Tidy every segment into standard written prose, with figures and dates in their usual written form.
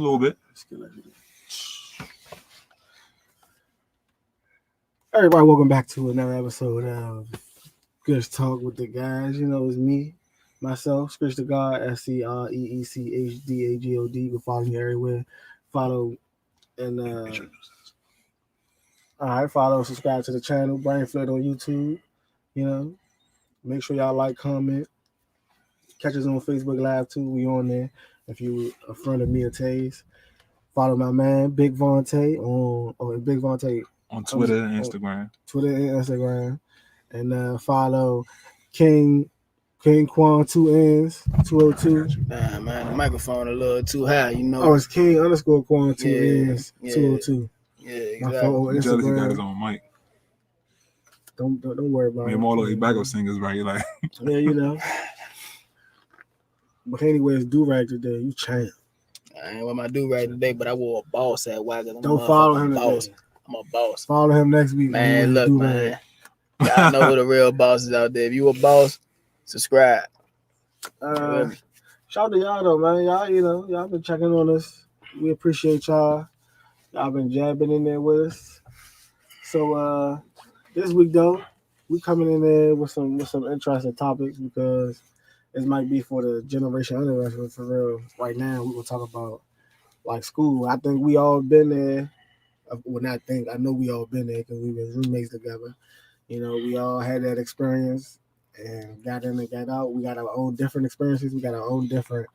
little bit. Everybody, welcome back to another episode of Gush Talk with the guys. You know, it's me, myself, Screech the God, SCREECHDAGOD. You can follow me everywhere. Follow and follow, subscribe to the channel, Brain Flood on YouTube. You know, make sure y'all like, comment. Catch us on Facebook Live too. We on there. If you a friend of me or Taze, follow my man Big Vontae on Twitter and Instagram. And follow King Quan 2Ns 202. Nah, man, the microphone a little too high, you know. Oh, it's King _ Quan 2Ns 202. Yeah, exactly. My phone on Jealous he got Instagram. his own mic. Don't worry about it. Maybe all those backup singers, right? Like, yeah, you know. But anyways, do rag today. You champ. I ain't wear my do rag today, but I wore a boss at Wagga. Don't follow him boss. today. I'm a boss. Follow him next week. Man, look, man. Y'all know who the real boss is out there. If you a boss, subscribe. Shout out to y'all though, man. Y'all been checking on us. We appreciate y'all. Y'all been jabbing in there with us. So this week though, we coming in there with some interesting topics because this might be for the generation under us, but for real, right now we're gonna talk about like school. I think we all been there. Well, not think. I know we all been there because we been roommates together. You know, we all had that experience and got in and got out. We got our own different experiences. We got our own different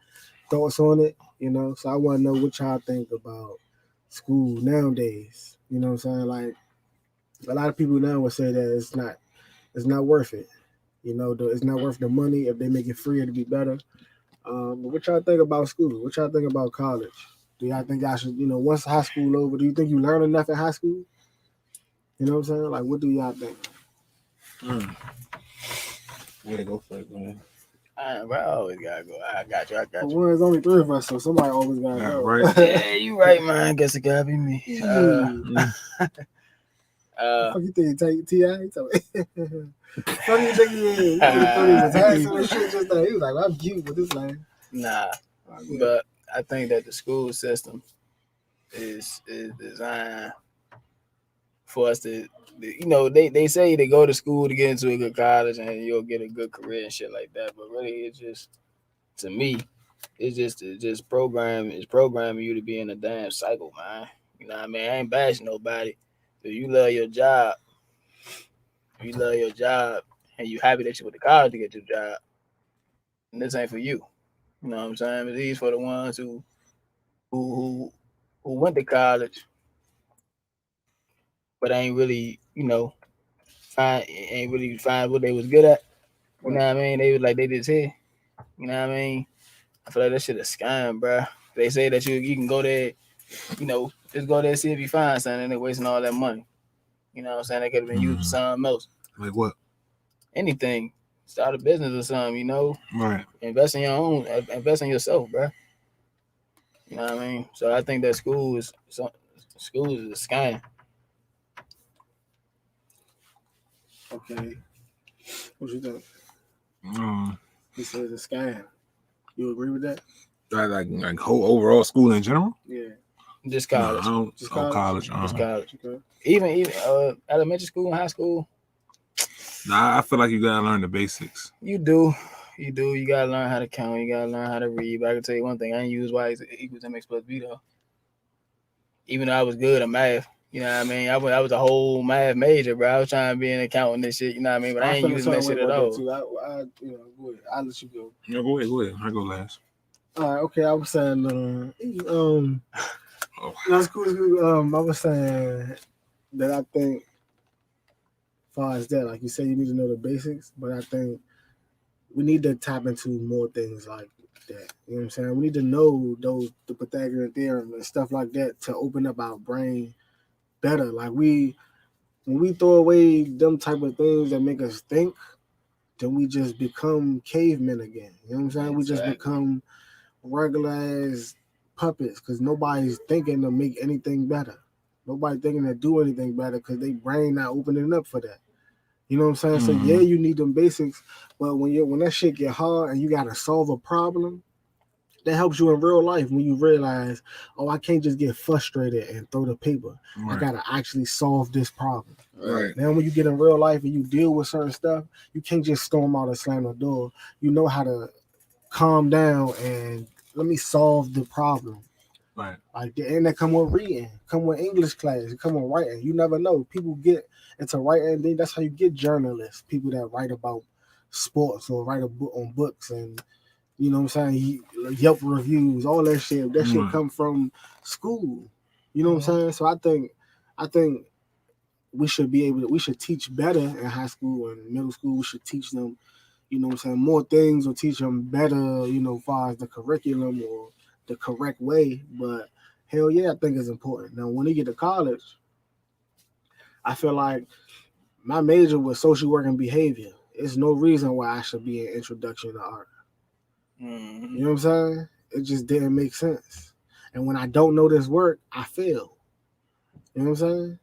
thoughts on it. You know, so I want to know what y'all think about school nowadays. You know what I'm saying? Like a lot of people now would say that it's not worth it. You know, it's not worth the money. If they make it free, it'd be better. But what y'all think about school? What y'all think about college? Do y'all think y'all should, once high school over, do you think you learn enough in high school? You know what I'm saying? Like, what do y'all think? Way to go for it, man. Bro, I always gotta go. I got you. Well, there's only 3 of us, so somebody always gotta go. Right. Yeah, you right, man. I guess it gotta be me. Fuck you think T.I.? Fuck you think he is? He was handsome and shit just like, he was like, I'm cute with this man. Nah, but I think that the school system is designed for us to, they say to go to school to get into a good college and you'll get a good career and shit like that. But really, it's just, to me, it's just programming you to be in a damn cycle, man. You know what I mean? I ain't bashing nobody. If you love your job, and you happy that you went to college to get your job, and this ain't for you. You know what I'm saying? But these for the ones who went to college, but ain't really, find what they was good at. You know what I mean? They was like they just here. You know what I mean? I feel like that shit is scam, bro. They say that you can go there, just go there and see if you find something, and they're wasting all that money. You know what I'm saying? They could have been used for something else. Like what? Anything. Start a business or something, Right. Invest in your own. Invest in yourself, bro. You know what I mean? So I think that school is a scam. Okay. What you think? He says it's a scam. You agree with that? Like whole overall school in general? Yeah. Just college. No, Just college. Just college. Okay. Even elementary school and high school. Nah, I feel like you gotta learn the basics. You do. You gotta learn how to count. You gotta learn how to read. But I can tell you one thing: I ain't use y equals mx plus b though. Even though I was good at math, you know what I mean. I was a whole math major, bro. I was trying to be an accountant and shit. You know what I mean. But I ain't using that shit at all. Go ahead. I'll let you go. No, go ahead. I go last. All right. Okay. I was saying, that's cool. I was saying that I think, as far as that, like you said, you need to know the basics, but I think we need to tap into more things like that. You know what I'm saying? We need to know the Pythagorean theorem and stuff like that to open up our brain better. Like when we throw away them type of things that make us think, then we just become cavemen again. You know what I'm saying? Exactly. We just become regular ass puppets because nobody's thinking to make anything better. Nobody thinking to do anything better because they brain not opening up for that. You know what I'm saying? So yeah, you need them basics, but when that shit get hard and you gotta solve a problem, That helps you in real life when you realize, oh, I can't just get frustrated and throw the paper. I gotta actually solve this problem. Right. Now, when you get in real life and you deal with certain stuff, you can't just storm out and slam the door. You know how to calm down and let me solve the problem. Right. Like and that come with reading, come with English class, come with writing. You never know. People get into writing. That's how you get journalists, people that write about sports or write a book on books and you know what I'm saying? Yelp reviews, all that shit. That shit come from school. You know what I'm saying? So I think we should teach better in high school and middle school. We should teach them, you know what I'm saying, more things or teach them better, you know, as far as the curriculum or the correct way. But hell yeah, I think it's important. Now when they get to college, I feel like my major was social work and behavior. There's no reason why I should be an introduction to art. Mm-hmm. You know what I'm saying? It just didn't make sense. And when I don't know this work, I fail. You know what I'm saying?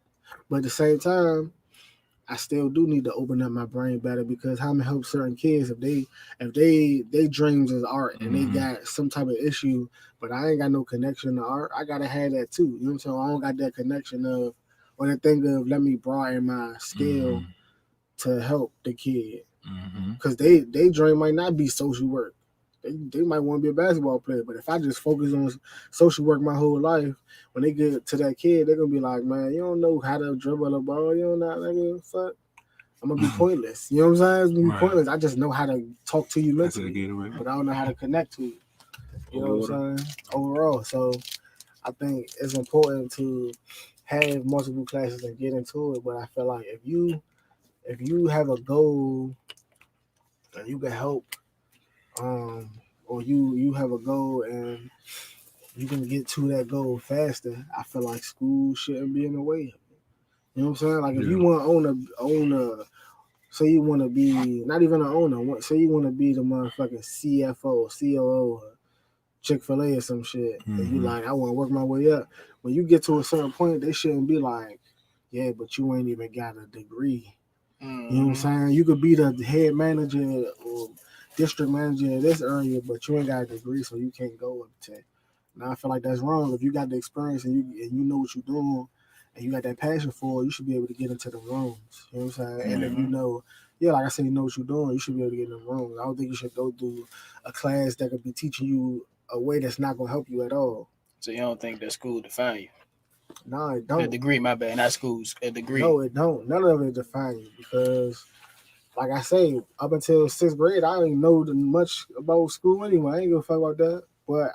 But at the same time, I still do need to open up my brain better because how to help certain kids if they dreams is art and they got some type of issue, but I ain't got no connection to art, I gotta have that too. You know what I'm saying? I don't got that connection of or the thing of let me broaden my skill to help the kid. Because they dream might not be social work. They might want to be a basketball player, but if I just focus on social work my whole life, when they get to that kid, they're gonna be like, man, you don't know how to dribble a ball, you don't know, nigga, fuck. I'm gonna be pointless. You know what I'm saying? It's gonna be pointless. I just know how to talk to you mentally, but I don't know how to connect to you. You know what I'm saying? Overall, so I think it's important to have multiple classes and get into it. But I feel like if you have a goal and you can help or you have a goal and you can get to that goal faster, I feel like school shouldn't be in the way. You know what I'm saying? Like if you want to own a, say you want to be not even an owner, say you want to be the motherfucking CFO, COO, or Chick-fil-A or some shit, and you like, I want to work my way up. When you get to a certain point, they shouldn't be like, yeah, but you ain't even got a degree. You know what I'm saying? You could be the head manager or district manager in this area, but you ain't got a degree, so you can't go up to. Now I feel like that's wrong. If you got the experience and you know what you're doing and you got that passion for it, you should be able to get into the rooms. You know what I'm saying? And if you know, yeah, like I said, you know what you're doing, you should be able to get in the rooms. I don't think you should go through a class that could be teaching you a way that's not gonna help you at all. So you don't think that school define you? No, it don't. A degree, my bad, not schools. A degree. No, it don't. None of it define you because, like I say, up until sixth grade, I didn't know much about school anyway. I ain't gonna fuck about that. But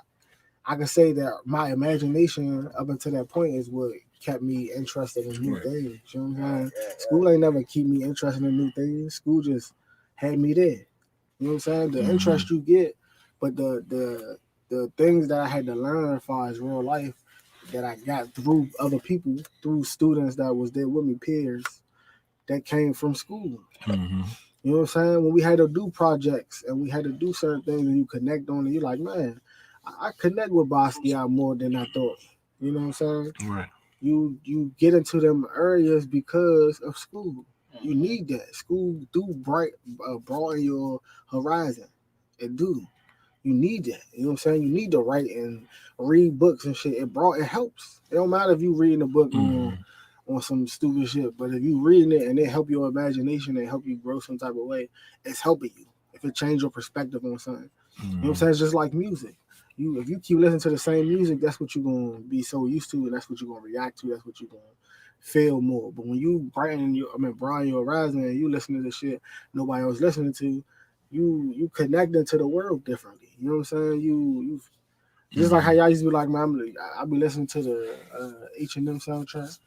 I can say that my imagination up until that point is what kept me interested in new things. You know what I'm saying? School ain't never keep me interested in new things. School just had me there. You know what I'm saying? The interest you get, but the things that I had to learn as far as real life that I got through other people, through students that was there with me, peers, that came from school. You know what I'm saying? When we had to do projects and we had to do certain things and you connect on it, you're like, man, I connect with Basquiat more than I thought. You know what I'm saying? Right. You get into them areas because of school. You need that. School do broaden your horizon. It do. You need that. You know what I'm saying? You need to write and read books and shit. It helps. It don't matter if you reading a book on some stupid shit, but if you reading it and it help your imagination and help you grow some type of way, it's helping you. If it change your perspective on something. You know what I'm saying? It's just like music. If you keep listening to the same music, that's what you're gonna be so used to, and that's what you're gonna react to. That's what you're gonna feel more. But when you broaden your horizon and you listening to shit nobody else listening to, you connecting to the world differently. You know what I'm saying? You just like how y'all used to be like, man, I be listening to the H&M soundtrack.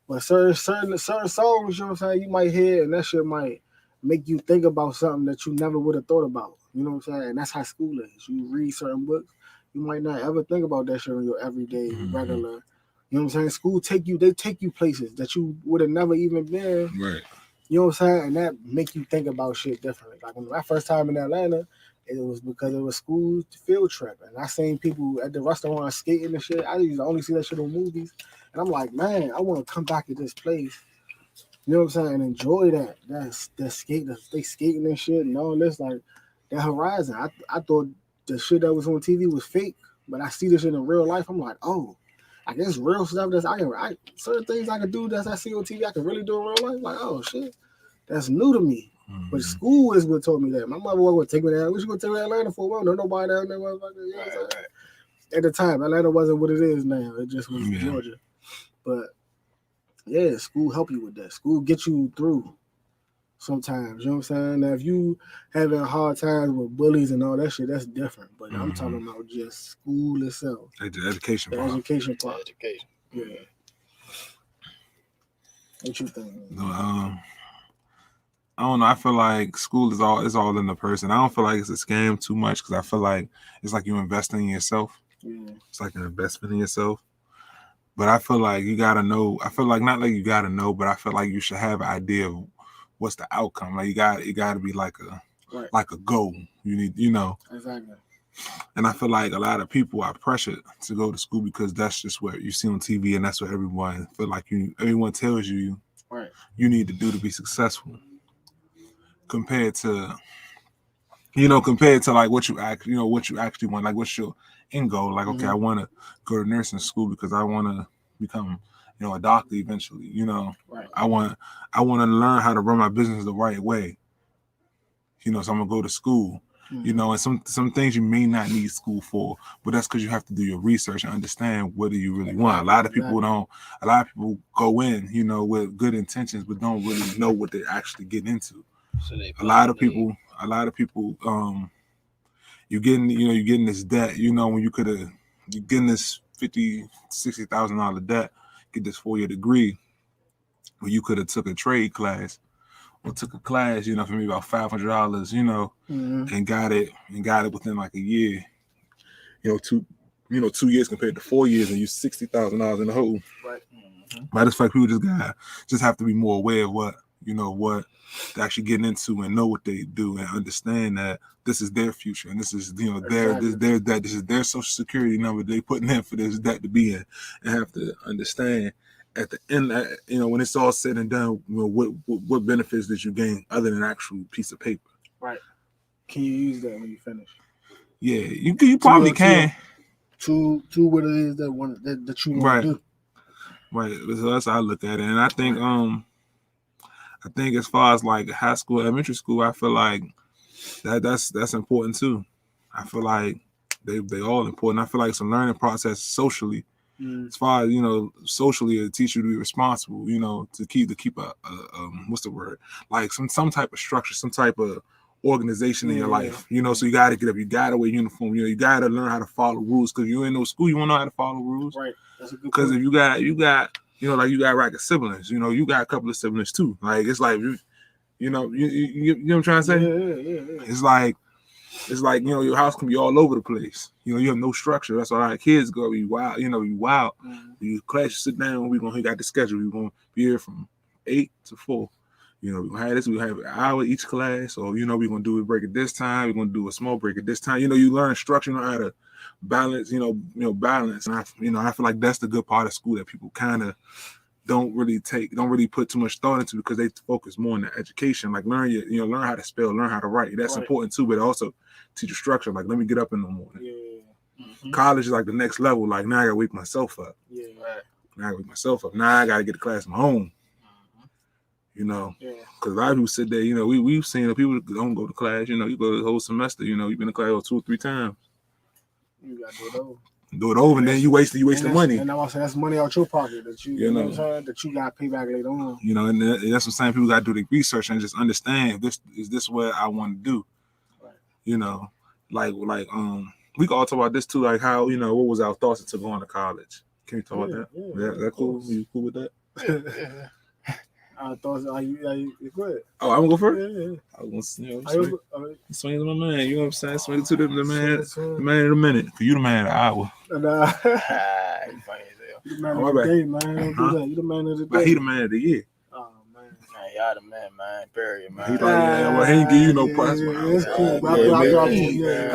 But certain songs, you know what I'm saying, you might hear and that shit might make you think about something that you never would have thought about. You know what I'm saying? And that's how school is. You read certain books, you might not ever think about that shit in your everyday regular. You know what I'm saying? School they take you places that you would have never even been. Right. You know what I'm saying? And that make you think about shit differently. Like when my first time in Atlanta, it was because it was school field trip. And I seen people at the restaurant skating and shit. I used to only see that shit on movies. And I'm like, man, I want to come back to this place. You know what I'm saying? And enjoy that skate, they skating and shit and all this, like that horizon. I thought the shit that was on TV was fake, but I see this shit in real life. I'm like, oh, I guess real stuff certain things I can do that I see on TV I can really do in real life. Like, oh shit, that's new to me. But school is what told me that. My mother was going to take me there. We should go take me to Atlanta for a while. No, nobody down there, motherfucker. You know what I'm saying? At the time, Atlanta wasn't what it is now. It just was Georgia. But yeah, school help you with that. School get you through sometimes. You know what I'm saying? Now, if you having hard times with bullies and all that shit, that's different. But I'm talking about just school itself. The education part. Education part. Education. Yeah. What you think? No, I don't know. I feel like school is all in the person. I don't feel like it's a scam too much because I feel like it's like you investing in yourself. Yeah. It's like an investment in yourself. But I feel like you gotta know. I feel like not like you gotta know, but I feel like you should have an idea of what's the outcome. Like it gotta be like a goal. You need, Exactly. And I feel like a lot of people are pressured to go to school because that's just what you see on TV, and that's what everyone feel like everyone tells you you need to do to be successful. Compared to like what you actually want, like what's your end goal? Like, okay, I want to go to nursing school because I want to become, a doctor eventually. I want to learn how to run my business the right way. So I'm gonna go to school. And some things you may not need school for, but that's because you have to do your research and understand what do you really want. A lot of people go in, with good intentions, but don't really know what they're actually getting into. So a lot of people, you're getting this debt, when you're getting this $50,000-$60,000 debt, get this 4-year degree, where you could have took a trade class or took a class, for me about $500, and got it within like a year, 2 years compared to 4 years, and you $60,000 in the hole. Right. Matter of fact, people just have to be more aware of what they're actually getting into and know what they do and understand that this is their future and this is this is their social security number they putting in for this debt to be in, and have to understand at the end that, when it's all said and done, what benefits did you gain other than an actual piece of paper. Right. Can you use that when you finish? Yeah, you probably can. To what it is that you want to do. Right. So that's how I look at it, and I think I think as far as like high school, elementary school, I feel like that's important too. I feel like they all important. I feel like it's a learning process socially. As far as socially, it teaches you to be responsible. To keep a what's the word? Like some type of structure, some type of organization in your life. So you got to get up, you got to wear uniform. You got to learn how to follow rules because you ain't no school. You won't know how to follow rules. Right. That's a good. Because if you got. Like you got racket siblings, you got a couple of siblings too. Like it's like you know what I'm trying to say? Yeah. It's like your house can be all over the place. You have no structure. That's why our kids go. You wild. You wild. You class, you sit down. We got the schedule. We're gonna be here from 8 to 4. We're gonna have this. We have an hour each class. Or we're gonna do a break at this time. We're gonna do a small break at this time. You learn structure. You know how to balance, balance. And I feel like that's the good part of school that people kind of don't really put too much thought into because they focus more on the education. Like learn how to spell, learn how to write. That's important too, but also teach you structure. Like let me get up in the morning. Yeah. Mm-hmm. College is like the next level. Like now I gotta wake myself up. Yeah. Right. Now I gotta wake myself up. Now I gotta get to class from home. Because a lot of people sit there, we've seen people don't go to class, you go the whole semester, you've been to class 2 or 3 times. You gotta do it over. Do it over, and then you waste the money. And I'm saying that's money out your pocket that you know what I'm saying, that you gotta pay back later on. And that's what I'm saying. People gotta do the research and just understand this what I want to do. Right. Like we can all talk about this too, like how what was our thoughts into going to college. Can you talk about that? Yeah, that cool? You cool with that? Yeah. Thoughts. Are you go ahead. Oh, I'm gonna go first. Yeah. I was gonna swing to my man. You know what I'm saying? Swing to the man in a minute. For you, the man of the hour. You the man of the day, man. Don't do that. You the man of the day. He the man of the year. Oh man, y'all the man, period, man. He ain't give you no prize. That's cool. I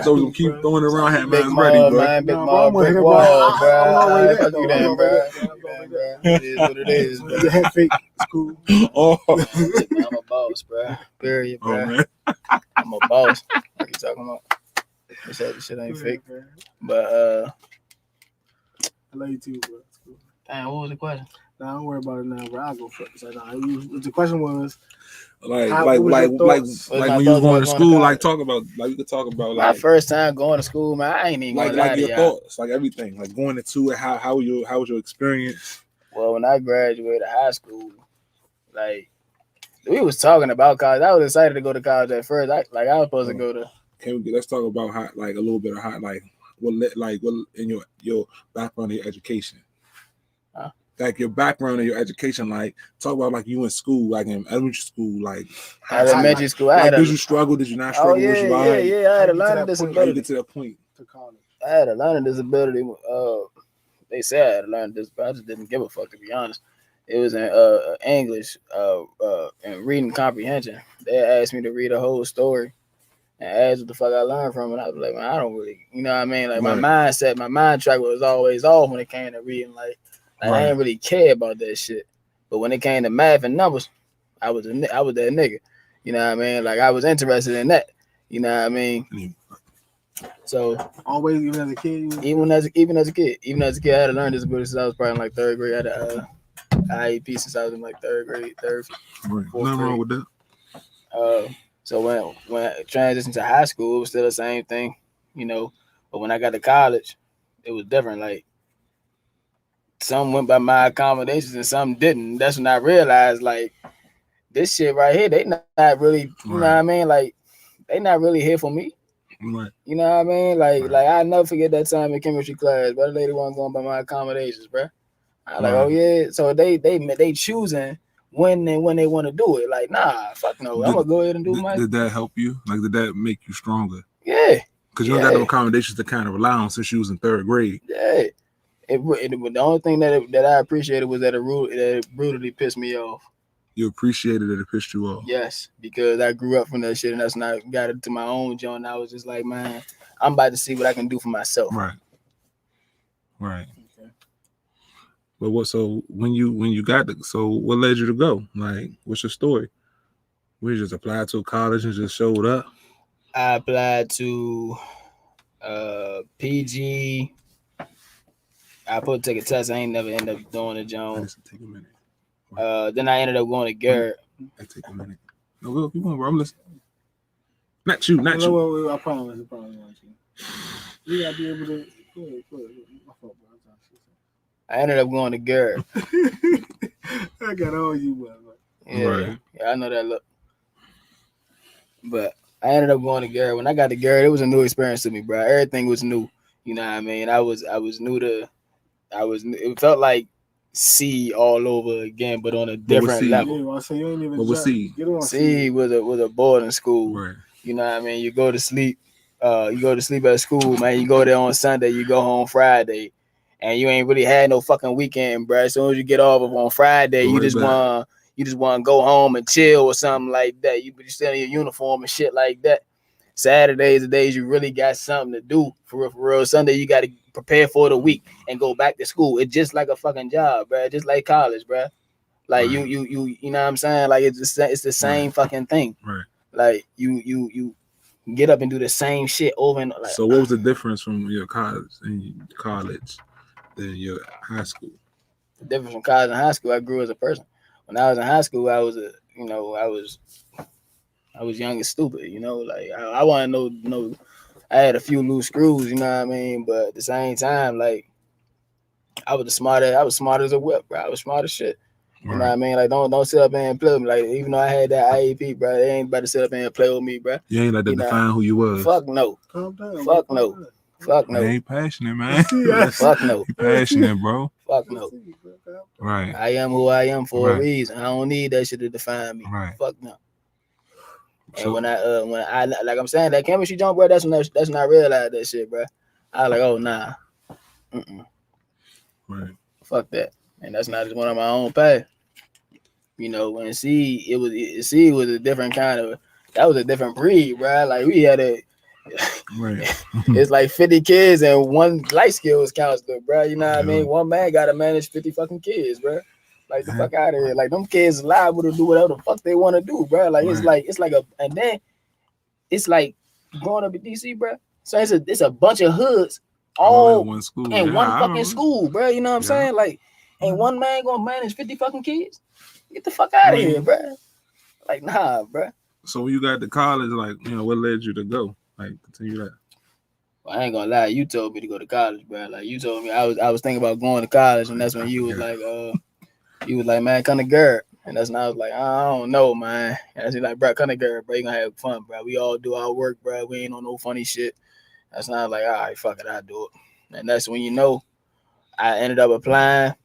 thought we gonna keep throwing it around. Had mine ready, bro. Big mom, brick wall, bro. Fuck you, then, bro. It is what it is, bro. The head fake. It's cool. Oh, I'm a boss, bro. Period, bro. Oh, man. I'm a boss. What are you talking about? This shit ain't fake. Man. But I love you too, bro. Cool. damn, what was the question? Nah, don't worry about it now, bro. I'll go first. The question was like How- like what was like your like thoughts? like My when you was thoughts going about to going to school, like college. you could talk about My like first time going to school, man, I ain't even like gonna lie to your y'all. thoughts, like everything, like going into it. How was your experience? Well, when I graduated high school, like we was talking about college. I was excited to go to college at first. I was supposed to go to. Let's talk about how, like a little bit of how, like what in your background, your education, like your background and your education, like talk about like you in school, like in elementary school, like Elementary school. Did you struggle? Did you not struggle? Oh yeah, I had a learning disability. Get to that point to college. I had a learning disability. They said I had a learning disability. I just didn't give a fuck, to be honest. It was in English, and reading comprehension. They asked me to read a whole story and asked what the fuck I learned from it. I was like, man, I don't really, you know what I mean? Like my mindset, my mind track was always off when it came to reading. Like I didn't really care about that shit. But when it came to math and numbers, I was that nigga. You know what I mean? Like I was interested in that. You know what I mean? So always, even as a kid, even as a kid, I had a learning disability since I was probably in like third grade. I had a IEP since I was in like third grade, fourth Nothing grade. wrong with that. So when I transitioned to high school, it was still the same thing, you know. But when I got to college, it was different. Like some went by my accommodations and some didn't. That's when I realized like this shit right here, they not really, you know what I mean? Like they not really here for me. Right. You know what I mean? Like I never forget that time in chemistry class, but the lady wasn't going by my accommodations, bro. I like, oh yeah. So they choosing when they want to do it. Like, nah, fuck no. I'm gonna go ahead and do my. Did that help you? Like, did that make you stronger? Yeah. Because you don't got no accommodations to kind of rely on since you was in third grade. Yeah. The only thing that I appreciated was that it brutally pissed me off. You appreciated that it pissed you off? Yes, because I grew up from that shit, and that's not got it to my own joint. And I was just like, man, I'm about to see what I can do for myself. Right. Okay. But what? So when you got so what led you to go? Like, what's your story? We just applied to a college and just showed up. I applied to PG. I supposed to take a test. I ain't never end up doing it, Jones. Take a minute. Then I ended up going to Garrett. It take a minute. No, go, keep on, bro. I'm listening. Not you. I promise not you. You gotta be able to. My fault, bro. I ended up going to Garrett. I got all you, bro. Yeah, I know that look. But I ended up going to Garrett. When I got to Garrett, it was a new experience to me, bro. Everything was new. You know what I mean? I was new to. It felt like C all over again, but on a different level. Yeah, so you ain't even. What was C? C was a boarding school. Right. You know what I mean? You go to sleep. You go to sleep at school, man. You go there on Sunday. You go home Friday, and you ain't really had no fucking weekend, bro. As soon as you get off on Friday, you just want to go home and chill or something like that. You still in your uniform and shit like that. Saturdays, the days you really got something to do for real. Sunday, you got to prepare for the week and go back to school. It's just like a fucking job, bro. Just like college, bro. Like you know what I'm saying? Like it's the same fucking thing. Right. Like you get up and do the same shit over and like. So what was the difference from your college than your high school? The difference from college and high school, I grew as a person. When I was in high school, I was young and stupid, you know, like I want to know, I had a few loose screws, you know what I mean? But at the same time, like I was smart as a whip, bro. I was smart as shit. You know what I mean? Like don't sit up and play with me. Like even though I had that IEP, bro, they ain't about to sit up and play with me, bro. You ain't let that define who you was. Fuck no. Calm down. Fuck no. Fuck no. I ain't passionate, man. Fuck no. You passionate, bro. Fuck no. Right. I am who I am for a reason. I don't need that shit to define me. Right. Fuck no. And when I like I'm saying that chemistry jump, bro, that's when I realized that shit, bro. I was like, oh nah. Right. Fuck that. And that's not just one of my own path. You know, when C was a different kind of, that was a different breed, bro. Like we had it's like 50 kids and one life skills counselor, bro. You know what I mean? One man gotta manage 50 fucking kids, bro. Like the fuck out of here. Like them kids liable to do whatever the fuck they want to do, bro. Like it's like and then it's like growing up in DC, bro. So it's a bunch of hoods all in one school. in one fucking school, bro. You know what I'm saying? Like, ain't one man gonna manage 50 fucking kids? Get the fuck out of here, bro. Like, nah, bro. So when you got to college, like, what led you to go? Like, continue that. Well, I ain't gonna lie, you told me to go to college, bro. Like, you told me I was thinking about going to college, and that's when you was like, man, come to Garrett. And that's when I was like, I don't know, man. And I was like, bro, come to Garrett, bro. You gonna have fun, bro. We all do our work, bro. We ain't on no funny shit. That's when I was like, all right, fuck it, I'll do it. And that's when I ended up applying,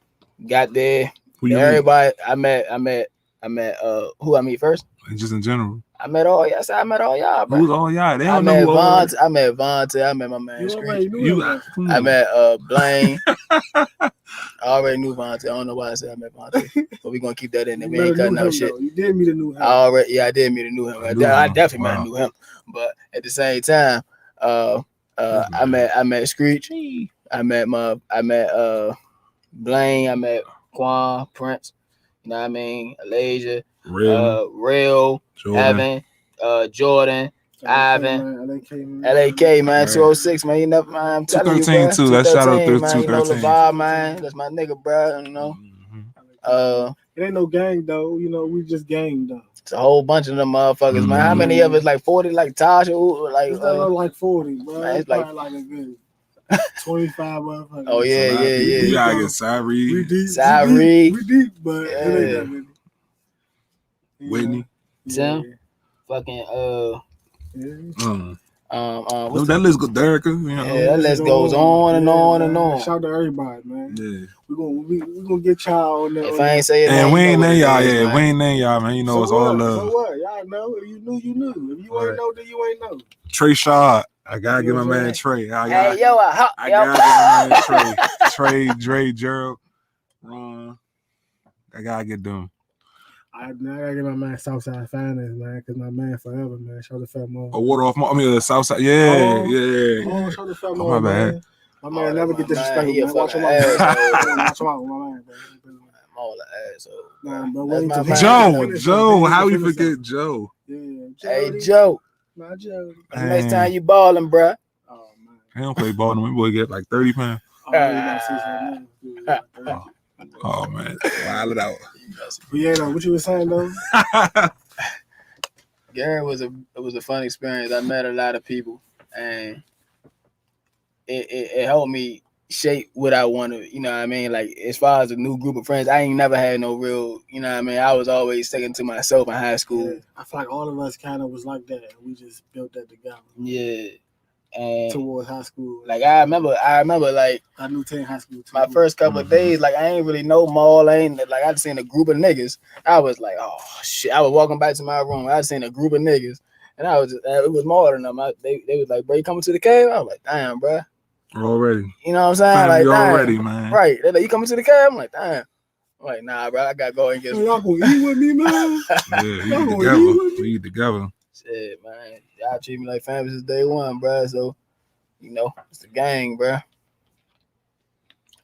got there. Everybody, I met who I meet first? Just in general. I met all y'all. I met all y'all, bro. Who's all y'all? They don't know who all I met Vontae. I met my man. I met Blaine. I already knew Vontae. I don't know why I said I met Vontae, but we're gonna keep that in there. We ain't cutting out shit. You did meet a new him. I did meet a new him. I definitely met a new him. But at the same time, I met Screech. I met Blaine. I met Quan, Prince. You know what I mean? Elijah, Real, Evan, Jordan, Ivan, LAK, man, 206, man. You never, man, I'm telling you, bro. 213 too. Let's shout out 213, 213. LeVar, man. That's my nigga, bro. It ain't no gang though. We just gang though. It's a whole bunch of them motherfuckers, man. How many of us? Like 40, like Tasha, like it's not like 40, bro. Man, it's like a good 25 motherfuckers. Oh yeah. You gotta get Cyree. We deep, but it ain't that many. Whitney. Tim. Fucking that list go Derica. That list goes on and on and on. Shout out to everybody, man. Yeah. We gonna get y'all on there. If I ain't say it, and we ain't name y'all. We ain't name y'all, man. So it's all love. So what? Y'all know. If you knew, you knew. If you ain't know, then you ain't know. Trey Shaw. I gotta get my man Trey. I gotta get my man Trey. Trey, Dre, Gerald, Ron. I gotta get them. I gotta get my man Southside Finance, man, because my man forever, man. Show the fat mom. A water off the Southside. Yeah. Oh, show the fat mom. My bad. My man never get disrespectful, man. Watch him out. Watch him out, my man, bro. I'm all the asshole. Nah, but Joe, how we forget Joe? Yeah, hey, Joe. My Joe. Next time you balling, bro. Oh man. He don't play ball. We boy get like 30 pounds. Oh man, wild it out. But yeah, though, what you were saying though? Gary was a fun experience. I met a lot of people, and it helped me shape what I want to. You know what I mean? Like as far as a new group of friends, I ain't never had no real. You know what I mean? I was always sticking to myself in high school. Yeah. I feel like all of us kind of was like that. We just built that together. Yeah. And towards high school. Like I remember like I knew 10 high school too. My first couple of days, like I ain't really know Maul. I just seen a group of niggas. I was like, oh shit. I was walking back to my room. I seen a group of niggas. And it was more than them. They was like, bro, you coming to the cave? I was like, damn, bro. Already. You know what I'm saying? Like, already, man. Right. They're like, you coming to the cave? I'm like, damn. I'm like, nah, bro, I gotta go and get y'all gonna eat with me, man? Yeah, we eat together. Shit, man. Y'all treat me like family since day one, bro. So, it's the gang, bro.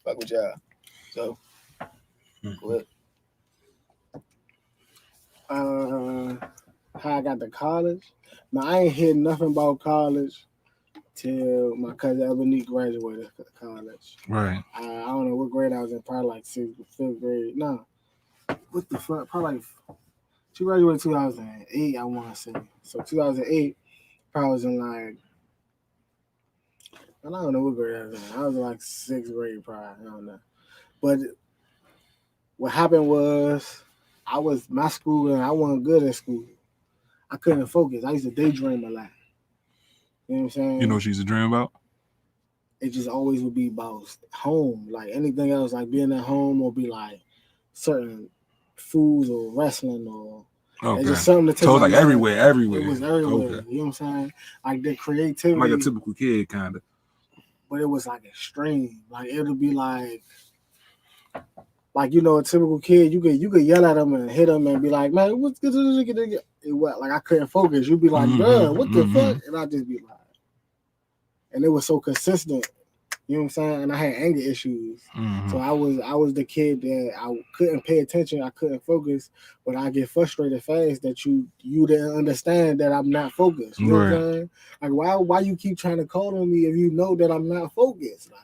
Fuck with y'all. So, go ahead. How I got to college? Now, I ain't hear nothing about college till my cousin Ebony graduated college. Right. I don't know what grade I was in, probably like 6th or 5th grade. No. What the fuck? Probably like, she graduated 2008, I want to say. So 2008, probably was in like, I don't know what grade I was in. I was in like 6th grade probably. I don't know. But what happened was my school, and I wasn't good at school. I couldn't focus. I used to daydream a lot. You know what I'm saying? You know what she used to dream about? It just always would be about home. Like anything else, like being at home or be like certain foods or wrestling or it's just something to take. So it was like everywhere. It was everywhere. Okay. You know what I'm saying? Like the creativity. Like a typical kid, kind of. But it was like extreme. Like it'll be like a typical kid, you could yell at them and hit them and be like, man, what's good? Like I couldn't focus. You'd be like, bro, what the fuck? And I'd just be like, and it was so consistent. You You know what I'm saying? And I had anger issues. So I was the kid that I couldn't pay attention, I couldn't focus, but I get frustrated fast that you didn't understand that I'm not focused. You know what I'm saying? Like why you keep trying to call on me if you know that I'm not focused? Like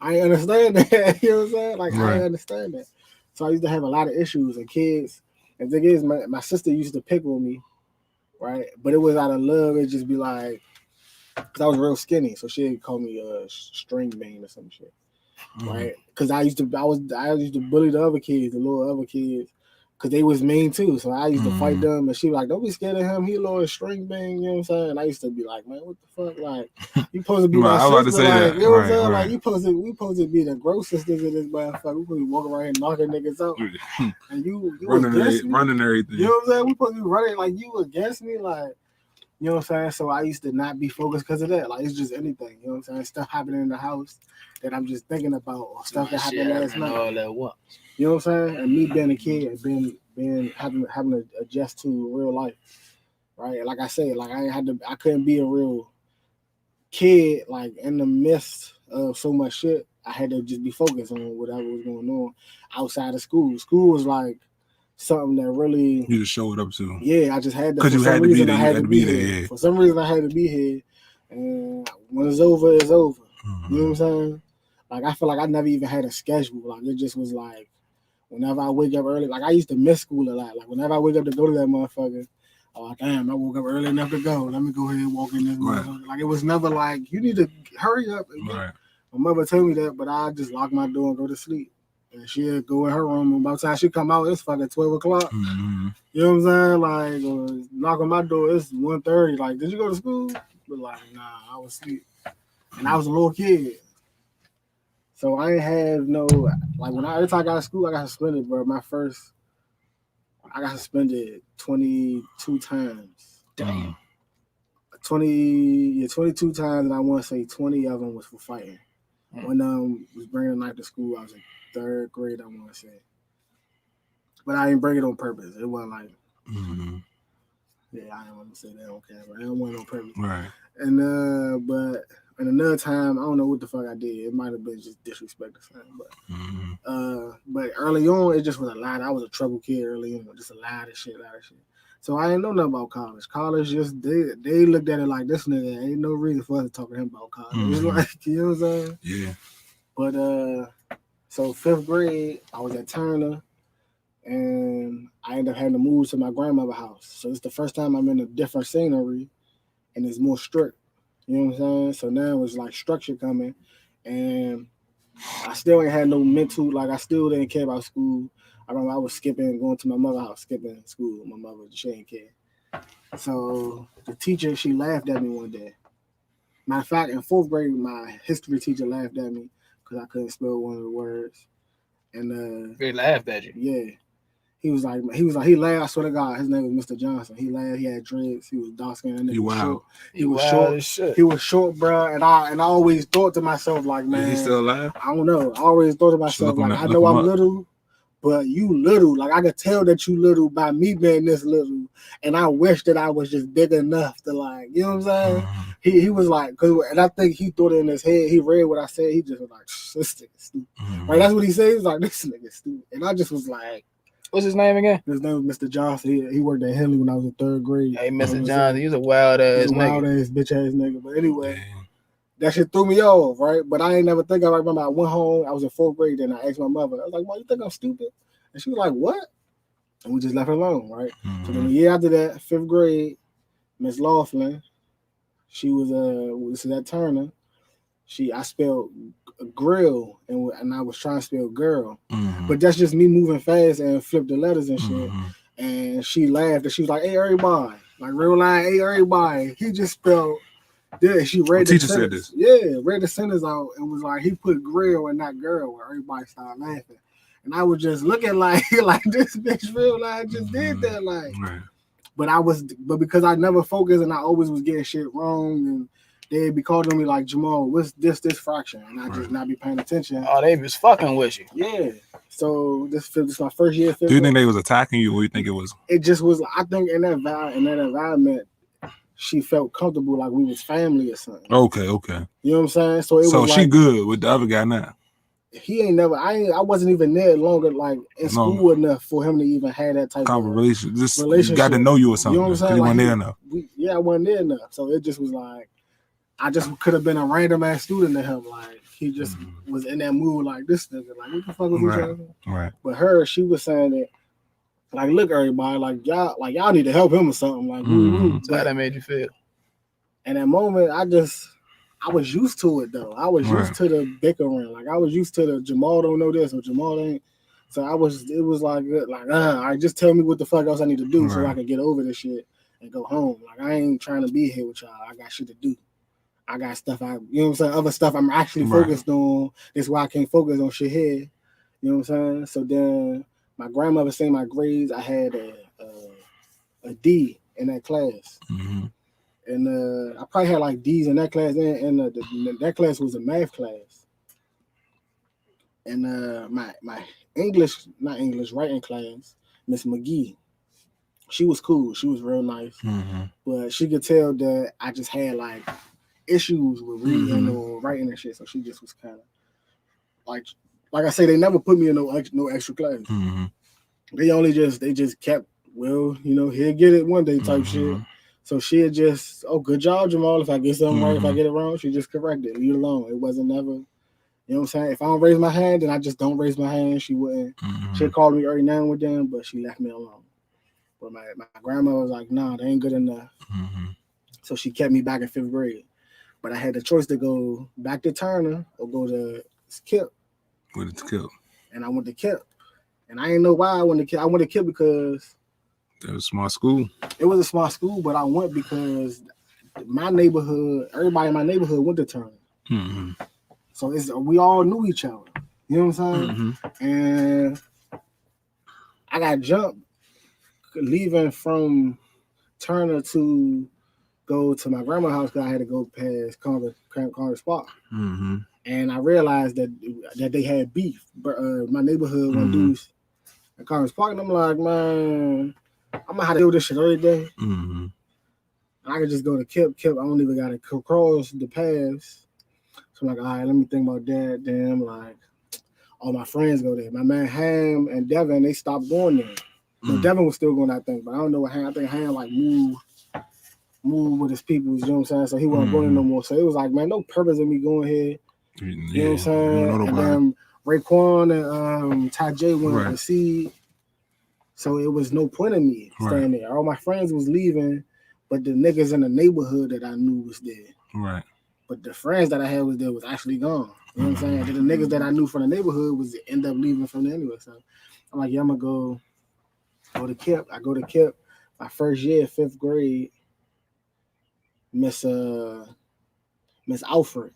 I understand that. You know what I'm saying? Like I understand that. So I used to have a lot of issues and kids. And the thing is, my sister used to pick on me, right? But it was out of love. It'd just be like, because I was real skinny, so she'd call me a string bean or some shit, right? Because I used to bully the other kids, the little other kids, because they was mean too. So I used to fight them, and she was like, "Don't be scared of him. He a little string bean." You know what I'm saying? And I used to be like, "Man, what the fuck? Like, you supposed to be my sister? To say like, that. You know what I'm saying? Like, we supposed to be the gross sisters in this motherfucker. We supposed to be walking around here knocking niggas out, and you running everything. You know what I'm saying? We supposed to be running like you against me, like." You know what I'm saying? So I used to not be focused because of that. Like, it's just anything. You know what I'm saying? Stuff happening in the house that I'm just thinking about, or stuff that happened last night. All at once. You know what I'm saying? And me being a kid, being having to adjust to real life, right? Like I said, like I couldn't be a real kid, like in the midst of so much shit. I had to just be focused on whatever was going on outside of school. School was like something that really you just showed up to. Yeah, I just had to. Because you had to be there. You had to be there. Yeah. For some reason, I had to be here. And when it's over, it's over. You know what I'm saying? Like, I feel like I never even had a schedule. Like, it just was like, whenever I wake up early, like, I used to miss school a lot. Like, whenever I wake up to go to that motherfucker, oh, damn, I woke up early enough to go. Let me go ahead and walk in this motherfucker. Like, it was never like, you need to hurry up. My mother told me that, but I just lock my door and go to sleep. And she'll go in her room, and by the time she come out, it's fucking 12 o'clock. You know what I'm saying? Like, knock on my door, it's 1:30. Like, did you go to school? But like, nah, I was asleep. And I was a little kid. So I ain't have no, like, every time I got to school, I got suspended, bro. I got suspended 22 times. Damn. 22 times, and I want to say 20 of them was for fighting. One of them was bringing a knife to school. I was in 3rd grade, I want to say. But I didn't bring it on purpose. It wasn't like, I didn't want to say that on camera. I didn't want it on purpose. Right. And, but another time, I don't know what the fuck I did. It might have been just disrespect or something. But early on, it just was a lot. I was a trouble kid early on. Just a lot of shit. So I didn't know nothing about college. College just, they looked at it like, this nigga, ain't no reason for us to talk to him about college. It's like, you know what I'm saying? Yeah. But, so 5th grade, I was at Turner, and I ended up having to move to my grandmother's house. So it's the first time I'm in a different scenery, and it's more strict. You know what I'm saying? So now it's like structure coming, and I still ain't had no mental, like I still didn't care about school. I remember I was going to my mother's house, skipping school. My mother, she didn't care. So the teacher, she laughed at me one day. Matter of fact, in 4th grade, my history teacher laughed at me because I couldn't spell one of the words. And they laughed at you. Yeah. He laughed, I swear to God, his name was Mr. Johnson. He laughed, he had dreads, he was dark skinned. He was short. He was short, bro. And I always thought to myself, like, man. Is he still alive? I don't know. I always thought to myself, like, I know I'm little, but you little. Like, I could tell that you little by me being this little. And I wish that I was just big enough to, like, you know what I'm saying? He was like, and I think he thought it in his head. He read what I said. He just was like, this nigga stupid. Right? That's what he said. He was like, this nigga stupid. And I just was like, what's his name again? His name was Mr. Johnson. He worked at Henley when I was in 3rd grade. Hey, Mr. Johnson, he's a wild ass nigga. Wild ass, bitch ass nigga. But anyway, that shit threw me off, right? But I ain't never think of it. I remember I went home. I was in 4th grade. Then I asked my mother. I was like, Mom, you think I'm stupid? And she was like, what? And we just left her alone, right? So then a year after that, 5th grade, Miss Laughlin, she was at Turner. I spelled grill and I was trying to spell girl. But that's just me moving fast and flip the letters and shit. And she laughed and she was like, hey, everybody. Like real line, hey, everybody. He just spelled. Yeah, she read the sentence. Said this. Yeah, read the sentence out and was like, he put grill and not girl, where everybody started laughing. And I was just looking like this bitch real life just did that. Like, but because I never focused and I always was getting shit wrong and they'd be calling me like, Jamal, what's this fraction? And I just not be paying attention. Oh, they was fucking with you. Yeah. So this is my first year. Do you think they was attacking you or you think it was? It just was, I think in that environment, she felt comfortable like we was family or something. Okay. You know what I'm saying? So it was she like, good with the other guy now. He ain't never. I wasn't even there longer, like in school enough for him to even have that type of relationship. Got to know you or something. You know what I'm saying? He like wasn't there enough. I wasn't there enough. So it just was like, I just could have been a random ass student to him. Like he just was in that mood, like this nigga, like what the fuck was he saying? Right. But she was saying that, like, look, everybody, like y'all need to help him or something. Like, So how that made you feel? In that moment, I was used to it though. I was used to the bickering. Like I was used to the Jamal don't know this or Jamal ain't. So it was like all right, just tell me what the fuck else I need to do so I can get over this shit and go home. Like I ain't trying to be here with y'all. I got shit to do. I got stuff you know what I'm saying? Other stuff I'm actually focused on. That's why I can't focus on shit here. You know what I'm saying? So then my grandmother seen my grades. I had a D in that class. Mm-hmm. And I probably had like D's in that class, and that class was a math class. And my writing class, Miss McGee, she was cool. She was real nice, but she could tell that I just had like issues with reading or writing and shit. So she just was kind of like I say, they never put me in no extra class. They just kept, well, he'll get it one day type shit. So she'd just, good job, Jamal. If I get something right, if I get it wrong, she just correct it, leave it alone. It wasn't never, you know what I'm saying? If I don't raise my hand, then I just don't raise my hand. She wouldn't. She'd call me every now and then, but she left me alone. But my grandma was like, nah, they ain't good enough. So she kept me back in 5th grade. But I had the choice to go back to Turner or go to KIPP. Went to KIPP. And I went to KIPP. And I didn't know why I went to KIPP. I went to KIPP because it was a small school. It was a small school, but I went because my neighborhood, everybody in my neighborhood went to Turner. So we all knew each other. You know what I'm saying? And I got jumped leaving from Turner to go to my grandma's house because I had to go past Congress Park. And I realized that they had beef. But my neighborhood one dudes at Congress Park, and I'm like, man, I'm gonna have to deal with this shit every day. And I could just go to KIPP. I don't even gotta cross the paths. So I'm like, all right, let me think about that. Then like, all my friends go there. My man Ham and Devin, they stopped going there. No, Devin was still going, I think, but I don't know what Ham. I think Ham like moved with his people. You know what I'm saying? So he wasn't going there no more. So it was like, man, no purpose in me going here. You know what I'm saying? And then Raekwon and Ty J went to see. So it was no point in me staying there. All my friends was leaving, but the niggas in the neighborhood that I knew was there. But the friends that I had was there was actually gone. You know what I'm saying? And the niggas that I knew from the neighborhood was end up leaving from there anyway. So I'm like, yeah, I'm gonna go to KIPP. I go to KIPP. My first year, 5th grade, Miss Alfred.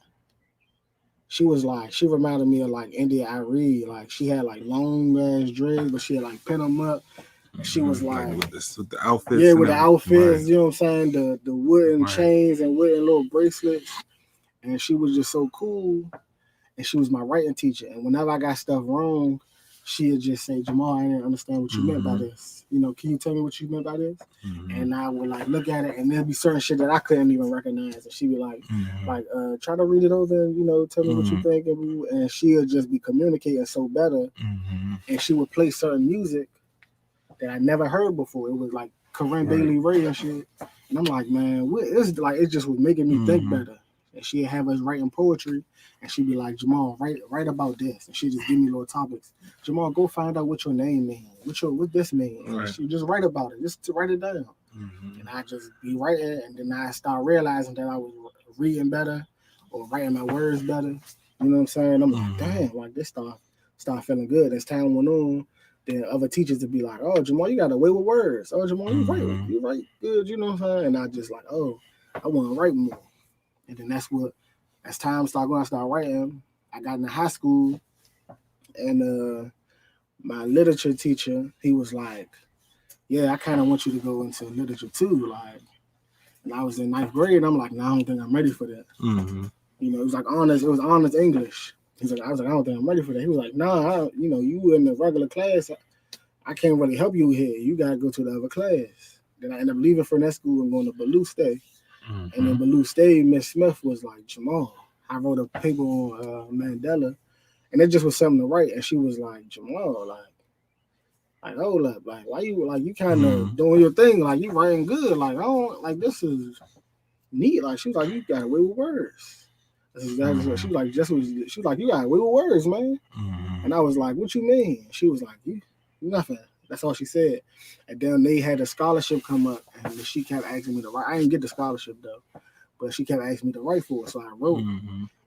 She reminded me of like India Irie. Like she had like long ass dreads, but she had like pin them up. And she was like with the outfits. Yeah, with the outfits, you know what I'm saying? The wooden chains and wooden little bracelets. And she was just so cool. And she was my writing teacher. And whenever I got stuff wrong, she'd just say, Jamal, I didn't understand what you meant by this. Can you tell me what you meant by this? And I would like look at it, and there'd be certain shit that I couldn't even recognize. And she'd be like, try to read it over and, tell me what you think. And she would just be communicating so better. And she would play certain music that I never heard before. It was like Corinne Bailey Ray and shit. And I'm like, man, it just was making me think better. And she'd have us writing poetry, and she'd be like, Jamal, write about this. And she'd just give me little topics. Jamal, go find out what your name means. What this means. And she just write about it, just to write it down. And I just be writing, and then I start realizing that I was reading better or writing my words better. You know what I'm saying? I'm like, damn, like this start feeling good. As time went on, then other teachers would be like, oh, Jamal, you got a way with words. Oh, Jamal, you write good, you know what I'm saying? And I just like, oh, I want to write more. And then as time started going, I started writing. I got into high school, and my literature teacher, he was like, yeah, I kind of want you to go into literature too. Like, and I was in 9th grade, and I'm like, no, I don't think I'm ready for that. It was like honors. It was honors English. I was like, I don't think I'm ready for that. He was like, nah, you in the regular class, I can't really help you here. You got to go to the other class. Then I ended up leaving from that school and going to Baloo Stay. Mm-hmm. And then Baloo Stay, Miss Smith was like, Jamal, I wrote a paper on Mandela, and it just was something to write. And she was like, Jamal, like hold up, like why you like you kind of doing your thing, like you writing good, like I don't like this is neat. Like she was like, you got away with words. That's exactly what she was like. She was like, you got away with words, man. And I was like, what you mean? She was like, you nothing. That's all she said. And then they had a scholarship come up, and she kept asking me to write. I didn't get the scholarship though, but she kept asking me to write for it, so I wrote.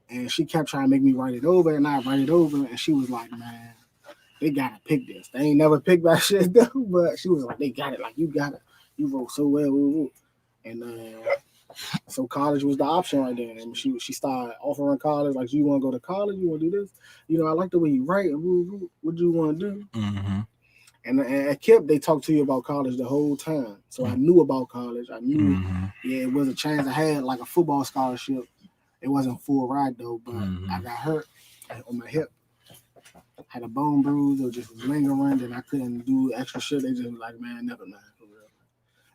And she kept trying to make me write it over, and I write it over, and she was like, man, they gotta pick this. They ain't never picked that shit though, but she was like, they got it. Like you got it. You wrote so well. And so college was the option right there. And she started offering college, like, you want to go to college? You want to do this? You know, I like the way you write. What do you want to do? And at KIPP, they talked to you about college the whole time. So I knew about college. I knew, it was a chance. I had like a football scholarship. It wasn't full ride though, but I got hurt on my hip. Had a bone bruise. It just was lingering, and I couldn't do extra shit. They just was like, man, never mind for real.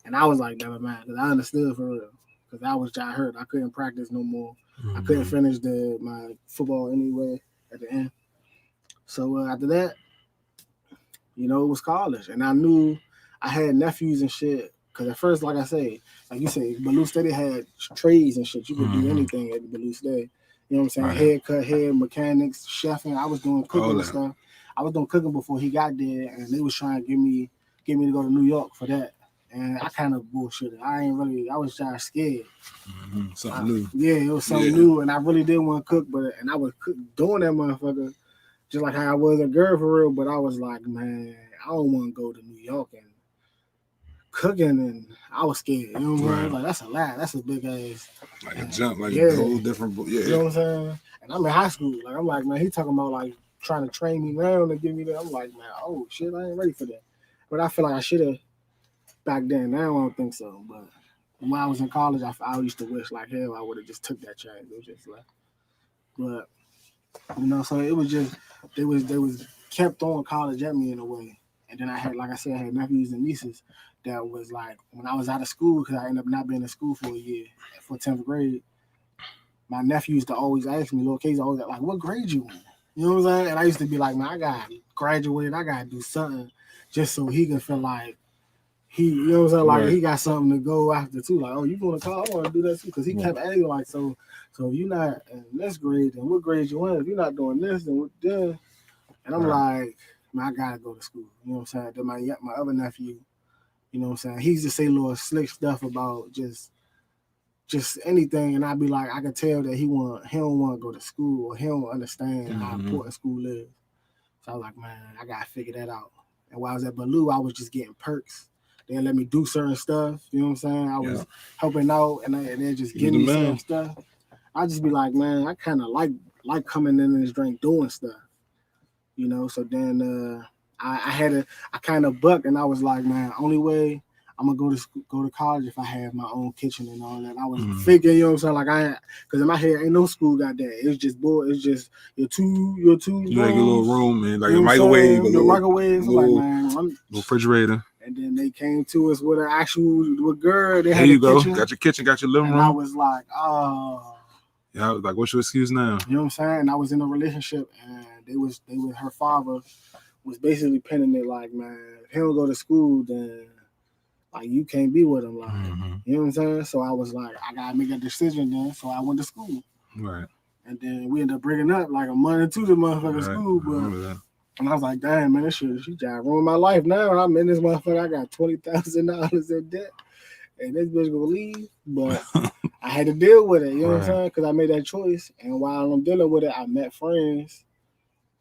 And I was like, never mind, because I understood for real. Because I was got hurt. I couldn't practice no more. I couldn't finish my football anyway at the end. So after that, it was college. And I knew I had nephews and shit. Because at first, like I say, like you say, Baloo Steady had trades and shit. You could do anything at Baloo Steady. You know what I'm saying? Haircut, hair, mechanics, chefing. I was doing cooking and stuff. I was doing cooking before he got there, and they was trying to get me to go to New York for that. And I kind of bullshitted. I was just scared. Something new. Yeah, it was something new, and I really didn't want to cook, and I was doing that motherfucker just like how I was a girl for real, but I was like, man, I don't want to go to New York and cooking, and I was scared. You know what I'm saying? Like, that's a lot. That's a big ass. Like a jump, like a whole different. Yeah. You know what I'm saying? And I'm in high school. Like, I'm like, man, he talking about like trying to train me around and give me that. I'm like, man, oh shit, I ain't ready for that. But I feel like I should have back then. Now I don't think so. But when I was in college, I used to wish like hell I would have just took that chance. It was just like, but so it was just they was kept throwing college at me in a way. And then I had nephews and nieces that was like, when I was out of school, because I ended up not being in school for a year, for 10th grade, my nephew used to always ask me, little kids always like, what grade you in? You know what I'm saying? And I used to be like, man, I got to graduate, I got to do something just so he can feel like you know what I'm saying? Like, he got something to go after too. Like, oh, you going to college? I want to do that too. Because he kept asking, like, so if you're not in this grade, then what grade you in? If you're not doing this, then what then? And I'm like, man, I got to go to school. You know what I'm saying? Then my other nephew, you know what I'm saying? He used to say little slick stuff about just anything, and I'd be like, I could tell that he don't want to go to school, or he don't understand how important school is. So I was like, man, I gotta figure that out. And while I was at Baloo, I was just getting perks. They let me do certain stuff. You know what I'm saying? I was helping out, and they just give me certain stuff. I just be like, man, I kind of like coming in this drink doing stuff. So then I kind of bucked, and I was like, man, only way I'm gonna go to college if I have my own kitchen and all that. I was thinking, you know what I'm saying, like because in my head ain't no school got that. It's just it's just your two. You like a little room and like a microwave, like, man, little refrigerator. And then they came to us with an actual girl. They had you go, kitchen. Got your kitchen, got your living room. I was like, oh. Yeah, I was like, what's your excuse now? You know what I'm saying? And I was in a relationship, and her father was basically pinning it like, man, if he don't go to school, then like you can't be with him, like you know what I'm saying? So I was like, I gotta make a decision then. So I went to school. Right. And then we ended up breaking up like a month or two to motherfucking school, but and I was like, damn, man, she just ruined my life now. I'm in this motherfucker. I got $20,000 in debt, and this bitch gonna leave. But I had to deal with it. You know what I'm saying? Because I made that choice. And while I'm dealing with it, I met friends.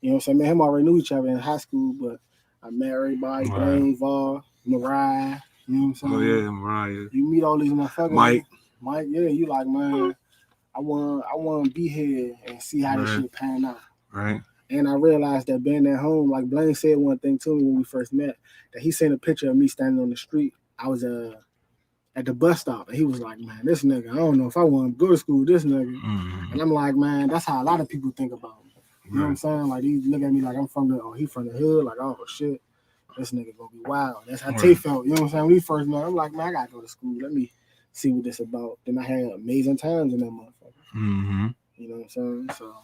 You know what I'm saying? Me and him already knew each other in high school, but I met everybody. Blaine, Val, Mariah. You know what I'm saying? Oh yeah, Mariah. You meet all these motherfuckers. Mike, yeah. You like, man, I want to be here and see how this shit pan out. Right. And I realized that being at home, like Blaine said one thing to me when we first met, that he sent a picture of me standing on the street. I was at the bus stop, and he was like, man, this nigga, I don't know if I want to go to school with this nigga. And I'm like, man, that's how a lot of people think about me. You know what I'm saying? Like, he look at me like he from the hood, like, oh, shit. this nigga gonna be wild. That's how Tay felt. You know what I'm saying? When we first met, I'm like, man, I gotta go to school. Let me see what this about. Then I had amazing times in that motherfucker. Mm-hmm. You know what I'm saying? So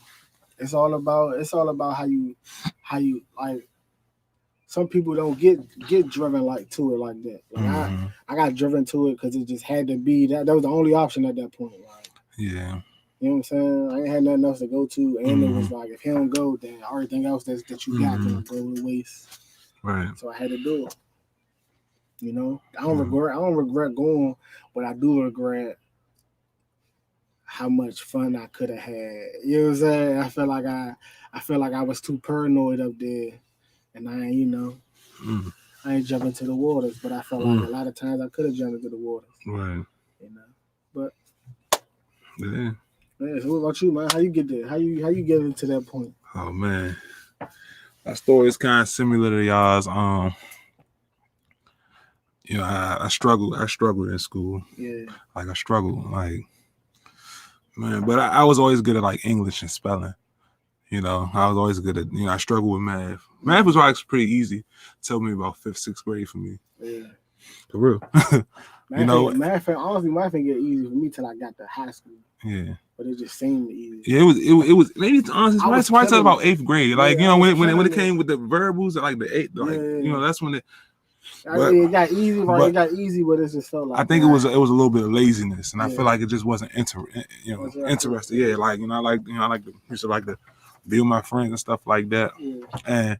it's all about how you like. Some people don't get driven like to it like that. Like I got driven to it because it just had to be that was the only option at that point. Like, yeah. You know what I'm saying? I ain't had nothing else to go to, and it was like if he don't go, then everything else that you got gonna go to waste. Right. So I had to do it. You know, I don't regret going, but I do regret how much fun I could have had. You know what I'm saying? I feel like I was too paranoid up there, and I ain't, I ain't jumping into the waters. But I felt like a lot of times I could have jumped into the waters. Right. You know, but yeah. Man, so what about you, man? How you get there? How you get into that point? Oh man, that story is kind of similar to y'all's. You know, I struggled in school. Yeah. Like I struggled, like man, but I was always good at like English and spelling. You know, I was always good at. You know, I struggled with math. Math was actually pretty easy. Tell me about 5th, 6th grade for me. Yeah. For real. Math ain't get easy for me till I got to high school. Yeah. But it just seemed easy. Yeah, it was maybe it's honestly that's why I talk about 8th grade. Like, you know, when it came with the verbals, like the 8th, like you know, that's when it got easy, right? It got easy, but it just felt like I think it was a little bit of laziness, and I feel like it just wasn't interested. Yeah, like I like to be with my friends and stuff like that. Yeah.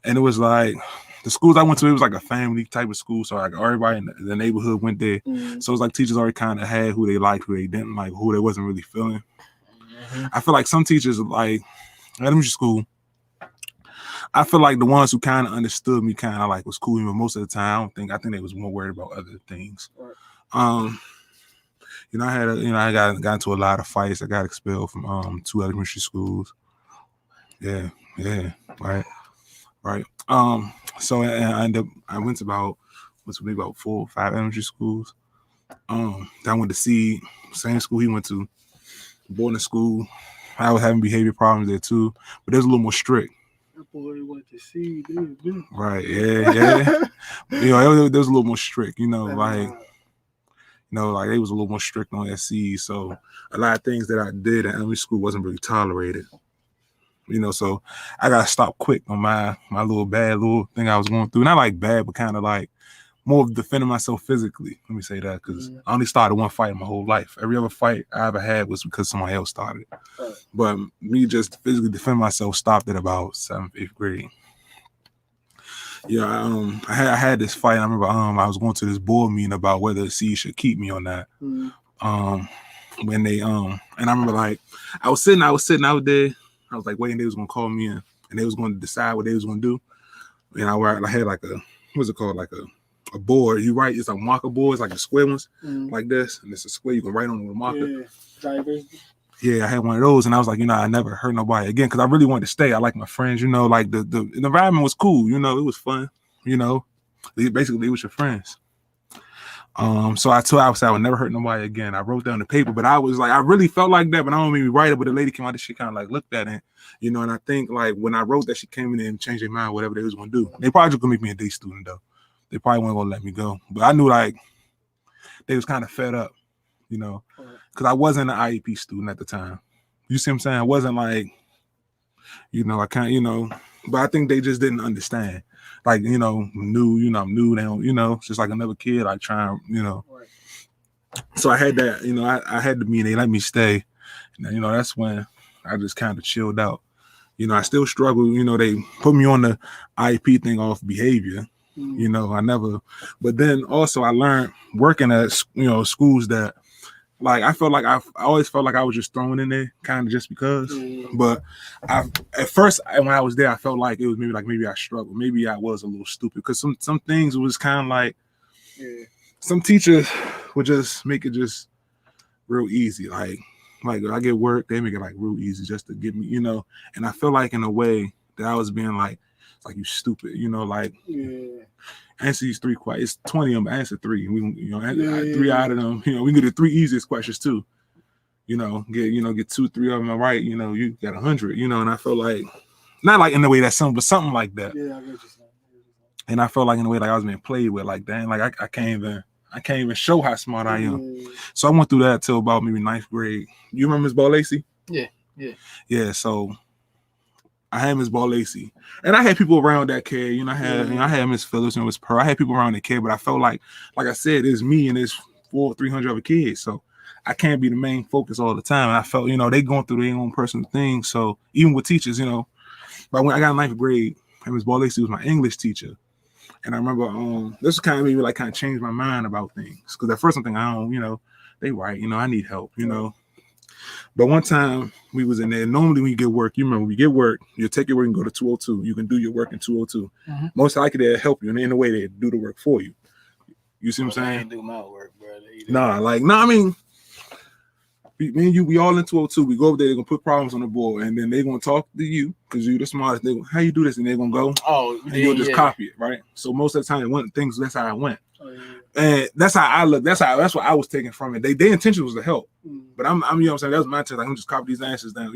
And it was like the schools I went to, it was like a family type of school. So like everybody in the neighborhood went there. So it's like teachers already kind of had who they liked, who they didn't like, who they wasn't really feeling. I feel like some teachers like elementary school, I feel like the ones who kind of understood me kind of like was cool, but most of the time I think they was more worried about other things. You know, I got into a lot of fights. I got expelled from 2 elementary schools. Yeah, right. So I went to about 4 or 5 elementary schools. I went to see same school he went to, boarding school. I was having behavior problems there too, but it was a little more strict. That boy went to see, dude. Right, yeah. You know, it was a little more strict. You know, like they was a little more strict on SC. So a lot of things that I did at elementary school wasn't really tolerated. You know, so I got to stop quick on my little bad little thing I was going through. Not like bad, but kind of like more of defending myself physically. Let me say that because I only started one fight in my whole life. Every other fight I ever had was because somebody else started it. But me just physically defend myself stopped at about 7th, 8th grade. Yeah, I had this fight. I remember I was going to this board meeting about whether C should keep me or not. When they and I remember like I was sitting out there. I was like waiting, they was gonna call me in and they was gonna decide what they was gonna do. And I had like what's it called? Like a board. You write, it's like marker boards, like the square ones, like this, and it's a square you can write on with a marker. Yeah, I had one of those, and I was like, I never hurt nobody again because I really wanted to stay. I like my friends, like the environment was cool, it was fun, basically it was your friends. So I told I would never hurt nobody again. I wrote down the paper, but I was like, I really felt like that, but I don't mean write it. But the lady came out, she kind of like looked at it, and I think like when I wrote that, she came in and changed their mind, whatever they was gonna do. They probably just gonna make me a day student though. They probably weren't gonna let me go, but I knew like they was kind of fed up, because I wasn't an IEP student at the time. You see what I'm saying? I wasn't like, I can't, but I think they just didn't understand. Like, new, I'm new. They don't, it's just like another kid, like trying, So I had that, I had to be, and they let me stay. And, that's when I just kind of chilled out. I still struggle, they put me on the IEP thing off behavior. I never, but then also I learned working at, schools that, like, I always felt like I was just thrown in there kind of just because, but at first when I was there, I felt like it was maybe I struggled. Maybe I was a little stupid because some things was kind of like, some teachers would just make it just real easy. Like I get work, they make it like real easy just to get me, and I feel like in a way that I was being like, it's like you stupid, answer these 3 questions. It's 20 of them, answer 3. We, 3 out of them, we can get the 3 easiest questions too. Get 2, 3 of them right, you got 100, and I feel like, not like in the way that's something, but something like that. Yeah, I get you saying. And I felt like in a way like I was being played with, like, dang, like I can't even show how smart I am. So I went through that till about maybe 9th grade. You remember Ms. Ball Lacey? Yeah. So I had Ms. Ball Lacey, and I had people around that kid. I had Miss Phillips and Miss Pearl. I had people around that kid, but I felt like I said, it's me and there's 300 other kids, so I can't be the main focus all the time. And I felt, they going through their own personal thing. So even with teachers, but when I got 9th grade, and Ms. Ball Lacey was my English teacher. And I remember this kind of maybe kind of changed my mind about things. Because at first I'm thinking, they right, I need help, But one time we was in there. Normally when you get work, you remember when you get work, you take your work and go to 202. You can do your work in 202. Mm-hmm. Most likely they'll help you, and in a way they do the work for you. You see what I'm saying? I ain't do my work, bro. I mean, me and you, we all in 202. We go over there, they're gonna put problems on the board, and then they're gonna talk to you because you're the smartest. They go, how you do this? And they're gonna go, and you'll just copy it, right? So most of the time it went things, that's how it went. And that's how I look. That's what I was taking from it. Their intention was to help, but I'm you know what I'm saying, that was my intention. Like, I'm just copy these answers down,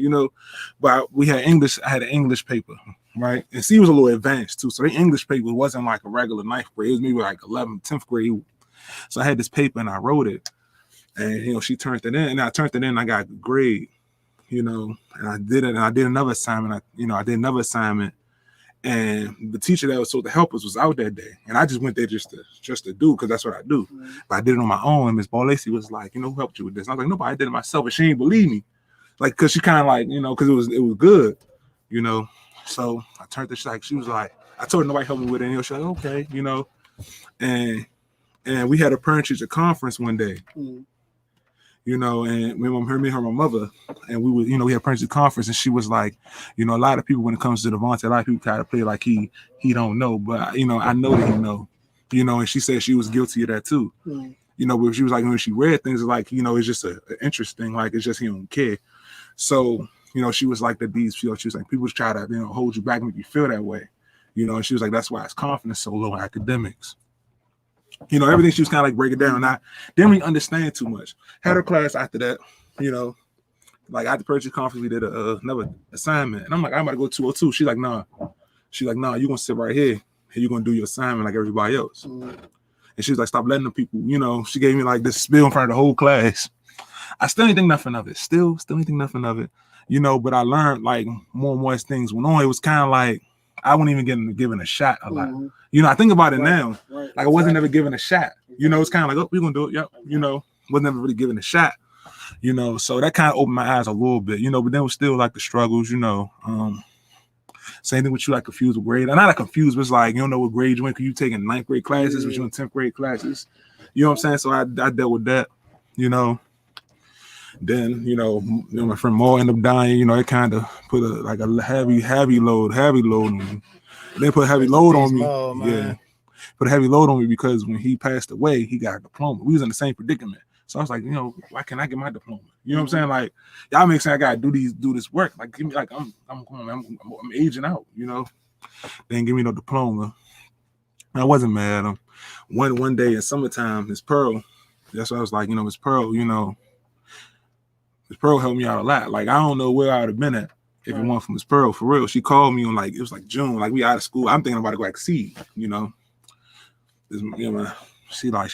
But we had English. I had an English paper, right? And C was a little advanced too, so the English paper wasn't like a regular 9th grade. It was maybe like 11th, 10th grade. So I had this paper and I wrote it, and she turned it in, and I turned it in. And I got a grade, and I did it. And I did another assignment. I did another assignment. And the teacher that was supposed to help us was out that day. And I just went there just to do, because that's what I do. Mm-hmm. But I did it on my own. And Miss Ball Lacey was like, who helped you with this? And I was like, nobody, I did it myself. And she didn't believe me. Like, because she kind of like, because it was good, So I turned to, she was like, I told her nobody helped me with it. And she was like, okay, And we had a parent-teacher conference one day. Mm-hmm. And me and her mother, and we would, we had a parent-teacher conference, and she was like, a lot of people, when it comes to Devontae, a lot of people try to play like he don't know, but I know that he know, and she said she was guilty of that too. Mm-hmm. But she was like, when she read things, like, it's just an interesting, like, it's just he don't care. So, she was like that she was like, people try to, hold you back and make you feel that way, and she was like, that's why his confidence so low in academics. Everything she was kind of like breaking down. And I didn't really understand too much. Had her class after that, like at the purchase conference, we did another assignment. And I'm like, I'm about to go to 202. She's like, nah. She's like, nah, you're going to sit right here and you're going to do your assignment like everybody else. Mm-hmm. And she was like, stop letting the people, she gave me like this spiel in front of the whole class. I still didn't think nothing of it. Still didn't think nothing of it, but I learned like more and more as things went on. It was kind of like, I wasn't even given a shot a lot. Mm-hmm. I think about it now. Right. Like I wasn't ever given a shot. It's kind of like, oh, we're gonna do it. Yep. Was never really given a shot. So that kind of opened my eyes a little bit. But then it was still like the struggles. Same thing with you, like confused with grade. I'm not like confused, but it's like you don't know what grade you in because you taking 9th grade classes, but you in 10th grade classes. You know what I'm saying? So I dealt with that. Then my friend Maul ended up dying. It kind of put a heavy load on me. They put a heavy load on me. Yeah. Put a heavy load on me because when he passed away, he got a diploma. We was in the same predicament. So I was like, why can't I get my diploma? You know what I'm saying? Like, y'all make sense. I gotta do this work. Like, give me, like, I'm aging out. They didn't give me no diploma. I wasn't mad. One day in summertime, Miss Pearl. That's what I was like. Miss Pearl. Miss Pearl helped me out a lot. Like, I don't know where I would have been at if it weren't from Miss Pearl, for real. She called me on it was like June, like we out of school. I'm thinking about to go like see, she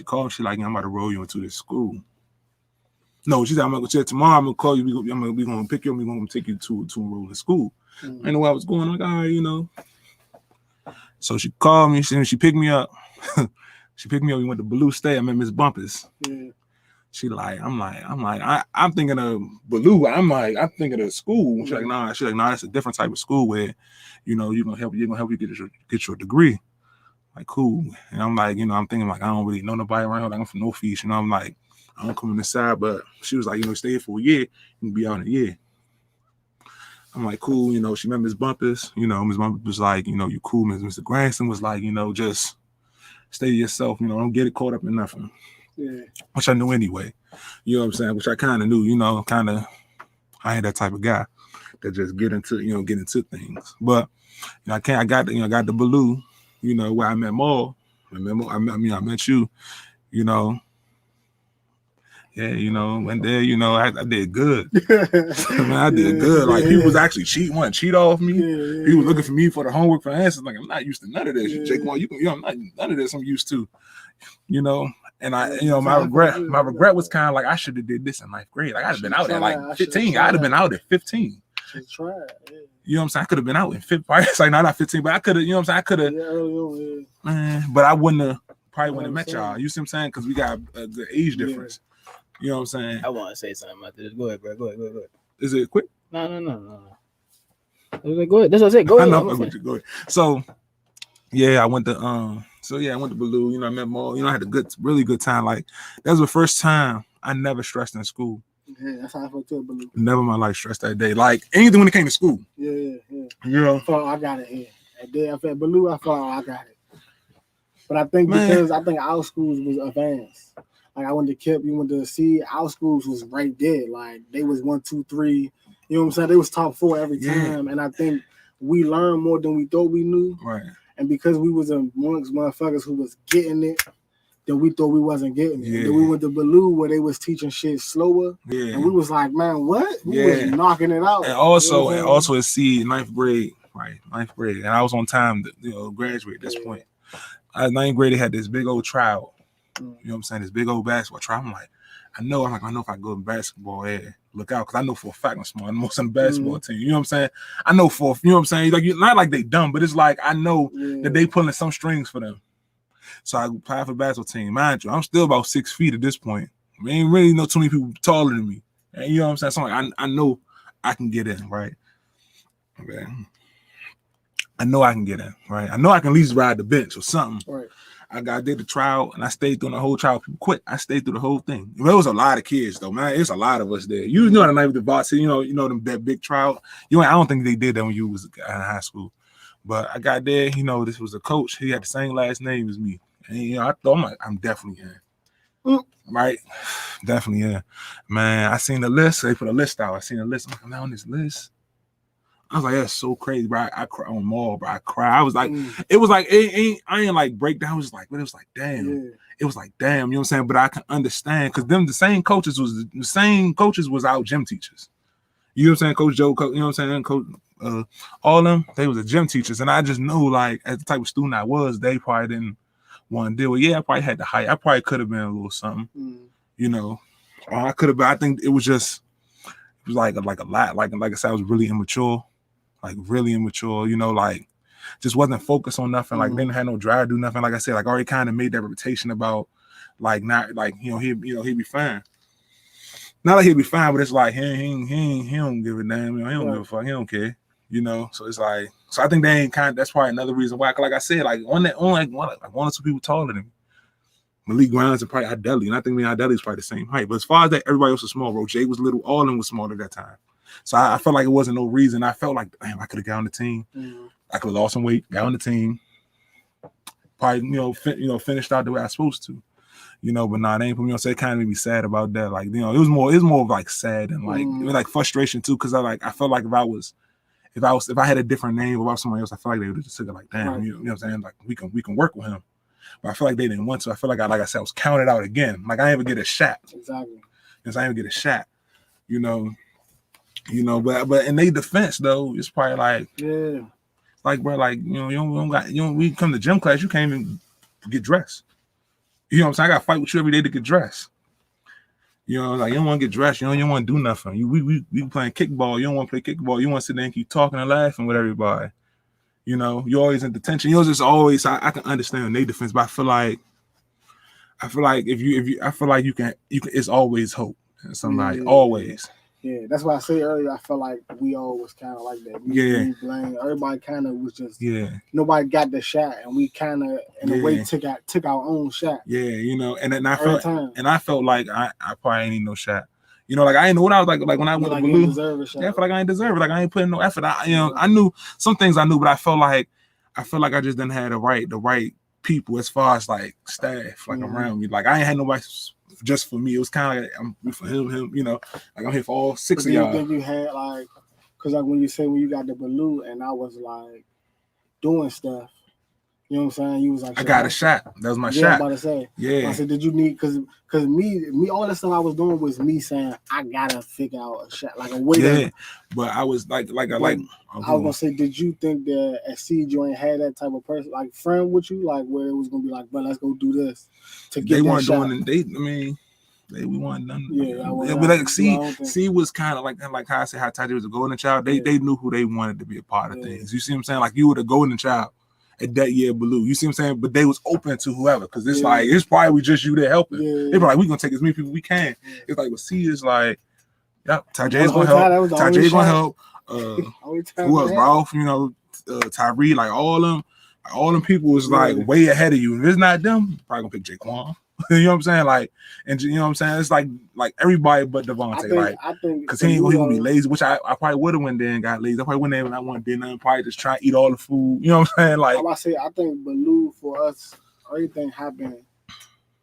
called me, she like, I'm about to roll you into this school. No, she said, I'm gonna go tomorrow, I'm gonna call you, we gonna pick you up, we're gonna take you to enroll in school. Mm-hmm. I know where I was going, I'm like, all right, So she called me, she picked me up. She picked me up, we went to Blue State, I met Miss Bumpers. Mm-hmm. She like, I'm thinking of Baloo. I'm thinking of school. She's like, nah, that's a different type of school where, you're gonna help you get your degree. Like, cool. And I'm like, I'm thinking like, I don't really know nobody around here. Like, I'm from Northeast, I'm like, I don't come on this side, but she was like, stay here for a year, you can be out in a year. I'm like, cool, she met Miss Bumpers, Miss Bumpers was like, you cool. Mr. Granson was like, just stay yourself, don't get it caught up in nothing. Yeah. Which I knew anyway, you know what I'm saying? Which I kind of knew, I ain't that type of guy that just get into things. But I got the Baloo, where I met Maul. I met you, Yeah, you know, went there, you know, I did good. Man, I did good. Like people was actually wanting to cheat off me. He was looking for me for the homework for answers. Like I'm not used to none of this. Jake, you can, I'm not none of this. I'm used to, you know. And I, you know, my regret was kind of like I should have did this in 9th grade. Like I'd have been out at like 15. I'd have been out at 15. You know what I'm saying? I could have been out in 15. It's like not 15, but I could have. You know what I'm saying? I could have. Man, but I wouldn't have. Probably wouldn't have met y'all. You see what I'm saying? Because we got a good age difference. You know what I'm saying? I want to say something about this. Go ahead, bro. Go ahead. Is it quick? No. Go ahead. That's what I said. Go ahead. Go ahead. So, yeah, I went to Baloo. You know, I met Maul. You know, I had a really good time. Like that was the first time I never stressed in school. Yeah, that's how I felt too, Baloo. Never in my life stressed that day. Like anything when it came to school. Yeah. You know, I got it here. That day I felt Baloo. I thought I got it. But I think because I think our schools was advanced. Like I went to KIPP, you went to see our schools was right there. Like they was 1, 2, 3. You know what I'm saying? They was top 4 every time. And I think we learned more than we thought we knew. Right. And because we was amongst motherfuckers who was getting it, then we thought we wasn't getting it. Yeah. Then we went to Baloo where they was teaching shit slower. Yeah. And we was like, man, what? We was knocking it out. And also, you know at 9th grade, right? 9th grade. And I was on time to graduate at this point. At 9th grade, they had this big old trial. You know what I'm saying? This big old basketball trial. I'm like, I know if I go to basketball, look out, because I know for a fact I'm smart. I'm most on the basketball team. You know what I'm saying? I know you know what I'm saying? Like, not like they dumb, but it's like I know that they pulling some strings for them. So I applied for the basketball team. Mind you, I'm still about 6 feet at this point. I ain't really know too many people taller than me. And you know what I'm saying? So I know I can get in, right? Okay. I know I can get in, right? I know I can at least ride the bench or something. Right. I did the trial and I stayed through the whole trial. People quit. I stayed through the whole thing. There was a lot of kids though, man. It's a lot of us there. You know the night with the box, you know that big trial. I don't think they did that when you was in high school. But I got there, this was a coach. He had the same last name as me. And I thought I'm definitely in. Right? Definitely in. Man, I seen the list. They put a list out. I seen the list. I'm like, I'm on this list. I was like, that's so crazy, bro. I cry on Mall, bro. I cry. I was like, it was like, I ain't like breakdown. It was like, but it was like, damn. Yeah. It was like, damn, you know what I'm saying? But I can understand because the same coaches was our gym teachers. You know what I'm saying? Coach Joe, you know what I'm saying? Coach, all of them, they was the gym teachers. And I just know, like, as the type of student I was, they probably didn't want to deal with. Yeah, I probably had the height. I probably could have been a little something, Or I could have been, I think it was like a lot. Like I said, I was really immature. Like really immature, like just wasn't focused on nothing. Like didn't have no drive to do nothing. Like I said, like already kind of made that reputation about like not like he'll be fine. Not like he'll be fine, but it's like he don't give a damn. He don't give a fuck. He don't care. So it's like I think they ain't that's probably another reason why. Like I said, like one or two people taller than me. Malik Grimes and probably Adeli, and I think me and Adeli is probably the same height. But as far as that, everybody else was small. Bro, Jay was little. All of them was small at that time. So I felt like it wasn't no reason. I felt like, damn, I could have got on the team. I could have lost some weight, got on the team. Probably, finished out the way I was supposed to. But nah, they ain't put me on. So it kind of made me sad about that. Like, it was more of like sad and like, it was like frustration too. Cause I felt like if I had a different name about somebody else, I feel like they would have just took it like, damn, you know what I'm saying? Like we can work with him. But I feel like they didn't want to. I feel like I said, I was counted out again. Like I didn't even get a shot. Exactly. Because I didn't even get a shot, but in their defense though, it's probably like, like bro, like we come to gym class, you can't even get dressed. You know what I'm saying? I gotta fight with you every day to get dressed. Like you don't want to get dressed, you don't want to do nothing. We playing kickball, you don't want to play kickball, you want to sit there and keep talking and laughing with everybody. You're always in detention. Just always I can understand their defense, but I feel like if you can it's always hope in somebody, always. Yeah, that's why I said earlier. I felt like we all was kind of like that. We blame everybody. Kind of was just nobody got the shot, and we kind of in a way took our own shot. Yeah, and then I felt like I probably ain't need no shot. Like I ain't know what I was like when I went to Blue. I feel like I ain't deserve it. Like I ain't putting no effort. I knew some things I knew, but I felt like I just didn't have the right people as far as like staff around me. Like I ain't had nobody just for me. It was kind of like I'm for him, like I'm here for all 6 of y'all. Then you had like, cause like when you got the Baloo and I was like doing stuff, You know what I'm saying? You was like, I got a shot. That was my shot. I was about to say. Yeah. I said, did you need because me all the stuff I was doing was me saying I gotta figure out a shot, like a way. Yeah, but I was I was gonna say, did you think that at Seed you ain't had that type of person, like friend with you, like where it was gonna be like, but let's go do this to get they that weren't shot. doing it. We weren't done. Yeah, but like C was kind of like how I said how Tati was a golden child. They knew who they wanted to be a part of things. You see what I'm saying? Like you were the golden child at that year, Baloo. You see what I'm saying? But they was open to whoever because it's like it's probably just you there helping. They were like, we gonna take as many people we can. It's like, but C is like, yep, Tajay's gonna help. Tajay's gonna help. Who else? Ralph, Tyree, like all them people was like way ahead of you. If it's not them, probably gonna pick Jaquan. You know what I'm saying? Like, and you know what I'm saying? It's like everybody but Devontae. I think because he ain't gonna be lazy, which I probably would have went there and got lazy. I probably went there and I want to do nothing. Probably just try to eat all the food. You know what I'm saying? Like, I think Baloo for us, everything happened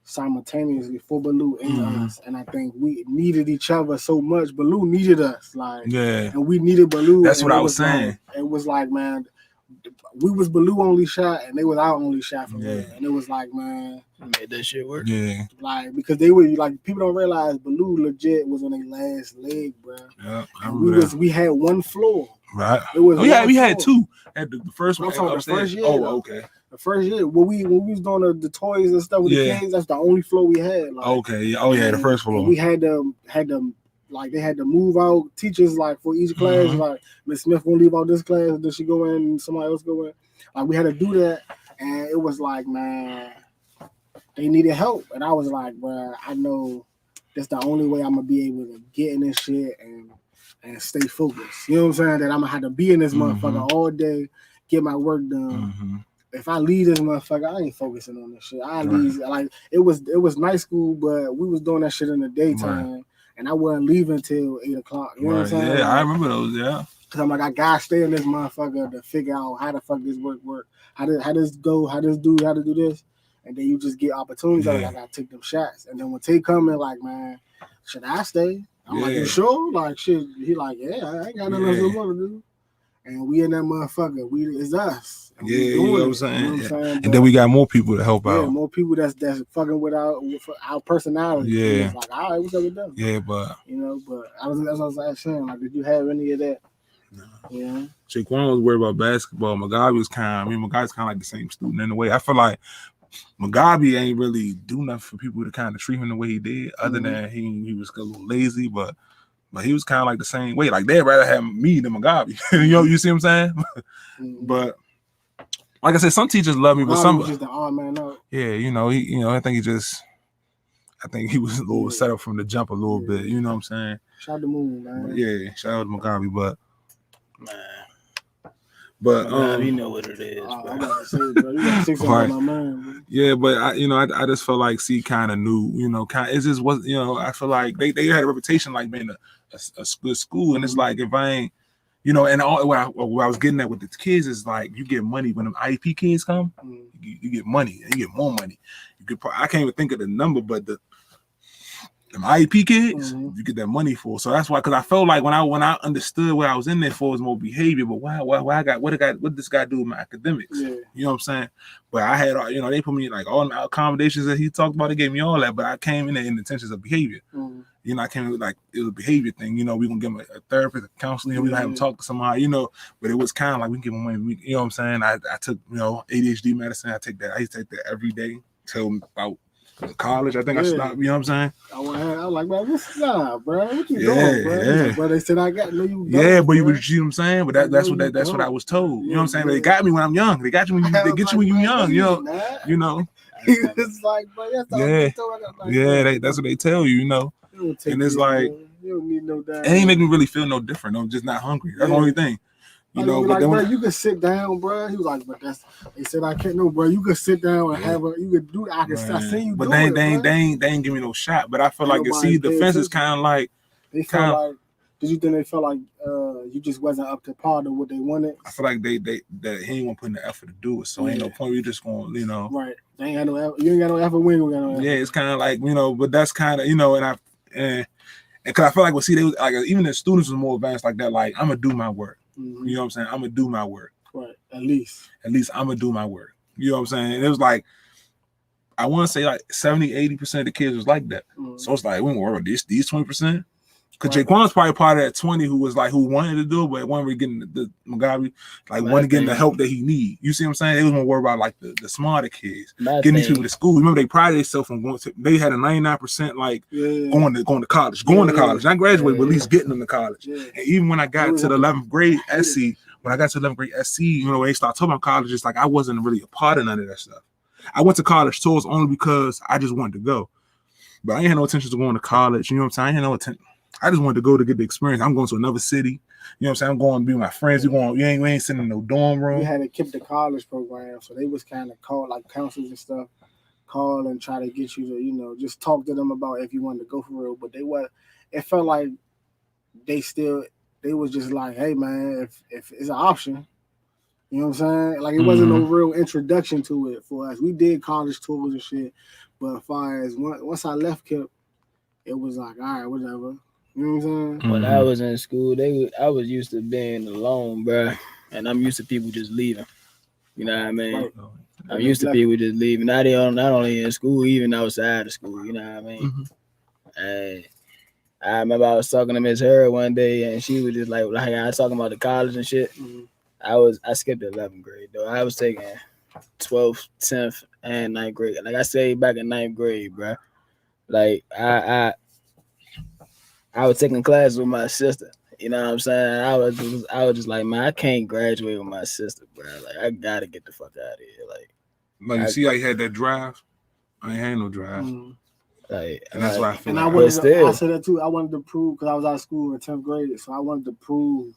simultaneously for Baloo and us, and I think we needed each other so much. Baloo needed us, and we needed Baloo. That's what I was saying. It was like, man, we was Baloo only shot, and they was our only shot for me, and it was like, man. Made that shit work. Yeah. Like, because they were like, people don't realize Baloo legit was on their last leg, bro. Yeah. We had one floor. Right. We had two. At the first one. The first year. Oh, okay. The first year. When we was doing the toys and stuff with the kids, that's the only floor we had. Like, okay. Oh yeah, the first floor. We had them like they had to move out teachers like for each class. Like Miss Smith gonna leave out this class, then she go in and somebody else go in. Like we had to do that, and it was like, man, they needed help, and I was like, bro, I know that's the only way I'm gonna be able to get in this shit and stay focused. You know what I'm saying? That I'm gonna have to be in this motherfucker all day, get my work done. If I leave this motherfucker, I ain't focusing on this shit. I leave like it was night school, but we was doing that shit in the daytime, and I wasn't leaving till 8 o'clock. You know what I'm saying? Yeah, I remember those. Yeah. Cause I'm like, I gotta stay in this motherfucker to figure out how the fuck this work. How this go? How to do this? And then you just get opportunities. Like, I gotta take them shots. And then when Tay come in, like, man, should I stay? I'm like, you sure? Like, shit. He like, yeah, I ain't got nothing else to do. And we in that motherfucker. It's us. And you know what I'm saying? You know what I'm saying? And then we got more people to help out. More people that's fucking with our personality. Yeah. It's like, all right, what's up with them? Yeah, but that's what I was saying. Like, did you have any of that? No. Yeah. Jaquan was worried about basketball. Mugabe was Mugabe's kind of like the same student in a way. I feel like Mugabe ain't really do nothing for people to kind of treat him the way he did, other than he was a little lazy, but he was kind of like the same way. Like they'd rather have me than Mugabe. You see what I'm saying? But like I said, some teachers love me, but some just the odd man out. Yeah, I think he was a little set up from the jump a little bit. You know what I'm saying? Shout out to Moon, man. But shout out to Mugabe, But you know what it is, bro. I got to say, bro. You got to say something about my man, bro. Yeah, but I just felt like C kind of knew, it just was, I feel like they had a reputation like being a good school, and it's like if I ain't, and all what I was getting at with the kids is like you get money when them IEP kids come, you get money, and you get more money. I can't even think of the number, but them IEP kids, you get that money for. So that's why, because I felt like when I understood what I was in there for was more behavior, but what this guy do with my academics? Yeah. You know what I'm saying? But I had, they put me like all the accommodations that he talked about. They gave me all that, but I came in there in the intentions of behavior. I came in like it was a behavior thing. We gonna give him a therapist, a counseling. We gonna have him talk to somebody. But it was kind of like we can give him money. You know what I'm saying? I took ADHD medicine. I used to take that every day till about college. I think I stopped. You know what I'm saying? I was like, man, what's up, bro? What you doing, bro? Yeah. But they said I got no. You but you know what I'm saying? But that's what I was told. You know what I'm saying? But they got me when I'm young. They got you when you when you're young. It's like, bro, that's what they tell you. And it's like you don't need no damn. It ain't make me really feel no different. I'm just not hungry. That's the only thing. But bro, you can sit down, bro. He was like, but they said I can't. No, bro, you could sit down and you could do. I can see you. But they ain't give me no shot. But I feel like the fence is kind of like they felt like. Did you think they felt like you just wasn't up to par to what they wanted? I feel like that he ain't gonna put in the effort to do it. So ain't no point. We just gonna right. They ain't got no effort. You ain't got no effort. We ain't got no effort. Yeah, it's kind of like but that's kind of and because I feel like they was like even the students was more advanced like that. Like I'm gonna do my work. You know what I'm saying? I'm gonna do my work. Right. At least I'm gonna do my work. You know what I'm saying? And it was like, I want to say like 70-80% of the kids was like that. So it's like, we don't worry about these 20%. Because Jaquan's probably part of that 20 who wanted to do it, but wasn't really getting the Mugabe, like wasn't getting the help that he need. You see what I'm saying? They was more worried about like the smarter kids, getting these people to school. Remember, they prided themselves on going to, they had a 99% like going to college, not graduate, but at least getting them to college. And even when I got to the 11th grade SC, you know, when they start talking about college, it's like I wasn't really a part of none of that stuff. I went to college tours only because I just wanted to go. But I ain't had no intention to going to college. You know what I'm saying? I ain't had no intention. I just wanted to go to get the experience. I'm going to another city. You know what I'm saying? I'm going to be with my friends. We ain't sitting in no dorm room. We had to keep the college program, so they was kind of called like counselors and stuff, call and try to get you to, you know, just talk to them about if you wanted to go for real. But it felt like they was just like, hey man, if it's an option, you know what I'm saying? Like it wasn't no real introduction to it for us. We did college tours and shit, but as far as once I left KIP, it was like, all right, whatever. You know what I'm saying? When I was in school, I was used to being alone, bro, and I'm used to people just leaving. You know what I mean? Right. I'm used to people just leaving. Not only in school, even outside of school. You know what I mean? And I remember I was talking to Miss Hurd one day, and she was just like I was talking about the college and shit. I skipped the 11th grade though. I was taking 12th, 10th, and 9th grade. Like I stayed back in 9th grade, bro. Like I was taking classes with my sister. You know what I'm saying? I was just like, man, I can't graduate with my sister, bro. Like I gotta get the fuck out of here. Like you see how you had that drive? I ain't had no drive. Like, and that's why I feel. And like I said that too. I wanted to prove because I was out of school in 10th grade, so I wanted to prove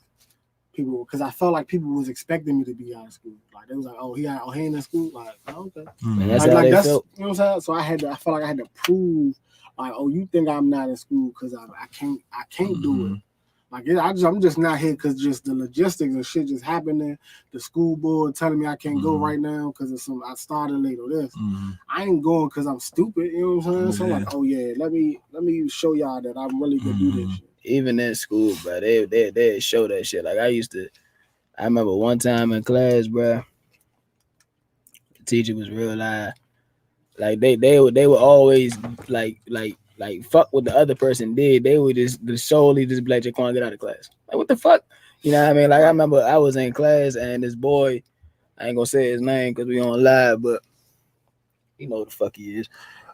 people because I felt like people was expecting me to be out of school. Like they was like, oh, he ain't in school. Like, oh, okay. And that's how they felt. You know what I'm saying? So I felt like I had to prove. Like, oh, you think I'm not in school because I can't do it. Like, I'm just not here because just the logistics and shit just happening. The school board telling me I can't go right now because of I started late or this. I ain't going because I'm stupid. You know what I'm saying? So I'm like, oh yeah, let me show y'all that I'm really gonna do this shit. Even in school, bro, they show that shit. Like I remember one time in class, bro, the teacher was real live. Like they would always like fuck what the other person did. They would just solely just be like, Jaquan, get out of class. Like what the fuck? You know what I mean? Like I remember I was in class and this boy, I ain't gonna say his name because we on live, but you know who the fuck he is.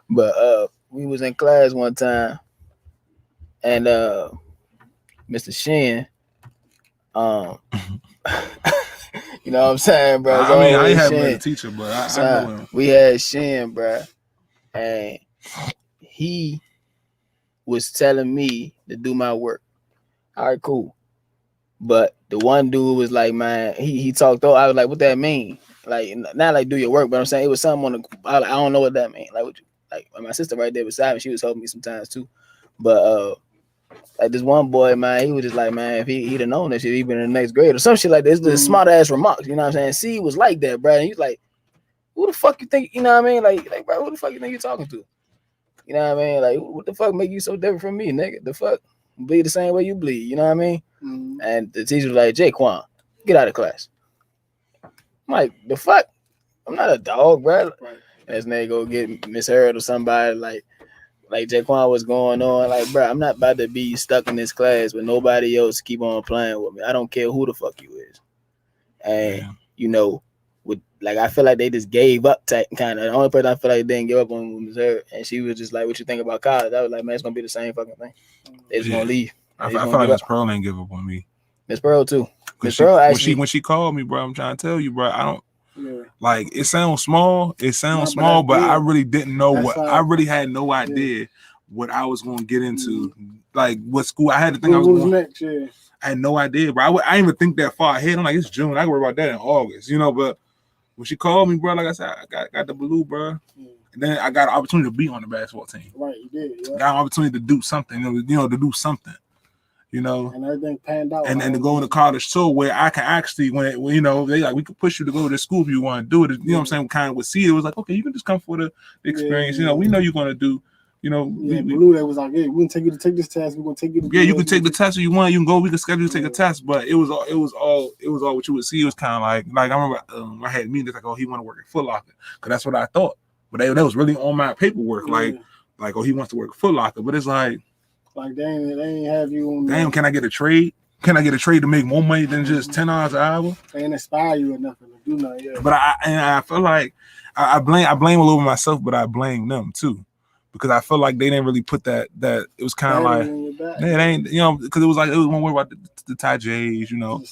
But we was in class one time and Mr. Shin, you know what I'm saying, bro? I mean, I ain't have a teacher, but I know him. We had Shin, bro, and he was telling me to do my work. All right, cool. But the one dude was like, man, he talked over. I was like, what that mean? Like, not like do your work, but I'm saying it was something on the. I don't know what that mean. Like my sister right there beside me, she was helping me sometimes too. But like this one boy, man, he was just like, man, if he'd have known that shit, he'd been in the next grade or some shit like this. The smart ass remarks, you know what I'm saying? C was like that, bro. And he's like, who the fuck you think, you know what I mean? Like, bro, who the fuck you think you talking to? You know what I mean? Like, what the fuck make you so different from me, nigga? The fuck? Bleed the same way you bleed, you know what I mean? And the teacher was like, Jaquan, get out of class. I'm like, the fuck? I'm not a dog, bro. Right. And this nigga go get Miss Hurd or somebody like Jaquan was going on. Like, bro, I'm not about to be stuck in this class with nobody else keep on playing with me. I don't care who the fuck you is. And, you know, like I feel like they just gave up kind of. The only person I feel like they didn't give up on was her, and she was just like, "What you think about college?" I was like, "Man, it's gonna be the same fucking thing. They just gonna leave." I feel like Miss Pearl ain't give up on me. Miss Pearl too. Miss Pearl actually when she called me, bro. I'm trying to tell you, bro. I don't like. It sounds small. But I really didn't know I really had no idea what I was gonna get into. Like what school I had to think I was going next. I had no idea, bro. I didn't even think that far ahead. I'm like, it's June. I can worry about that in August, you know. But when she called me, bro, like I said, I got the blue, bro. And then I got an opportunity to be on the basketball team. Right, you did. Yeah. Got an opportunity to do something, you know, to do something, you know. And everything panned out. And to go into college too, where I can actually, when you know, they like we could push you to go to school if you want to do it. You know what I'm saying? Kind of with C, it was like, okay, you can just come for the experience. You know, we know you're gonna do you know, Blue, they was like, yeah, we're gonna take you to take this test. We're gonna take you to you can take the test if you want. You can go. We can schedule to take a test. But it was all what you would see. It was kind of like I remember I had meetings like, oh, he want to work at Foot Locker, because that's what I thought. But that was really on my paperwork, like oh, he wants to work at Foot Locker. But it's like they ain't have you on. Damn, can I get a trade? Can I get a trade to make more money than just $10 an hour? They ain't inspire you or nothing to do nothing. Yeah. But I feel like I blame all over myself, but I blame them too, because I feel like they didn't really put that it was kind of like it ain't, you know, because it was one word about the Ty J's, you know.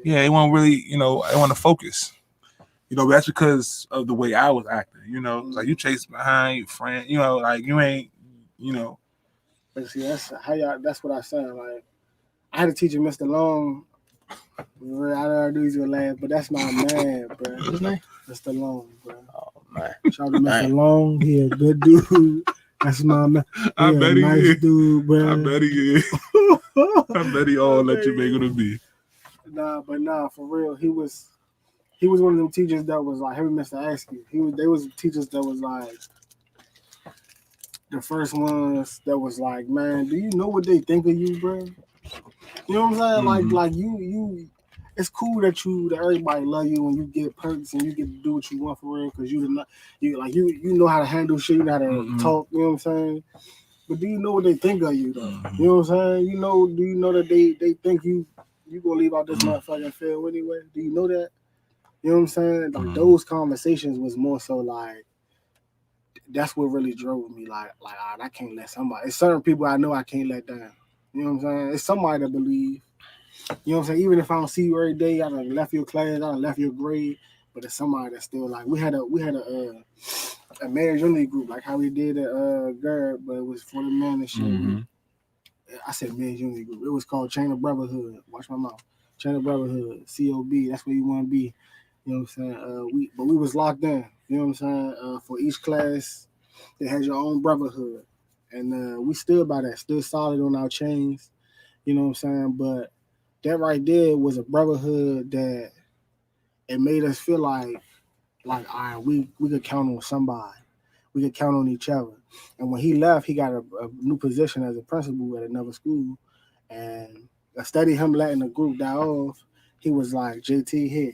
Yeah, they weren't really, you know, they want to focus. You know, but that's because of the way I was acting, you know. It's like you chase behind your friend, you know, like you ain't, you know. But see, that's what I said. Like, I had a teacher, Mr. Long. I don't know he's gonna laugh, but that's my man, bro. What's his name? Mr. Long, bro. Oh man. Shout out to Mr. Long. He a good dude. That's my man. I bet he nice is. Dude, bro. I bet he is. I bet he all let you make it to be. Nah, for real. He was one of them teachers that was like, hey, Mr. Askew. They was teachers that was like the first ones that was like, man, do you know what they think of you, bro? You know what I'm saying? Mm-hmm. Like you, it's cool that everybody love you and you get perks and you get to do what you want for real, because you know how to handle shit, you know how to talk. You know what I'm saying? But do you know what they think of you though? You know what I'm saying? Do you know that they think you gonna leave out this motherfucking field anyway? Do you know that? You know what I'm saying? Like those conversations was more so like, that's what really drove me. Like I can't let somebody. It's certain people I know I can't let down. You know what I'm saying? It's somebody to believe. You know what I'm saying? Even if I don't see you every day, I done left your class, I done left your grade, but it's somebody that's still like, we had a marriage unity group, like how we did at GERD, but it was for the men and shit. I said marriage unity group. It was called Chain of Brotherhood. Watch my mouth. Chain of Brotherhood, COB. That's where you want to be. You know what I'm saying? We was locked in. You know what I'm saying? For each class, they had your own brotherhood. And we stood by that, stood solid on our chains. You know what I'm saying? But that right there was a brotherhood that it made us feel like all right, we could count on somebody. We could count on each other. And when he left, he got a new position as a principal at another school. And instead of him letting the group die off, he was like, JT, here,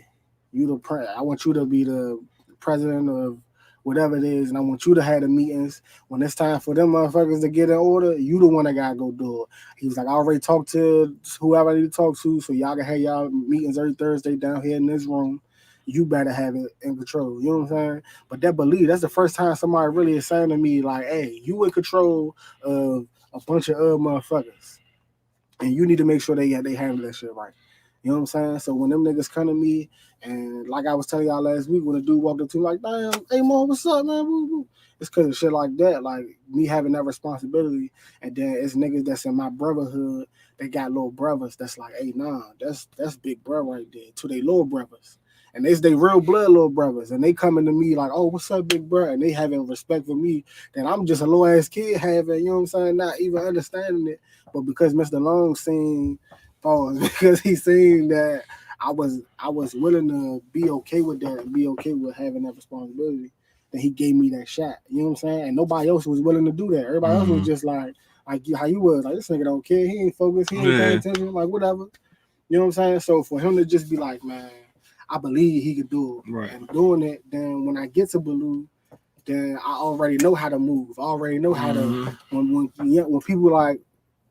I want you to be the president of whatever it is, and I want you to have the meetings. When it's time for them motherfuckers to get in order, you the one that gotta go do it. He was like, I already talked to whoever I need to talk to, so y'all can have y'all meetings every Thursday down here in this room. You better have it in control. You know what I'm saying? But that belief, that's the first time somebody really is saying to me, like, hey, you in control of a bunch of other motherfuckers. And you need to make sure they handle that shit right. You know what I'm saying? So when them niggas come to me, and like I was telling y'all last week, when a dude walked up to me like, damn, hey, Mo, what's up, man? It's because of shit like that, like me having that responsibility. And then it's niggas that's in my brotherhood, they got little brothers that's like, hey, nah, that's big bro right there, to they little brothers. And they real blood little brothers. And they coming to me like, oh, what's up, big bro? And they having respect for me that I'm just a little ass kid having, you know what I'm saying, not even understanding it. But because Mr. Long seen, because he seen that I was willing to be okay with that and be okay with having that responsibility, then he gave me that shot. You know what I'm saying? And nobody else was willing to do that. Everybody else was just like how you was. Like, this nigga don't care. He ain't focused. He ain't paying attention. Like, whatever. You know what I'm saying? So for him to just be like, man, I believe he could do it. Right. And doing it, then when I get to Baloo, then I already know how to move. I already know how to, when people like,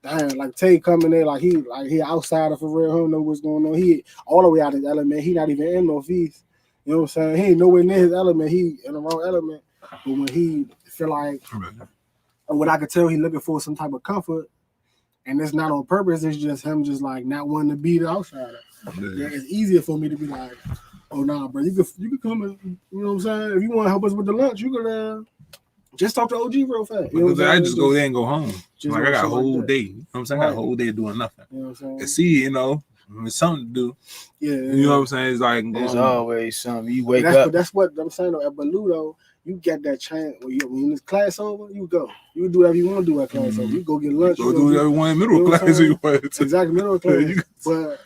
damn, like Tay coming in, like he outsider for real, he don't know what's going on. He all the way out of his element. He not even in no feast. You know what I'm saying? He ain't nowhere near his element. He in the wrong element. But when he feel like, or what I could tell, he looking for some type of comfort, and it's not on purpose. It's just him, just like not wanting to be the outsider. Yeah, it's easier for me to be like, oh nah, bro, you could come and, you know what I'm saying? If you want to help us with the lunch, you could just talk to OG real fast. You know what I just go there and go home. Like I got a whole day. You know what I'm saying? I got a whole day doing nothing. You know what I'm saying? And see, you know, it's something to do. Yeah. You know what I'm saying? It's like there's always something. You wake up. But that's what I'm saying though. At Baloo though, you get that chance when this class over, you go. You do whatever you want to do at class over. You go get lunch. You go do whatever you want in middle class. Exactly, middle class. But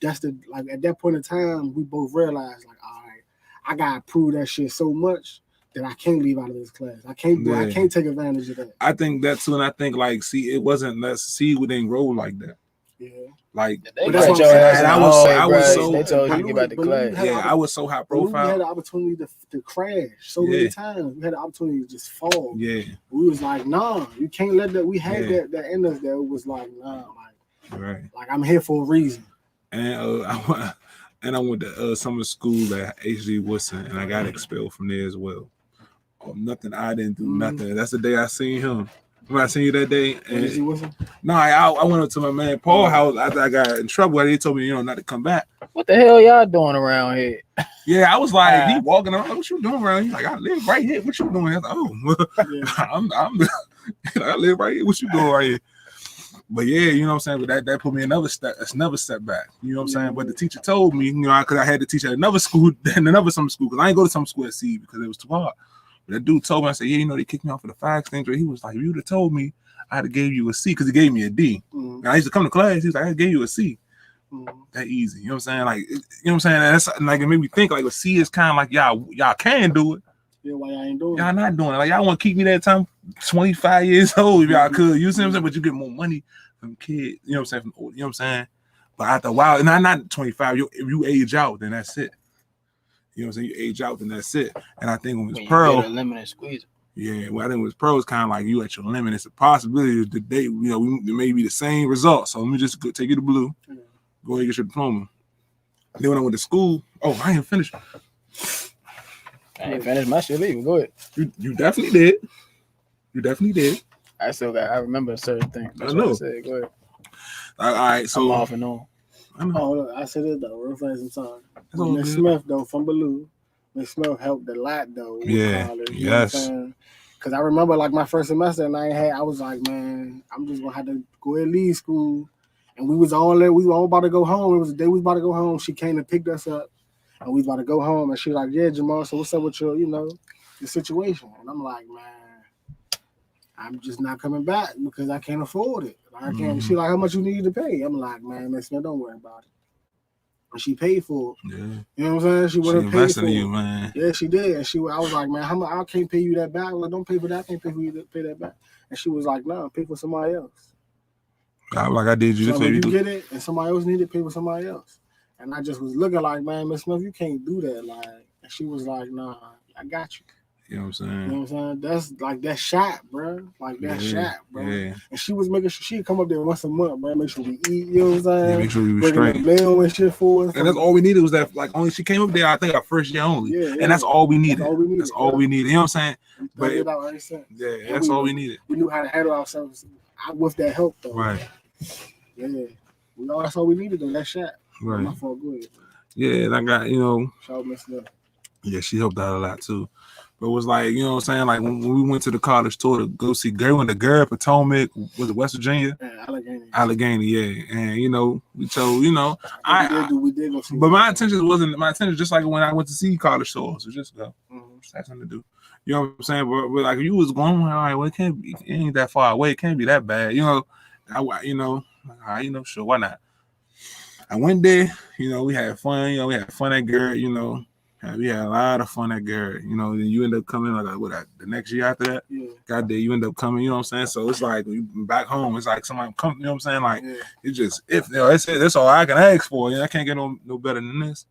that's at that point in time, we both realized, like, all right, I gotta prove that shit so much that I can't leave out of this class. I can't take advantage of that. I think that too, and I think like it wasn't we didn't roll like that. Yeah. Like they got your ass. I was so. They told you to get back to class. Yeah, I was so high profile. We had the opportunity to crash so many times. We had the opportunity to just fall. Yeah. We was like, nah, you can't let that. We had that in us that it was like, nah, like I'm here for a reason. And I went to summer school at H.G. Woodson, and I got expelled from there as well. Nothing. I didn't do nothing. That's the day I seen him. When I seen you that day, and no, I went up to my man Paul's house after I got in trouble. He told me, not to come back. What the hell y'all doing around here? Yeah, I was like, he walking around. What you doing around here? Like, I live right here. What you doing? I was like, I live right here. What you doing right here? But yeah, you know what I'm saying. But that put me another step. That's another step back. You know what I'm saying. But the teacher told me, because I had to teach at another school, another summer school, because I didn't go to summer school at C because it was too hard. That dude told me, I said, yeah, they kicked me off for the fire extinguisher. He was like, if you would have told me, I'd have gave you a C, because he gave me a D. And I used to come to class. He was like, I gave you a C. That easy. You know what I'm saying? Like, you know what I'm saying? That's like, it made me think like a C is kind of like y'all can do it. Yeah, why y'all ain't doing it? Y'all not doing it. Like, y'all want to keep me that time 25 years old if y'all could. You see what I'm saying? But you get more money from kids. You know what I'm saying? From old, you know what I'm saying? But after a while, and I'm not 25, if you age out, then that's it. You know what I'm saying? You age out, then that's it. And I think when it was Pearl, limit and squeeze. Yeah, well, I think with Pearl, it's kind of like you at your limit. It's a possibility that they, it may be the same result. So let me just take you to blue. Go ahead and get your diploma. Then when I went to school, I ain't finished. I ain't finished my shit either. Go ahead. You definitely did. You definitely did. I remember certain things. I know. I said. Go ahead. All right, so I'm off and on. Look, I said it though, real fast some time. Miss Smith though from Baloo. Miss Smith helped a lot though. Yeah. College, Yes. Because I remember like my first semester and I was like, man, I'm just gonna have to go and leave school. And we was all there, we were all about to go home. It was the day we was about to go home. She came and picked us up and we was about to go home. And she was like, yeah, Jamal, so what's up with your, your situation? And I'm like, man, I'm just not coming back because I can't afford it. I can't. She like, how much you need to pay? I'm like, man, Miss Smith, don't worry about it. And she paid for it. Yeah. You know what I'm saying? She would have paid for it. You, man. Yeah, she did. And I was like, man, how much? I can't pay you that back. Like, don't pay for that. I can't pay for you to pay that back. And she was like, no, pay for somebody else. Like I did you. So when you get it and somebody else needed, pay for somebody else. And I just was looking like, man, Miss Smith, you can't do that. Like, and she was like, nah, I got you. You know what I'm saying? You know what I'm saying? That's like that shot, bro. Like that shot, bro. Yeah. And she was making sure she'd come up there once a month, bro. Make sure we eat, you know what I'm saying? Yeah, make sure we were straight. Mail and shit for us. And that's all we needed was that, like, only she came up there, I think, our first year only. Yeah, and that's all we needed. That's all we needed. You know what I'm saying? But that's all we needed. We knew how to handle ourselves with that help, though. Right. Yeah. That's all we needed, though, that shot. Right. My fault, good. Yeah, and I got, Shout out Miss Smith. Yeah, she helped out a lot, too. But it was like, you know what I'm saying? Like when we went to the college tour to go see Gary, Potomac, was it West Virginia? Yeah, Allegheny, yeah. And, we told, we did go see. But my intention just like when I went to see college tours. So just go. Just had something to do. You know what I'm saying? But like you was going, all right, well, it ain't that far away. It can't be that bad. Sure, why not? I went there, we had fun. We had fun at Gary, we had a lot of fun at Garrett, then you end up coming the next year after that. Yeah. God there, you end up coming, you know what I'm saying? So it's like back home, it's like somebody come, you know what I'm saying? Like it's just that's all I can ask for. I can't get no better than this.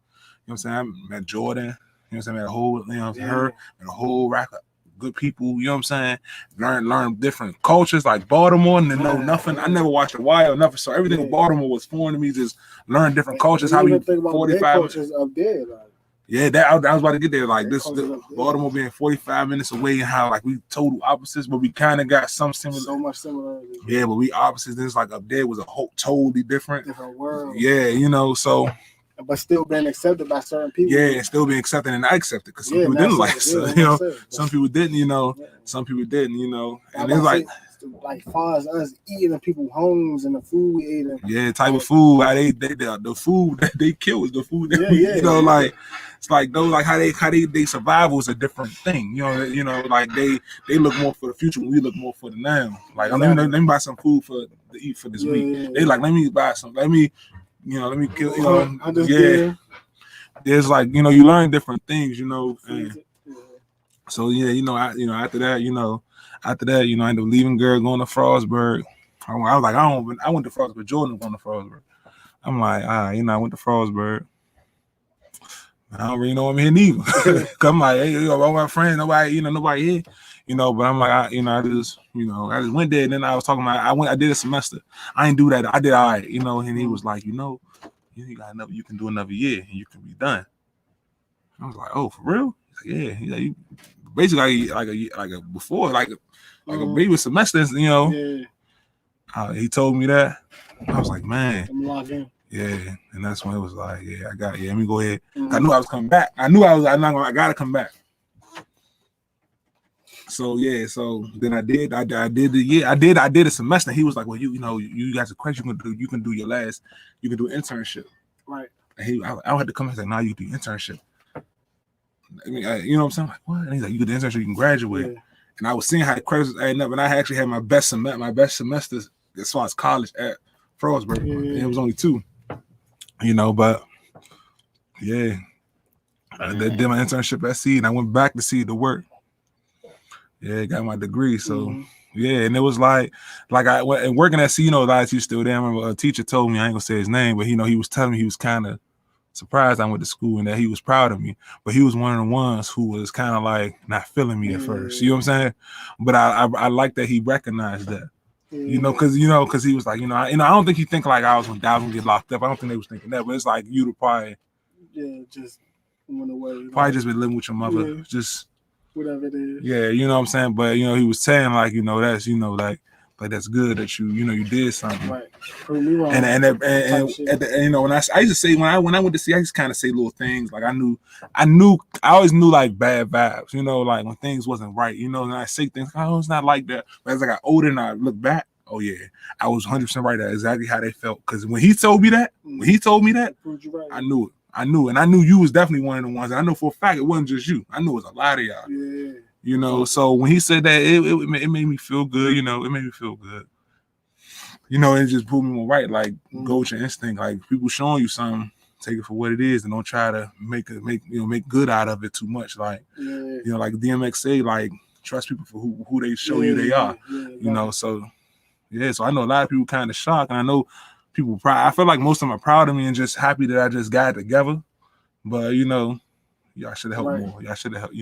You know what I'm saying? I met Jordan, you know what I'm saying? I met a whole, her, and a whole rack of good people, you know what I'm saying? Learn different cultures like Baltimore and know nothing. I never watched The Wire or nothing. So everything in Baltimore was foreign to me, just learn different cultures. How we 45 cultures up there, like. Yeah, I was about to get there. Like this Baltimore being 45 minutes away, and how like we total opposites, but we kind of got some similar. So much similarity. Yeah, but we opposites. Then it's like up there was a whole totally different world. Yeah, so. But still being accepted by certain people. Yeah, and still being accepted, and I accepted because some people didn't like us. Some people didn't. Some people didn't. And it's like far as us eating in people's homes and the food we ate. Yeah, type of food. How the food that they kill is the food that we, like it's like those like how they survival is a different thing. Like they look more for the future when we look more for the now. Like let me buy some food to eat for this week. They like let me buy some. Let me kill. There's like you learn different things. And So yeah, after that, I ended up leaving girl, going to Frostburg. I was like, I went to Frostburg. Jordan was going to Frostburg. I'm like, I went to Frostburg. I don't really know I'm here neither. Cause I'm like, hey, all my friends, nobody here, but I'm like, I just went there. And then I was talking about, I did a semester. I didn't do that. I did all right, and he was like, you got enough, you can do another year and you can be done. I was like, oh, for real? He's like, yeah. He's like, you basically like a before, like a baby semester, Yeah. He told me that. I was like, man. I'm locked in. Yeah, and that's when it was like, let me go ahead. I knew I was coming back. I gotta come back. So so then I did the year. I did a semester. He was like, well, you guys are question you can do your last, you can do internship. Right. And I had to come and say, no, you can do internship. I mean, you know what I'm saying? Like, what? And he's like, you can do internship, you can graduate. Yeah. And I was seeing how the credits was adding up, and I actually had my best semester as far as college at Frostburg. Yeah. It was only 2. But yeah, I did my internship at Seed, and I went back to Seed to work. Yeah, got my degree. So yeah, and it was like I went and working at Seed, a lot of teachers still there. I remember a teacher told me, I ain't gonna say his name, but he was telling me he was kind of surprised I went to school and that he was proud of me. But he was one of the ones who was kind of like not feeling me at first. You know what I'm saying? But I like that he recognized that. Because he was like, I don't think he think like I was gonna get locked up. I don't think they was thinking that, but it's like you to probably just went away. Probably just been living with your mother, just whatever it is. Yeah, you know what I'm saying. But he was saying like, that's like that's good that you did something. Right. Prove me wrong. And at the when I used to say when I went to see, I used to kind of say little things like I always knew like bad vibes, like when things wasn't right, and I say things, oh, it's not like that. But as I got older and I look back, oh yeah, I was 100% right at exactly how they felt. Because when he told me that, right. I knew it. And I knew you was definitely one of the ones. And I know for a fact it wasn't just you. I knew it was a lot of y'all. Yeah. So when he said that, it made me feel good. It made me feel good. It just proved me more right. Like, go with your instinct. Like, people showing you something, take it for what it is, and don't try to make good out of it too much. Like, like DMX say, like, trust people for who they show you they are. So so I know a lot of people kind of shocked, and I know people proud. I feel like most of them are proud of me and just happy that I just got it together. But y'all should have helped more. Y'all should have helped.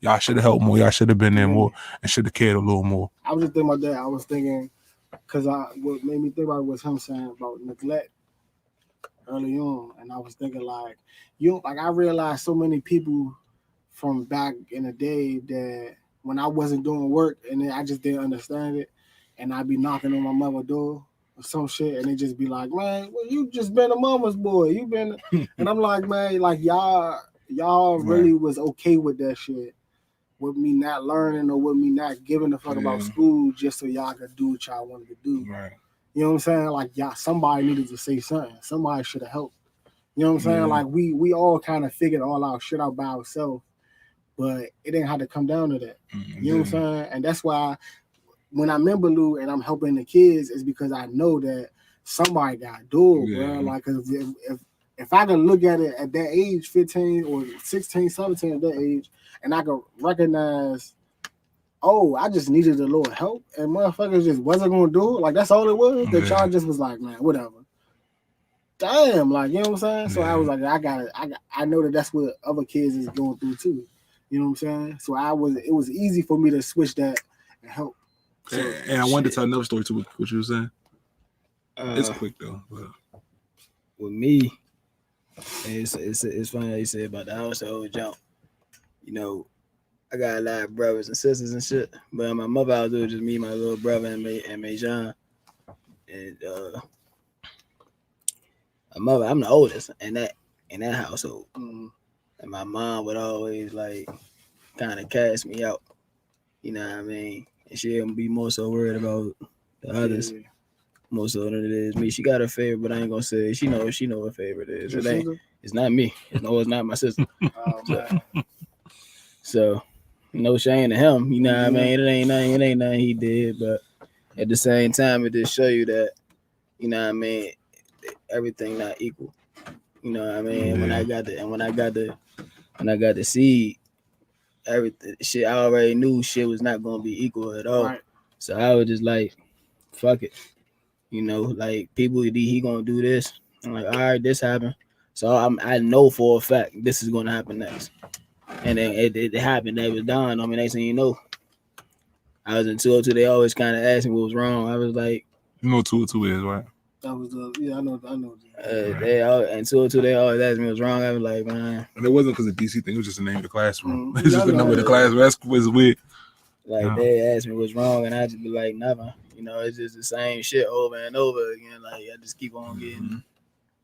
Y'all should have helped more. Y'all should have been there more and should have cared a little more. I was just thinking about that. I was thinking because what made me think about it was him saying about neglect early on, and I was thinking like I realized so many people from back in the day that when I wasn't doing work and then I just didn't understand it, and I'd be knocking on my mother's door or some shit, and they just be like, man, well, you just been a mama's boy. You been, and I'm like, man, like y'all really was okay with that shit, with me not learning or with me not giving a fuck about school just so y'all could do what y'all wanted to do. Right. You know what I'm saying? Like somebody needed to say something. Somebody should have helped. You know what I'm saying? Like we all kind of figured all our shit out by ourselves, but it didn't have to come down to that. You know what I'm saying? And that's why when I'm in Baloo and I'm helping the kids, is because I know that somebody got to do it, bro. Like, cause if I can look at it at that age, 15 or 16, 17 at that age, and I can recognize, oh, I just needed a little help, and motherfuckers just wasn't gonna do it. Like, that's all it was. That y'all just was like, man, whatever. Damn, like, you know what I'm saying? So I was like, I know that that's what other kids is going through too. You know what I'm saying? So it was easy for me to switch that and help. So, and I wanted to tell another story too. What you were saying? It's quick though. But with me, it's funny how you say about the household jump. I got a lot of brothers and sisters and shit, but my mother house it was just me, my little brother, and Mejan. And my mother, I'm the oldest in that household, and my mom would always like kind of cast me out. You know what I mean? And she would be more so worried about the others, more so than it is me. She got her favorite, but I ain't gonna say she know her favorite is. It's not me. It's not my sister. So no shame to him. You know what I mean? It ain't nothing he did, but at the same time, it just show you that, you know what I mean, everything not equal. You know what I mean? When I got the seed, everything shit. I already knew shit was not gonna be equal at all. Right. So I was just like, fuck it. You know, like people, he gonna do this. I'm like, all right, this happened. So I know for a fact this is gonna happen next. And then it happened. That was done. I mean, next thing you know, I was in 202. They always kind of asked me what was wrong. I was like, you know what 202 is, right? That was I know. They all in 202. They always asked me what was wrong. I was like, man. And it wasn't because of DC thing. It was just the name of the classroom. Mm-hmm. It's just the number of the classroom. That's was weird. Like they asked me what's wrong, and I just be like, never. You know, it's just the same shit over and over again. Like I just keep on getting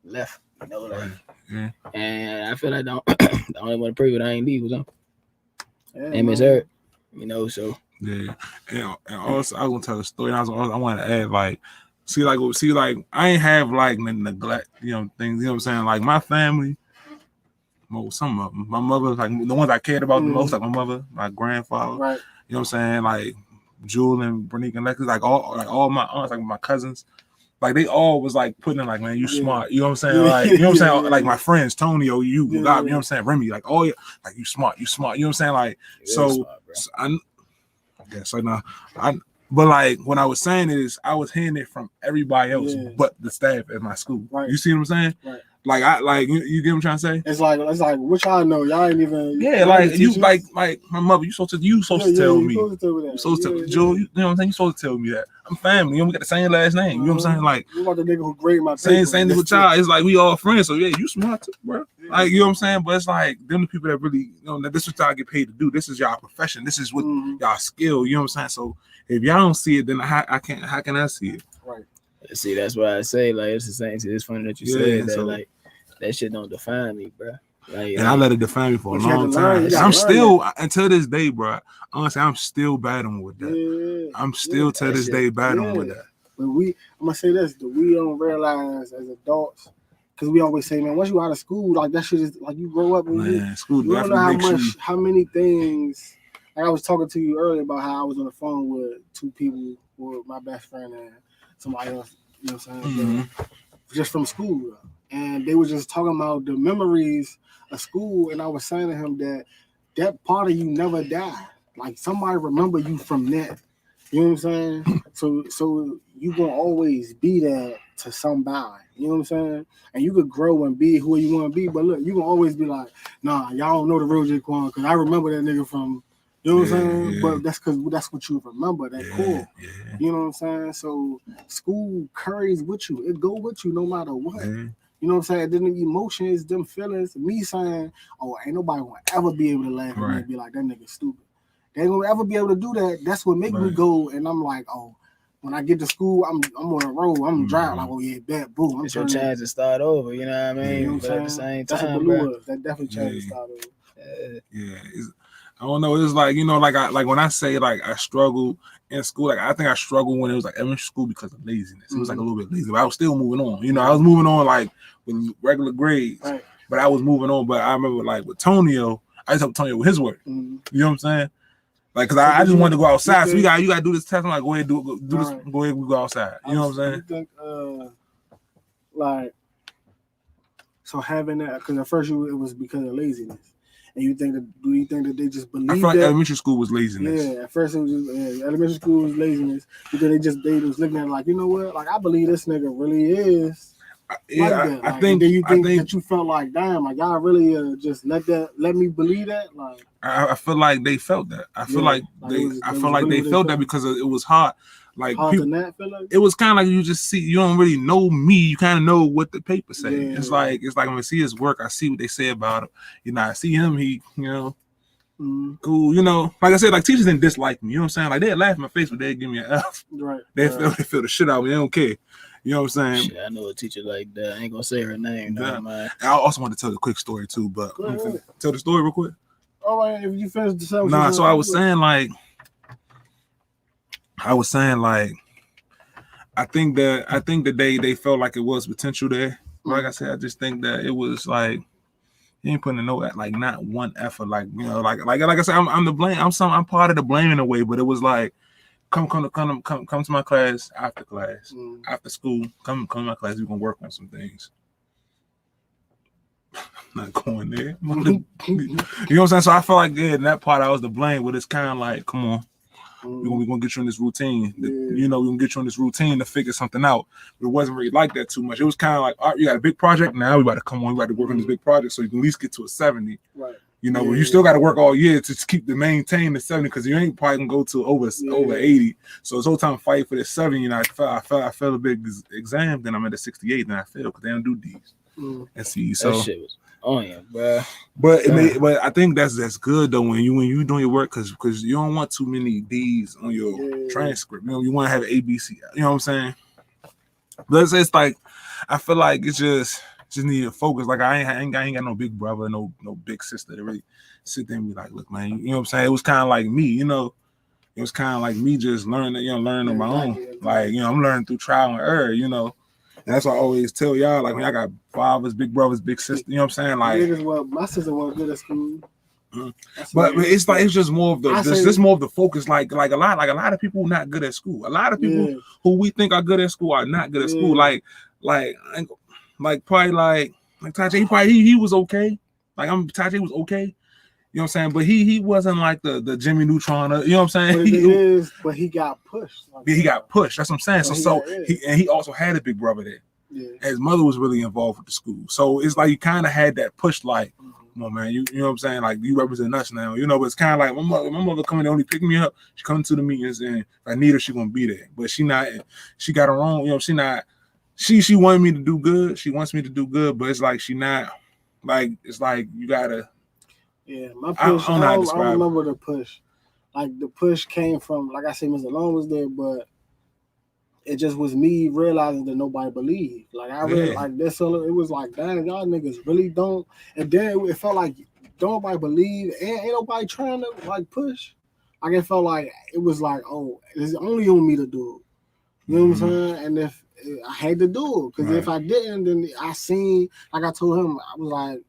left. You know, like. And I feel like the only one to prove it I ain't need was him. And Miss Hurt. You know, so. Yeah, and also I was gonna tell a story. I wanted to add like, see, I ain't have like neglect, you know, things. You know what I'm saying? Like my family, well, some of them, my mother, like the ones I cared about the most, like my mother, my grandfather. Right. You know what I'm saying? Like Jewel and Branique and Lexus, like all my aunts, like my cousins, like they all was like putting in like, man, you smart. You know what I'm saying? Like you know what I'm saying? Like my friends, Tonio, you, you know what I'm saying? Remy, like all like you smart. You know what I'm saying? Like so I guess I know. But like when I was saying it, I was hearing it from everybody else but the staff at my school. Right. You see what I'm saying? Right. Like you get what I'm trying to say? It's like what y'all know. Y'all ain't even like you like my mother. You supposed to tell me. You supposed to Joe, you know what I'm saying? You supposed to tell me that. I'm family. You know, we got the same last name. You know what I'm saying? Like you about the nigga who grade my same thing with y'all. It's like we all friends. So yeah, you smart too, bro. Like you know what I'm saying? But it's like them the people that really this is what y'all get paid to do. This is y'all profession. This is what y'all skill. You know what I'm saying? So if y'all don't see it, then how can I see it? Right. See, that's why I say like it's the same. It's funny that you said that. Like that shit don't define me, bro. Like, and I let it define me for a long time. I'm still until this day, bro. Honestly, I'm still battling with that. Yeah, I'm still to this day battling with that. But I'm gonna say this: that we don't realize as adults, because we always say, man, once you out of school, like that shit is like you grow up and school. You don't know how many things. Like I was talking to you earlier about how I was on the phone with two people, with my best friend and somebody else. You know what I'm saying? Just from school, and they were just talking about the memories of school, and I was saying to him that part of you never died. Like somebody remember you from that. You know what I'm saying? So you gonna always be that to somebody. You know what I'm saying? And you could grow and be who you want to be, but look, you gonna always be like, nah, y'all don't know the real Jaquan because I remember that nigga from. You know what I'm saying? Yeah. But that's because that's what you remember, that core. Yeah. You know what I'm saying? So school carries with you. It go with you no matter what. You know what I'm saying? Then the emotions, them feelings, me saying, oh, ain't nobody gonna ever be able to laugh at me and be like, that nigga stupid. They ain't gonna ever be able to do that. That's what make me go, and I'm like, oh, when I get to school, I'm on a road. I'm driving like, oh yeah, bad boom. It's your chance to start over. You know what I mean? You know what I'm saying? At the same that's time, what Blue was. That definitely chance to start over. I don't know. It's like like when I say like I struggled in school, like I think I struggled when it was like elementary school because of laziness. It was like a little bit lazy, but I was still moving on. I was moving on like with regular grades, but I was moving on. But I remember like with Tonio, I just helped Tonio with his work. You know what I'm saying? Like, cause I just wanted to go outside. So you got to do this test. I'm like, go ahead, do this. Go ahead, we go outside. You know what I'm saying? You think, like, so having that, because at first it was because of laziness. And do you think that they just believe that? I feel like elementary school was laziness. Yeah, at first it was just, elementary school was laziness. Because they was looking at it like, you know what? Like, I believe this nigga really is. I think. Do you think that you felt like, damn, like y'all really just let me believe that? Like, I feel like they felt that. I feel like they felt that because it was hard. Like people, it was kind of like you just see, you don't really know me. You kind of know what the paper say. Yeah. It's like when I see his work, I see what they say about him. I see him. He, cool. Like I said, like teachers didn't dislike me. You know what I'm saying? Like they'd laugh in my face, but they'd give me an F. Right. They feel the shit out of me. They don't care. You know what I'm saying? Shit, I know a teacher like that. I ain't gonna say her name. I also want to tell a quick story too, but tell the story real quick. All right, if you finish the sentence. Nah, so I was saying like, I think that they felt like it was potential there. Like I said, I just think that it was like you ain't putting in like not one effort, like like I said, I'm the blame. I'm part of the blame in a way, but it was like come to my class, after school, come to my class. We gonna work on some things. not going there. You know what I'm saying? So I feel like in that part I was to blame, but it's kind of like, come on. We're gonna get you in this routine. You know, we're gonna get you in this routine to figure something out. But it wasn't really like that too much. It was kind of like, all right, you got a big project now. We about to come on. We about to work on this big project so you can at least get to a 70. Right. You know, but you still got to work all year to keep the maintain the 70 because you ain't probably gonna go to over 80. So it's whole time fight for the 70. You know, I failed a big exam, then I'm at a 68, then I failed because they don't do D's. And see, so that shit was on you, bro. But but I think that's good though when you doing your work because you don't want too many D's on your transcript. You know, you want to have ABC. You know what I'm saying? But it's like I feel like it's just need to focus. Like I ain't got no big brother, no big sister to really sit there and be like, look, man, you know what I'm saying? It was kind of like me, you know. It was kind of like me just learning on my own. Like, you know, I'm learning through trial and error, you know. And that's what I always tell y'all. Like when I got fathers, big brothers, big sisters, you know what I'm saying? Like my sister wasn't good at school. But it's like it's just more of the more of the focus. Like a lot of people not good at school. A lot of people who we think are good at school are not good at school. Like probably like Tajay, he was okay. Like Tajay was okay. You know what I'm saying? But he wasn't like the Jimmy Neutron. You know what I'm saying? But he got pushed. Like he got pushed. That's what I'm saying. So he also had a big brother there. Yeah. His mother was really involved with the school. So it's like you kind of had that push, like, come on, man, you know what I'm saying? Like you represent us now, you know. But it's kind of like my mother coming to only pick me up. She coming to the meetings, and if I need her, she gonna be there. But she not. She got her own. You know, she not. She wanted me to do good. She wants me to do good, but it's like she not. Like it's like you gotta. Yeah, my push. I don't remember the push. Like the push came from, like I said, Mr. Long was there, but it just was me realizing that nobody believed. Like I really like this. So it was like, dang, y'all niggas really don't. And then it felt like don't nobody believe, and ain't nobody trying to like push. Like it felt like it was like, oh, it's only on me to do it. You know what I'm saying? And if I had to do it, because if I didn't, then I seen, like I told him, I was like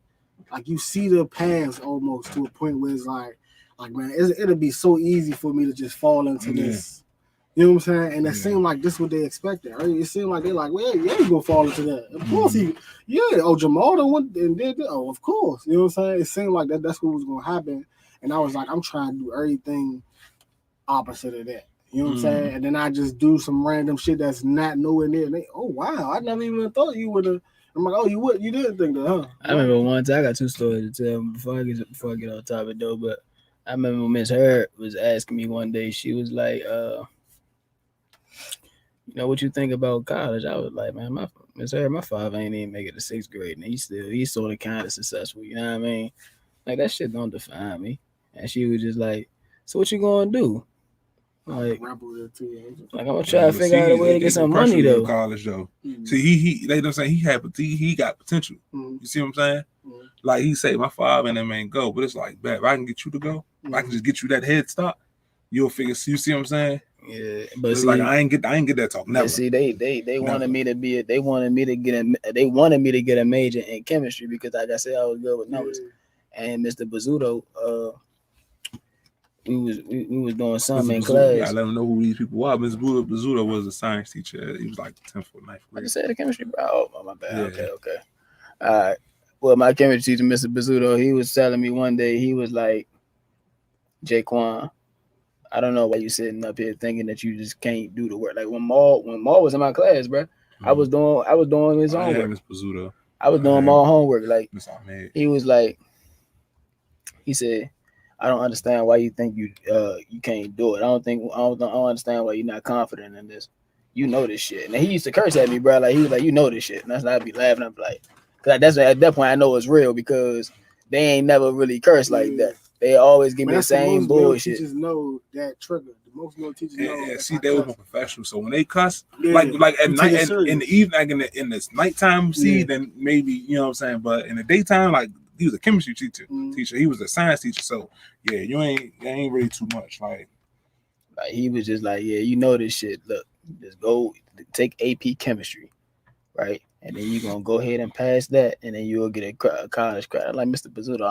you see the path almost to a point where it's like man, it'll be so easy for me to just fall into this. You know what I'm saying? And it seemed like this is what they expected. Right? It seemed like they're like, well, yeah, you gonna fall into that. Of course Oh, Jamal done went and did that. Oh, of course. You know what I'm saying? It seemed like that's what was gonna happen. And I was like, I'm trying to do everything opposite of that. You know what I'm saying? And then I just do some random shit that's not nowhere near. And they, oh wow, I never even thought you would have. I'm like, oh, you didn't think that, huh? I remember one time I got two stories to tell before I get on topic though. But I remember when Miss Hurd was asking me one day. She was like, you know, what you think about college? I was like, man, Miss Hurd, my father ain't even make it to 6th grade, and he's sort of kind of successful. You know what I mean? Like that shit don't define me. And she was just like, so what you gonna do? Like I'm gonna try to figure out a way to get some money though. College though. See, they don't say he got potential. You see what I'm saying? Like he say, my father and them ain't go, but it's like, if I can get you to go, if I can just get you that head start, you'll figure. You see what I'm saying? Yeah, but it's see, like I ain't get that talk. Never. See, they wanted me to be. They wanted me to get a major in chemistry because, like I said, I was good with numbers. And Mr. Bazzuto, we was doing something in class. Yeah, I let him know who these people are. Mr. Bazzuto was a science teacher. He was like 10th or 9th grade. I just said the chemistry, bro. Oh, my bad. Yeah. Okay. All right. Well, my chemistry teacher, Mr. Bazzuto, he was telling me one day, he was like, Jaquan, I don't know why you sitting up here thinking that you just can't do the work. Like when Maul was in my class, bro, I was doing his homework. Mr. Bazzuto. I was doing my homework. Like he was like, he said, I don't understand why you think you can't do it. I don't understand why you're not confident in this. You know this shit. And he used to curse at me, bro. Like he was like, you know this shit. And that's I'd be laughing. I'm like, cause that's at that point I know it's real because they ain't never really cursed like that. They always give me the same bullshit. Teachers know that trigger. Most male teachers know. Yeah, see, they were more professional. So when they cuss, like at night, in the evening, like in this nighttime, then maybe you know what I'm saying. But in the daytime, like he was a chemistry teacher. He was a science teacher. So yeah, you ain't really too much. Like he was just like, yeah, you know this shit. Look, just go take AP chemistry, right? And then you're gonna go ahead and pass that, and then you'll get a college credit. I'm like, Mr. Bazzuto,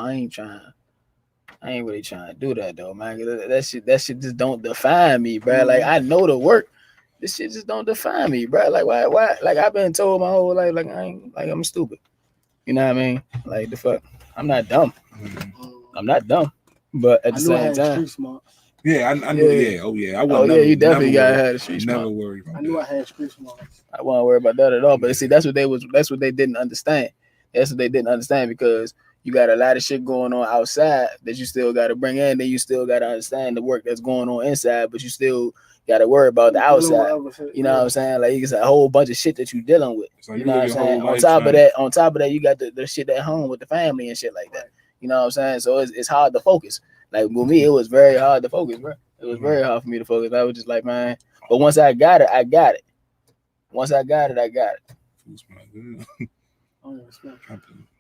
I ain't really trying to do that though, man. That shit just don't define me, bro. Like I know the work. This shit just don't define me, bro. Like why? Like I've been told my whole life, like I'm stupid. You You know what I mean? Like the fuck, I'm not dumb. I'm not dumb, but at the same time, street smart. Yeah, I knew. Yeah, oh yeah, I would. You definitely gotta have the street smart. Never worry about that. I knew I had street smarts. I wasn't worried about that at all. But see, that's what they didn't understand. That's what they didn't understand because you got a lot of shit going on outside that you still got to bring in. Then you still got to understand the work that's going on inside, but you still got to worry about the outside. You know what I'm saying? Like it's a whole bunch of shit that you dealing with. So you know what I'm saying? On top of that, you got the shit at home with the family and shit like that. You know what I'm saying? So it's hard to focus. Like with me, it was very hard to focus, bro. It was very hard for me to focus. I was just like, man. But once I got it, I got it. Once I got it, I got it. Food smell good.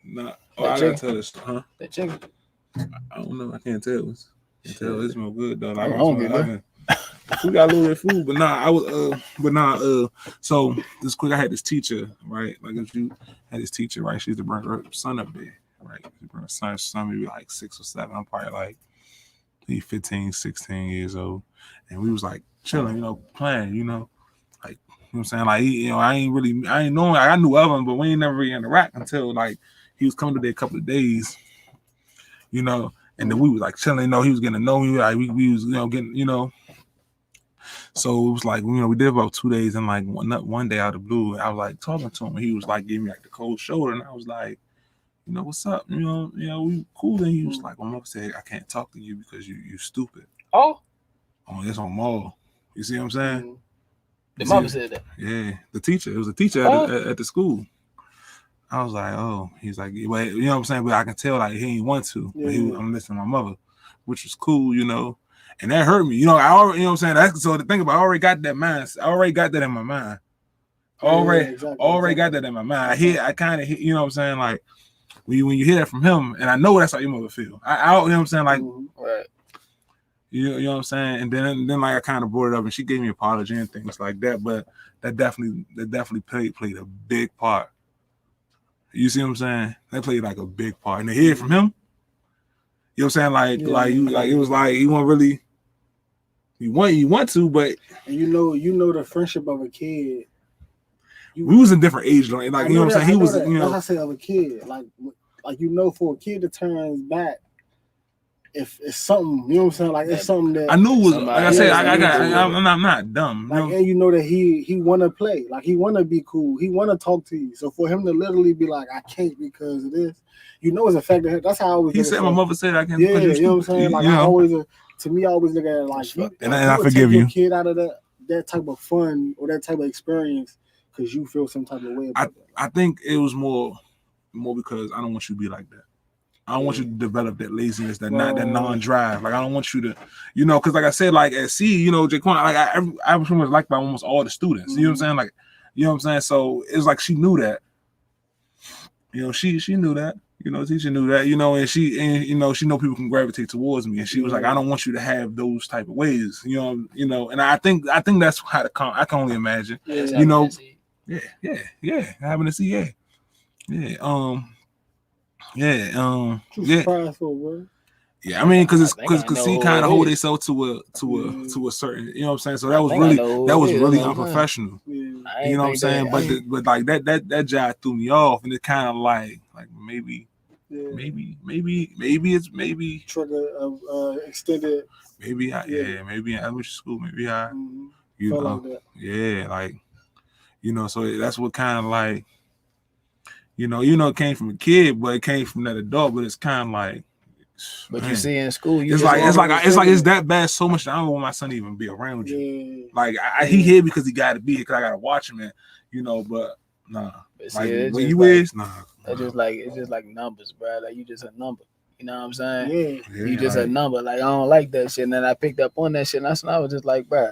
Nah. Oh, I gotta tell this, huh? That chicken. I don't know. I can't tell. It smell good though. Like, I'm hungry, bro. We got a little bit of food, but so this quick, I had this teacher, right? Like if you had this teacher, right? She used to bring her son up there, right? She bring her son maybe like 6 or 7. I'm probably like 15, 16 years old. And we was like chilling, playing, like, you know what I'm saying? Like, I ain't know, I knew of him, but we ain't never really interact until like he was coming to there a couple of days, and then we was like chilling, he was getting to know me, like we was, getting, so it was like, we did about 2 days, and like one day out of the blue, I was like talking to him, and he was like giving me like the cold shoulder, and I was like, what's up? We cool. And he was like, my mother said, I can't talk to you because you stupid. Oh, that's on Maul. You see what I'm saying? The mother said that. Yeah, the teacher. It was a teacher at the school. I was like, oh. He's like, well, you know what I'm saying? But I can tell like he ain't want to. But I'm listening to my mother, which was cool, and that hurt me. I already, you know what I'm saying? That's so the thing about I already got that mind. I already got that in my mind. Already got that in my mind. I kind of, you know what I'm saying? Like when you hear that from him, and I know that's how your mother feel. I you know what I'm saying? Like, right. You know what I'm saying? And then like I kind of brought it up, and she gave me an apology and things like that. But that definitely played a big part. You see what I'm saying? They played like a big part. And to hear it from him, you know what I'm saying? Like it was like he wasn't really. You want to, but and you know the friendship of a kid. We was in different age, like you know what I'm saying. He was, That's what I say of a kid, like for a kid to turn back, if it's something, you know what I'm saying, like it's something that I knew was. Like I said, I'm not dumb. Like, and that he want to play, like he want to be cool, he want to talk to you. So for him to literally be like, I can't because of this, it's a fact that that's how I always. He said, my mother said I can't. Yeah, you know what I'm saying. Like I always. To me, I always look at it like, and I forgive you. Kid out of that type of fun or that type of experience because you feel some type of way about that. I think it was more because I don't want you to be like that. I don't want you to develop that laziness, that non-drive. Like I don't want you to, because like I said, like at C, Jaquan, like I was pretty much liked by almost all the students. You know what I'm saying? Like, you know what I'm saying? So it's like she knew that. She knew that. Teacher knew that, and she know people can gravitate towards me, and she was like, I don't want you to have those type of ways, and I think that's how to come. I can only imagine, having to see, I mean, because he kind of hold himself to a certain, you know what I'm saying. So that was really unprofessional. You know what I'm saying? But like that job threw me off, and it kind of like maybe. Yeah. Maybe it's trigger of extended. Maybe maybe in elementary school, maybe like that. So that's what kind of like, it came from a kid, but it came from that adult, but it's kind of like. But you see in school, it's that bad so much that I don't want my son to even be around you. Yeah. Like he here because he got to be here because I got to watch him, and but nah. But see, like when you is nah. It's just like numbers, bro. Like you just a number. You know what I'm saying? Yeah. You just a number. Like I don't like that shit. And then I picked up on that shit. And that's when I was just like, bro,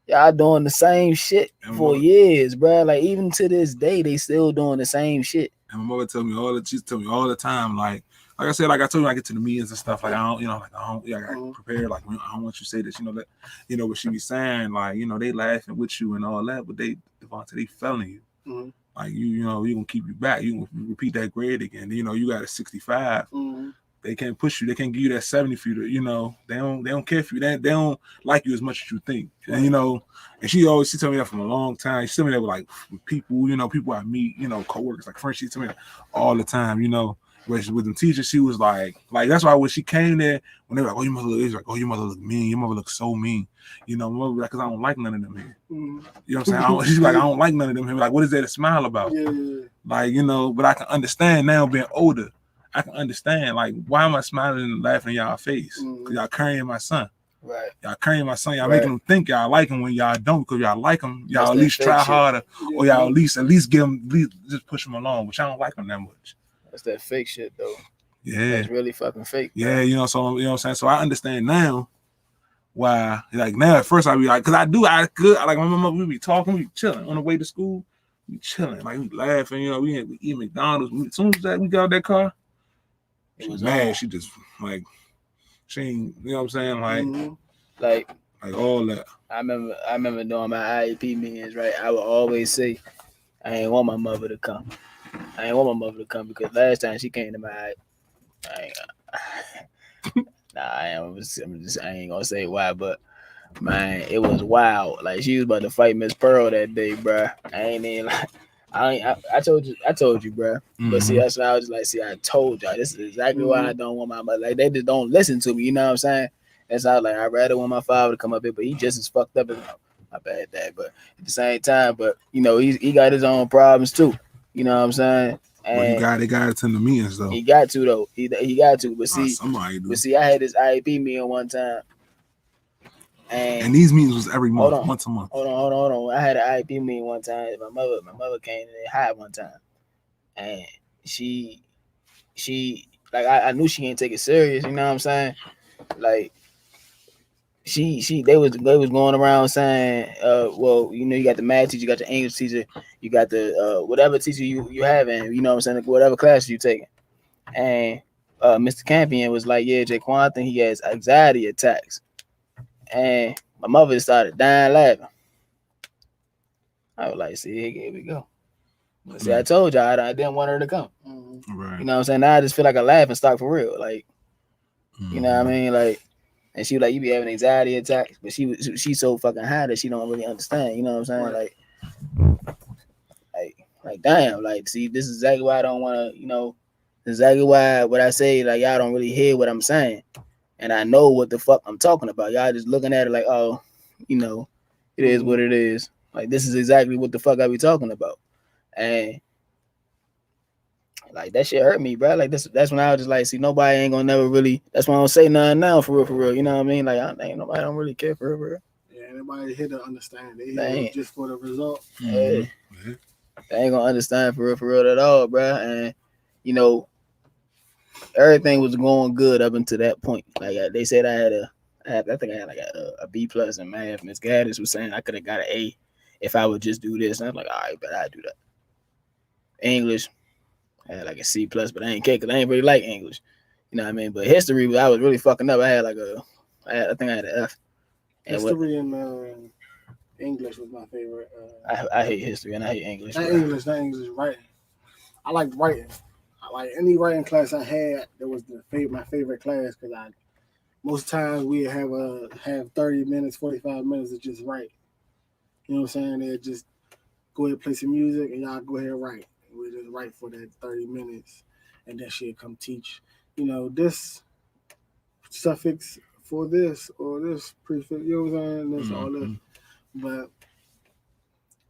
y'all doing the same shit for years, bro. Like even to this day, they still doing the same shit. And my mother tell me all the time, like I said, like I told you, I get to the meetings and stuff. Like I got prepared. Like I don't want you to say this, that, what she be saying, like they laughing with you and all that, but they failing you. Mm-hmm. Like you gonna keep you back. You gonna repeat that grade again. You got a 65. Mm-hmm. they can't push you. They can't give you that 70 for you. You know, they don't care for you. They don't like you as much as you think. And you know, and she told me that from a long time. She told me that with like people, you know, people I meet, you know, coworkers, like friends. She told me that all the time. You know, with them teachers, she was like that's why when she came there, when they were like, oh, your mother looks like, oh, your mother look mean. Your mother looks so mean. You know, my mother like, cause I don't like none of them here. You know what I'm saying? She's like, I don't like none of them here. Like, what is there to smile about? Yeah. Like, you know, but I can understand now being older. I can understand, like, why am I smiling and laughing in y'all face? Because y'all carrying my son. Right. Y'all carrying my son. Y'all making him think y'all like him when y'all don't, because y'all like him. Y'all That's at least try harder, or y'all at least give him, just push him along, which I don't like him that much. That's that fake shit, though. Yeah. That's really fucking fake. Yeah, bro. you know, so, you know what I'm saying? So I understand now why, like, now at first I'd be like, because I could, like, my mama, we be talking, we be chilling on the way to school. We chilling, like, we laughing, you know, we eat McDonald's. As soon as we got out that car, she was mad. She just like she ain't, you know what I'm saying? Like all that. I remember doing my IEP meetings, right? I would always say, I ain't want my mother to come. Because last time she came to my I ain't gonna say why, but man, it was wild. Like she was about to fight Miss Pearl that day, bruh. I ain't even like I told you, bro. Mm-hmm. But see, that's why I was like, see, I told y'all. This is exactly why I don't want my mother. Like, they just don't listen to me. You know what I'm saying? That's how, like, I'd rather want my father to come up here, but he just as fucked up as my bad dad. But at the same time, but you know, he got his own problems too. You know what I'm saying? And well, they got it in the meetings though. He got to though. He got to. But see, somebody do. But see, I had this IEP meeting one time. And these meetings was every month, once a month. Hold on. I had an IEP meeting one time. My mother came to the high one time, and she like I knew she ain't take it serious. You know what I'm saying? Like they was going around saying, well, you know, you got the math teacher, you got the English teacher, you got the whatever teacher you have, and you know what I'm saying, whatever class you taking, and Mr. Campion was like, yeah, Jaquan, I think he has anxiety attacks. And my mother started dying laughing. I was like, see, here we go. See, I told y'all I didn't want her to come. Right. You know what I'm saying? Now I just feel like a laughing stock for real. Like, you know what I mean? Like, and she was like, you be having anxiety attacks, but she's so fucking high that she don't really understand. You know what I'm saying? Right. Like, damn. Like, see, this is exactly why I don't want to. You know, exactly why what I say. Like, y'all don't really hear what I'm saying. And I know what the fuck I'm talking about. Y'all just looking at it like, oh, you know, it is what it is. Like, this is exactly what the fuck I be talking about. And like, that shit hurt me, bro. Like, that's when I was just like, see, nobody ain't gonna never really, that's why I don't say nothing now for real. You know what I mean? Like, nobody don't really care for real. Yeah, nobody here to understand. They here just for the result. Yeah. They ain't gonna understand for real at all, bro. And, you know, everything was going good up until that point. Like, they said I think I had like a B plus in math. Miss Gaddis was saying I could have got an A if I would just do this. And I was like, all right, but I'd do that. English, I had like a C plus, but I ain't care because I ain't really like English. You know what I mean? But history, I was really fucking up. I had like I think I had an F. History and English was my favorite. I hate history and I hate English. Not English, writing. I like writing. I like any writing class I had. That was my favorite class because most times we have 30 minutes, 45 minutes to just write. You know what I'm saying? They'd just go ahead and play some music and y'all go ahead and write. We just write for that 30 minutes and then she'll come teach, you know, this suffix for this or this prefix, you know what I'm saying? This, all this. But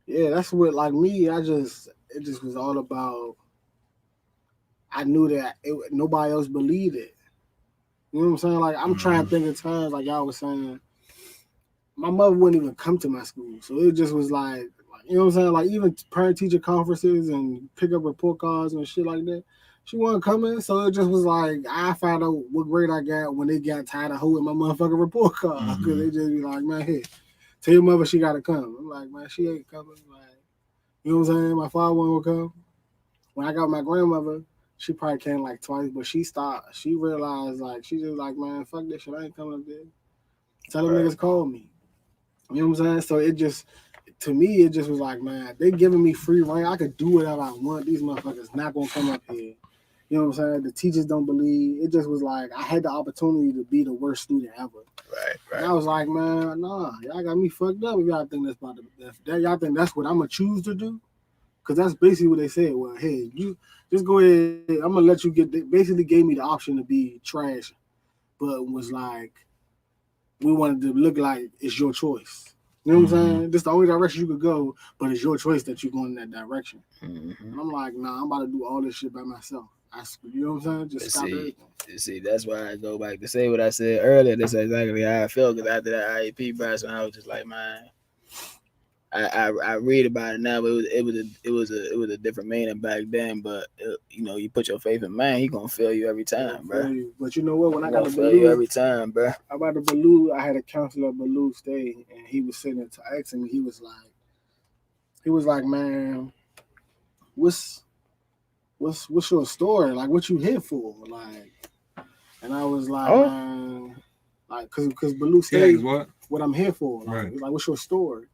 yeah, that's what, like me, it just was all about, I knew that nobody else believed it. You know what I'm saying? Like, I'm trying to think of times, like y'all was saying, my mother wouldn't even come to my school. So it just was like, you know what I'm saying? Like, even parent-teacher conferences and pick up report cards and shit like that, she wasn't coming. So it just was like, I found out what grade I got when they got tired of holding my motherfucking report card. Because they just be like, man, hey, tell your mother she got to come. I'm like, man, she ain't coming. Like, you know what I'm saying? My father won't come. When I got my grandmother, she probably came like twice, but she stopped. She realized, like, she just like, man, fuck this shit. I ain't coming up there. Tell them niggas call me. You know what I'm saying? So it just, to me, it just was like, man, they giving me free reign. I could do whatever I want. These motherfuckers not going to come up here You know what I'm saying? The teachers don't believe. It just was like I had the opportunity to be the worst student ever. Right. And I was like, man, nah, y'all got me fucked up. If y'all think that's about to, if that y'all think that's what I'm gonna choose to do, because that's basically what they said. Well, hey, you just go ahead. I'm gonna let you get. They basically gave me the option to be trash, but was like, we wanted to look like it's your choice. You know what I'm saying? This is the only direction you could go, but it's your choice that you're going in that direction. And I'm like, nah, I'm about to do all this shit by myself. You know what I'm saying? Just stop everything. See, that's why I go back to say what I said earlier. That's exactly how I felt. Because after that IEP burst, I was just like, man, I read about it now, but it was a different meaning back then. But you put your faith in man, he gonna fail you every time, bro. But you know what? When I got to fail you every time, bro. I got to Baloo. I had a counselor at Baloo State, and he was sitting there asking me. He was like, man, what's your story? Like, what you here for? Like, and I was like, man, like, cause Baloo State, what I'm here for? Like, right. Like, what's your story?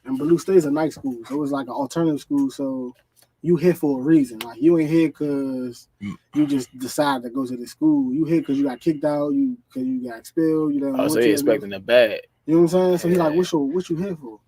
And Baloo State's a night school, so it was like an alternative school. So you here for a reason. Like, you ain't here because you just decide to go to the school. You here because you got kicked out. Because you got expelled. You know. So you expecting the bad. You know what I'm saying? So he's like, what you here for?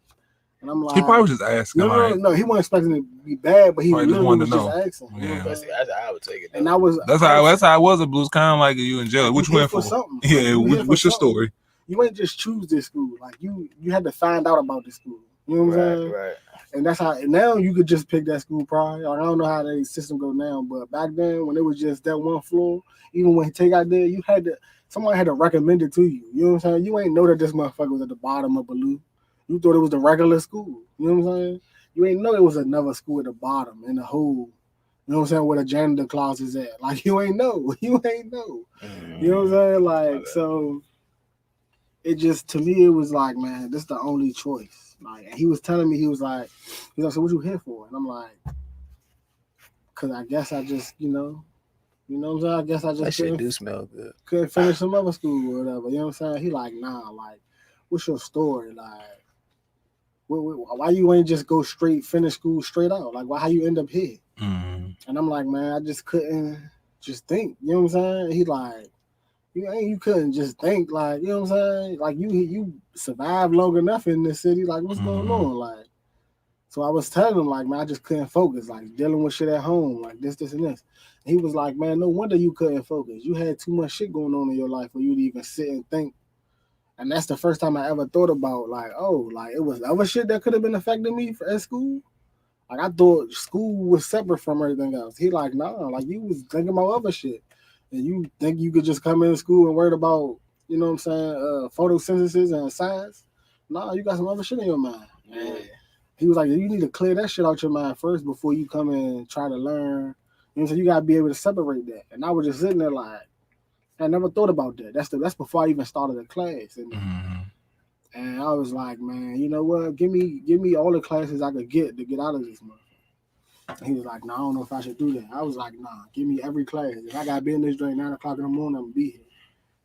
And I'm like, he probably was just asking. No, he wasn't expecting it to be bad, but he literally was just asking. Yeah. That's how I would take it. And that's how I was at Blues, kind of like you in jail. What you went for? Something. Yeah, what's your story? You ain't just choose this school. Like you had to find out about this school. You know what I'm saying? Right. And that's how now you could just pick that school probably. Like, I don't know how the system go now, but back then when it was just that one floor, even when he take out there, somebody had to recommend it to you. You know what I'm saying? You ain't know that this motherfucker was at the bottom of Baloo. You thought it was the regular school. You know what I'm saying? You ain't know it was another school at the bottom in the hole. You know what I'm saying? Where the janitor clause is at. Like, you ain't know. You ain't know. You know what I'm saying? Like, so it just, to me, it was like, man, this is the only choice. Like, and he was telling me, he was like, so what you here for? And I'm like, because I guess I just, you know what I'm saying? I guess I just that shit do smell good. Couldn't finish some other school or whatever. You know what I'm saying? He like, nah, like, what's your story? Like, why you ain't just go straight, finish school straight out? Like, how you end up here? And I'm like, man, I just couldn't just think. You know what I'm saying? He like, you couldn't just think, like, you know what I'm saying? Like, you survived long enough in this city. Like, what's going on? Like, so I was telling him, like, man, I just couldn't focus. Like, dealing with shit at home, like this, and this. And he was like, man, no wonder you couldn't focus. You had too much shit going on in your life for you to even sit and think. And that's the first time I ever thought about, like, oh, like, it was other shit that could have been affecting me at school. Like, I thought school was separate from everything else. He like, nah, like, you was thinking about other shit. And you think you could just come into school and worry about, you know what I'm saying, photosynthesis and science? Nah, you got some other shit in your mind. Yeah. He was like, you need to clear that shit out your mind first before you come in and try to learn. You know, so you got to be able to separate that. And I was just sitting there like, I never thought about that. That's before I even started the class. And I was like, man, you know what? Give me all the classes I could get to get out of this month. And he was like, no, I don't know if I should do that. I was like, nah, give me every class. If I got to be in this joint 9 o'clock in the morning, I'm going to be here.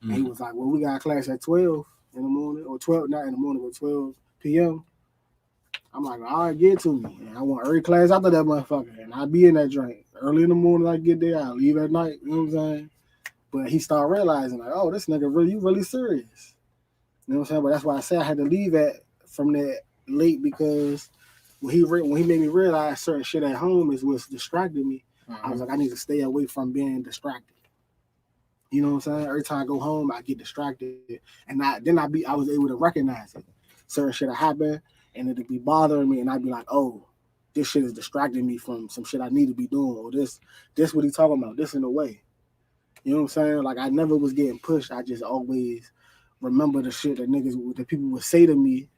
And he was like, well, we got a class at 12 in the morning, or 12, not in the morning, but 12 p.m. I'm like, all right, get it to me. And I want every class after that motherfucker. And I'll be in that joint. Early in the morning, I get there. I leave at night. You know what I'm saying? But he started realizing, like, oh, this nigga you really serious. You know what I'm saying? But that's why I say I had to leave from that late, because when he made me realize certain shit at home is what's distracting me, I was like, I need to stay away from being distracted. You know what I'm saying? Every time I go home, I get distracted. And I was able to recognize it. Certain shit that happened, and it'd be bothering me, and I'd be like, oh, this shit is distracting me from some shit I need to be doing, or this what he talking about, this in a way. You know what I'm saying? Like, I never was getting pushed. I just always remember the shit that people would say to me,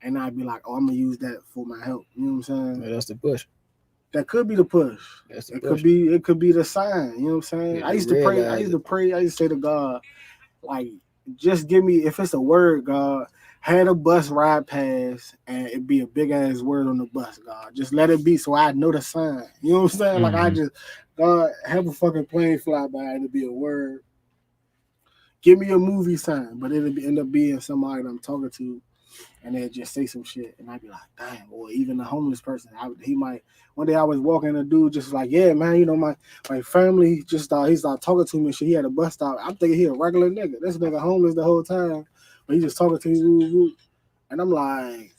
and I'd be like, oh, I'm going to use that for my help. You know what I'm saying? Yeah, that's the push. That could be the push. It could be the sign. You know what I'm saying? Yeah, I used to pray. I used to say to God, like, just give me, if it's a word, God, had a bus ride past and it be a big ass word on the bus, God. Just let it be so I know the sign. You know what I'm saying? Like, I just, God, have a fucking plane fly by and it'll be a word. Give me a movie sign, but it'll end up being somebody that I'm talking to and they'd just say some shit, and I'd be like, damn, or even a homeless person, he might. One day I was walking, and a dude just was like, yeah, man, my family just he started talking to me and shit. He had a bus stop. I'm thinking he a regular nigga. This nigga homeless the whole time, but he just talking to me, and I'm like,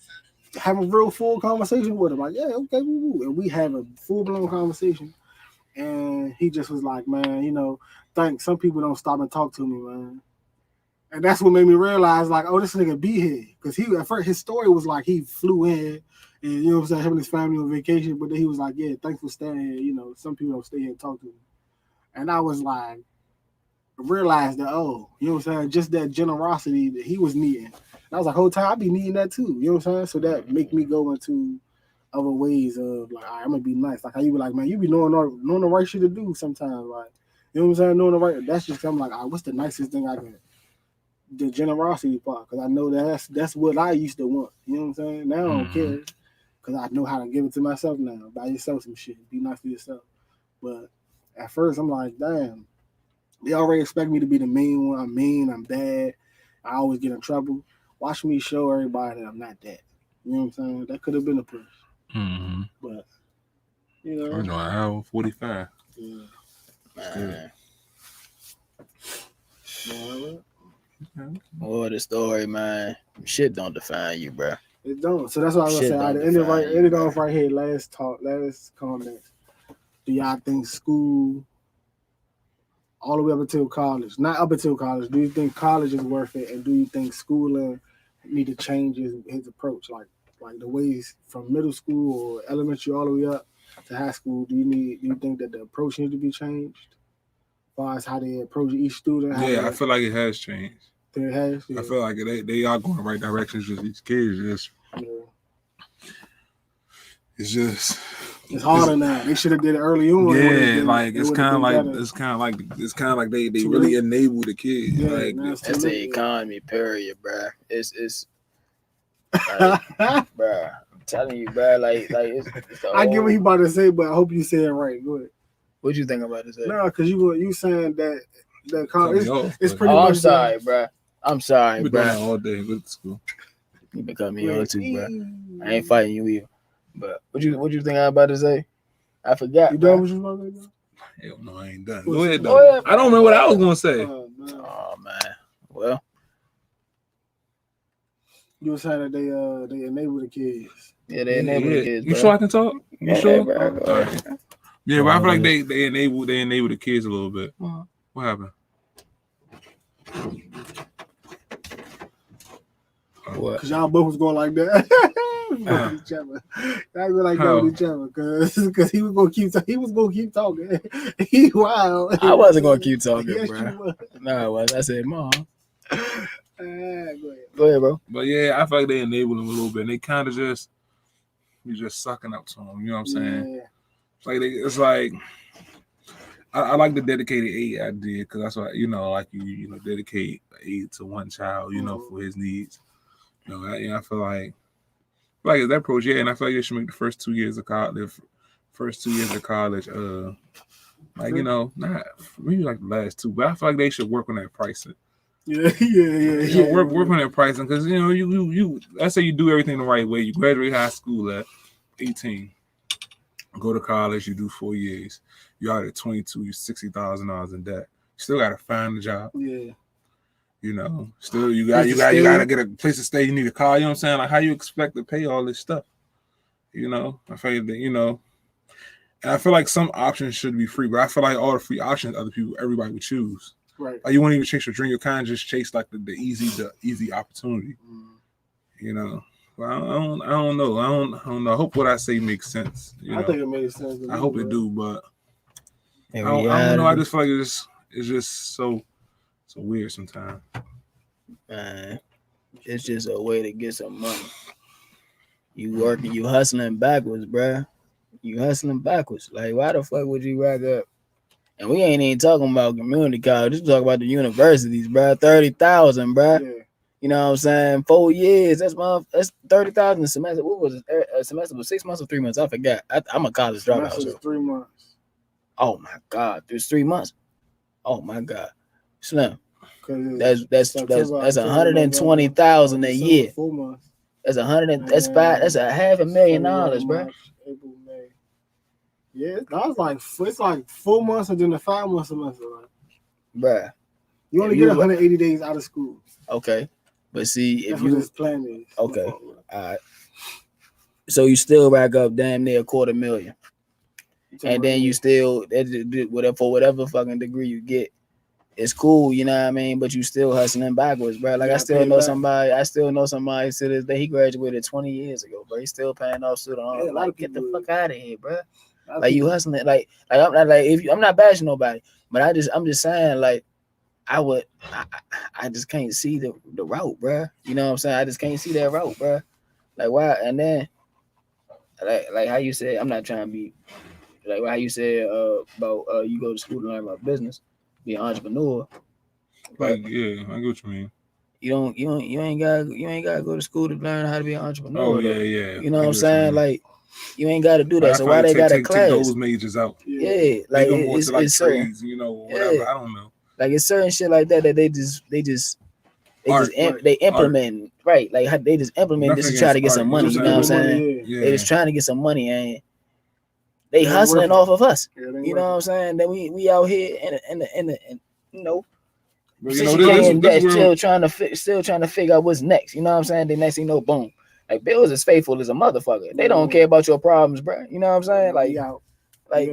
having a real full conversation with him, like, yeah, okay, and we have a full blown conversation, and he just was like, man, thanks. Some people don't stop and talk to me, man. And that's what made me realize, like, oh, this nigga be here. Because at first, his story was like he flew in and, you know what I'm saying, him and his family on vacation. But then he was like, yeah, thanks for staying here. Some people don't stay here and talk to me. And I was like, realized that, oh, you know what I'm saying, just that generosity that he was needing. And I was like, whole time, I be needing that too. You know what I'm saying? So that make me go into other ways of, like, all right, I'm going to be nice. Like, how you be like, man, you be knowing the right shit to do sometimes. Like, you know what I'm saying? Knowing the right, that's just, I'm like, all right, what's the nicest thing I can do? The generosity part, because I know that's what I used to want. You know what I'm saying? Now I don't care, because I know how to give it to myself now. Buy yourself some shit. Be nice to yourself. But at first, I'm like, damn, they already expect me to be the mean one. I'm mean. I'm bad. I always get in trouble. Watch me show everybody that I'm not that. You know what I'm saying? That could have been a push. Mm-hmm. But, I know, an hour 45. Yeah. Man. Yeah. Well, the story, man. Shit don't define you, bro. It don't. So that's what I was gonna say. I ended off right here. Last comment. Do y'all think school, all the way up until college, not up until college, do you think college is worth it, and do you think schooling need to change his approach, like the ways from middle school or elementary all the way up to high school? Do you think that the approach needs to be changed? As far as how they approach each student? Yeah, I feel like it has changed. It has. Yeah. I feel like they are going the right directions. Just these kids, it's harder now. They should have did it early on. Yeah, like it's kind of like they really enable the kids. Yeah, like that's the economy, period, bro. It's like, bro. I'm telling you, bro. Like it's I get what he about to say, but I hope you say it right. Go ahead. What you think about to say? No, because you saying that college it's pretty much. I'm sorry, bro. I'm sorry, bro. Been all day with the school. You been cutting me off too, bro. I ain't fighting you either. But what you think I'm about to say? I forgot. You done what you about to say? Hell no, I ain't done. Go ahead, though. I don't know what I was gonna say. Oh man. Well, you were saying that they enable the kids. Yeah, they enable the kids. You sure I can talk? You sure? Bro, all right. Yeah, but I feel like they enable the kids a little bit. What happened? What? Because y'all both was going like that. Each other. Y'all go like that with each other. Because he was gonna keep talking. He wild. I wasn't gonna keep talking, yes, bro. No, I was. I said, Mom. Go ahead, bro. But yeah, I feel like they enable them a little bit. And they kind of you're just sucking up to them. You know what I'm saying? Yeah. It's like I like the dedicated aid idea, because that's what like you dedicate aid to one child, for his needs. I feel like that approach, and I feel like they should make the first 2 years of college, not maybe like the last two, but I feel like they should work on that pricing. Yeah. Work on that pricing, because you let's say you do everything the right way. You graduate high school at 18, go to college, you do 4 years, you're out at 22, you're $60,000 in debt. You still gotta find a job. Yeah. Still you gotta get a place to stay. You need a car. You know what I'm saying? Like, how you expect to pay all this stuff? I feel that and I feel like some options should be free, but I feel like all the free options everybody would choose. Right. Like, you won't even chase your dream. You kind of just chase like the easy opportunity. Well, I don't know. I don't know. I hope what I say makes sense. I think it makes sense. I hope it do, but I don't know. I just feel like it's just so weird sometimes. Man, it's just a way to get some money. You working, you hustling backwards, bruh. You hustling backwards. Like, why the fuck would you rack up? And we ain't even talking about community college. We talking about the universities, bruh. 30,000, bruh. Yeah. You know what I'm saying? 4 years. That's 30,000 a semester. What was it? A semester was 6 months or 3 months? I forgot. I'm a college dropout. So 3 months. Oh my God, there's 3 months. Oh my God, Slim. That's 120,000 a year. 4 months. That's that's $500,000, bro. March, April, May. Yeah, that was it's like 4 months and then a 5 month semester. Like, Bruh. you only get 180 days out of school. Okay. But see, that's what this plan is. Okay. All right. So you still rack up damn near $250,000. And then you still, for whatever fucking degree you get, it's cool, you know what I mean? But you still hustling backwards, bro. Like, I still know somebody to this day, he graduated 20 years ago, bro. He's still paying off student loans. Yeah, like, get the fuck out of here, bro. Like, you hustling, I'm not I'm not bashing nobody, but I'm just saying, like, I just can't see the route, bro. You know what I'm saying? I just can't see that route, bro. Like, why? And then, like how you said, I'm not trying to be, like how you said about you go to school to learn about business, be an entrepreneur. Like, yeah, I get what you mean. You ain't gotta go to school to learn how to be an entrepreneur. Oh yeah. You know what I'm saying? Like, you ain't gotta do that. So why they got a class? Take those majors out. Yeah, like it's like trades, you know, whatever. Yeah. I don't know. Like, it's certain shit like that they implement right. Like, how they just implement this to try to get some money. You know what I'm saying? Yeah. They just trying to get some money and they hustling off of us. You know what I'm saying? Then we out here in the you know. But, you know, still trying to figure out what's next. You know what I'm saying? The next thing you know, boom. Like, Bills is faithful as a motherfucker. They don't care about your problems, bro. You know what I'm saying? Like,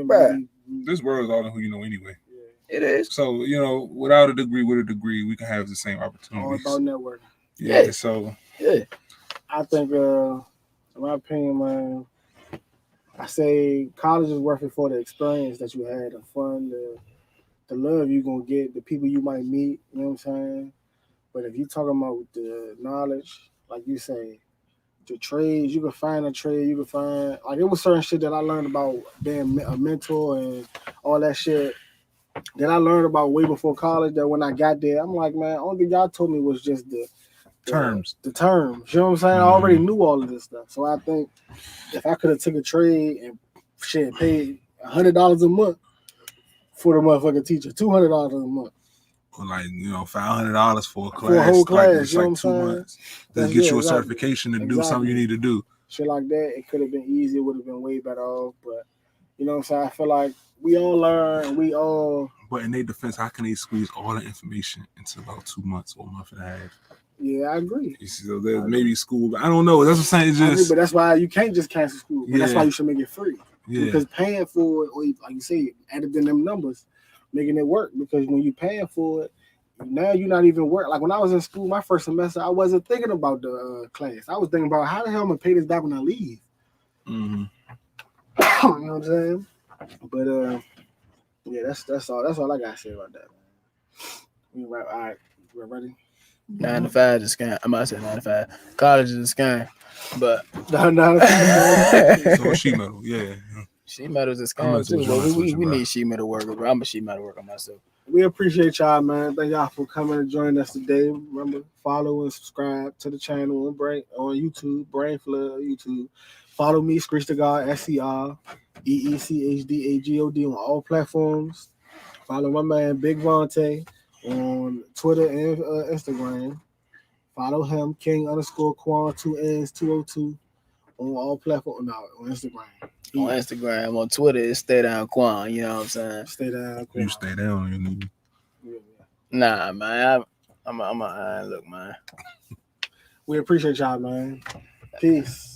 bro. This world is all in who you know anyway. It is. So, you know, without a degree, with a degree, we can have the same opportunities. All about networking. Yeah. So. Yeah. I think, in my opinion, man, I say college is worth it for the experience that you had, the fun, the love you're going to get, the people you might meet, you know what I'm saying? But if you're talking about the knowledge, like you say, the trades, you can find a trade, you can find, like, it was certain shit that I learned about being a mentor and all that shit that I learned about way before college, that when I got there, I'm like, man, only thing y'all told me was just the terms. You know what I'm saying? I already knew all of this stuff. So I think if I could have took a trade and paid $100 a month for the motherfucking teacher, $200 a month. Or like, you know, $500 for a class. For a whole class, like, it's like 2 months. Then get you a certification to do something you need to do. Shit like that, it could have been easy. It would have been way better off. But, you know what I'm saying? I feel like we all learn. But in their defense, how can they squeeze all the information into about 2 months or a month and a half? Yeah, I agree. You see, so there's maybe school, but I don't know. That's what I'm saying. Just, but that's why you can't just cancel school. But that's why you should make it free. Yeah. Because paying for it, or like you say, added in them numbers, making it work. Because when you're paying for it, now you're not even work. Like when I was in school, my first semester, I wasn't thinking about the class. I was thinking about how the hell I'm gonna pay this back when I leave. Mm-hmm. You know what I'm saying? But yeah, that's all I gotta say about that, man. All right, we're ready. 9 to 5 is a scam. I'm about to say 9 to 5. College is a scam, but 9 to 5. So sheet metal, yeah. Sheet metal is a scam too. But we need sheet metal worker, bro. I'm a sheet metal worker myself. We appreciate y'all, man. Thank y'all for coming and joining us today. Remember, follow and subscribe to the channel on YouTube, Brain Flood YouTube. Follow me, Screech the God, SCR, EECHDAGOD on all platforms. Follow my man, Big Vontae, on Twitter and Instagram. Follow him, King_Quan 2Ns202 on all platforms. No, on Instagram. On Instagram, on Twitter, it's Stay Down Quan. You know what I'm saying? Stay down, Quan. You stay down, you Nah, man. I'm a look, man. We appreciate y'all, man. Peace.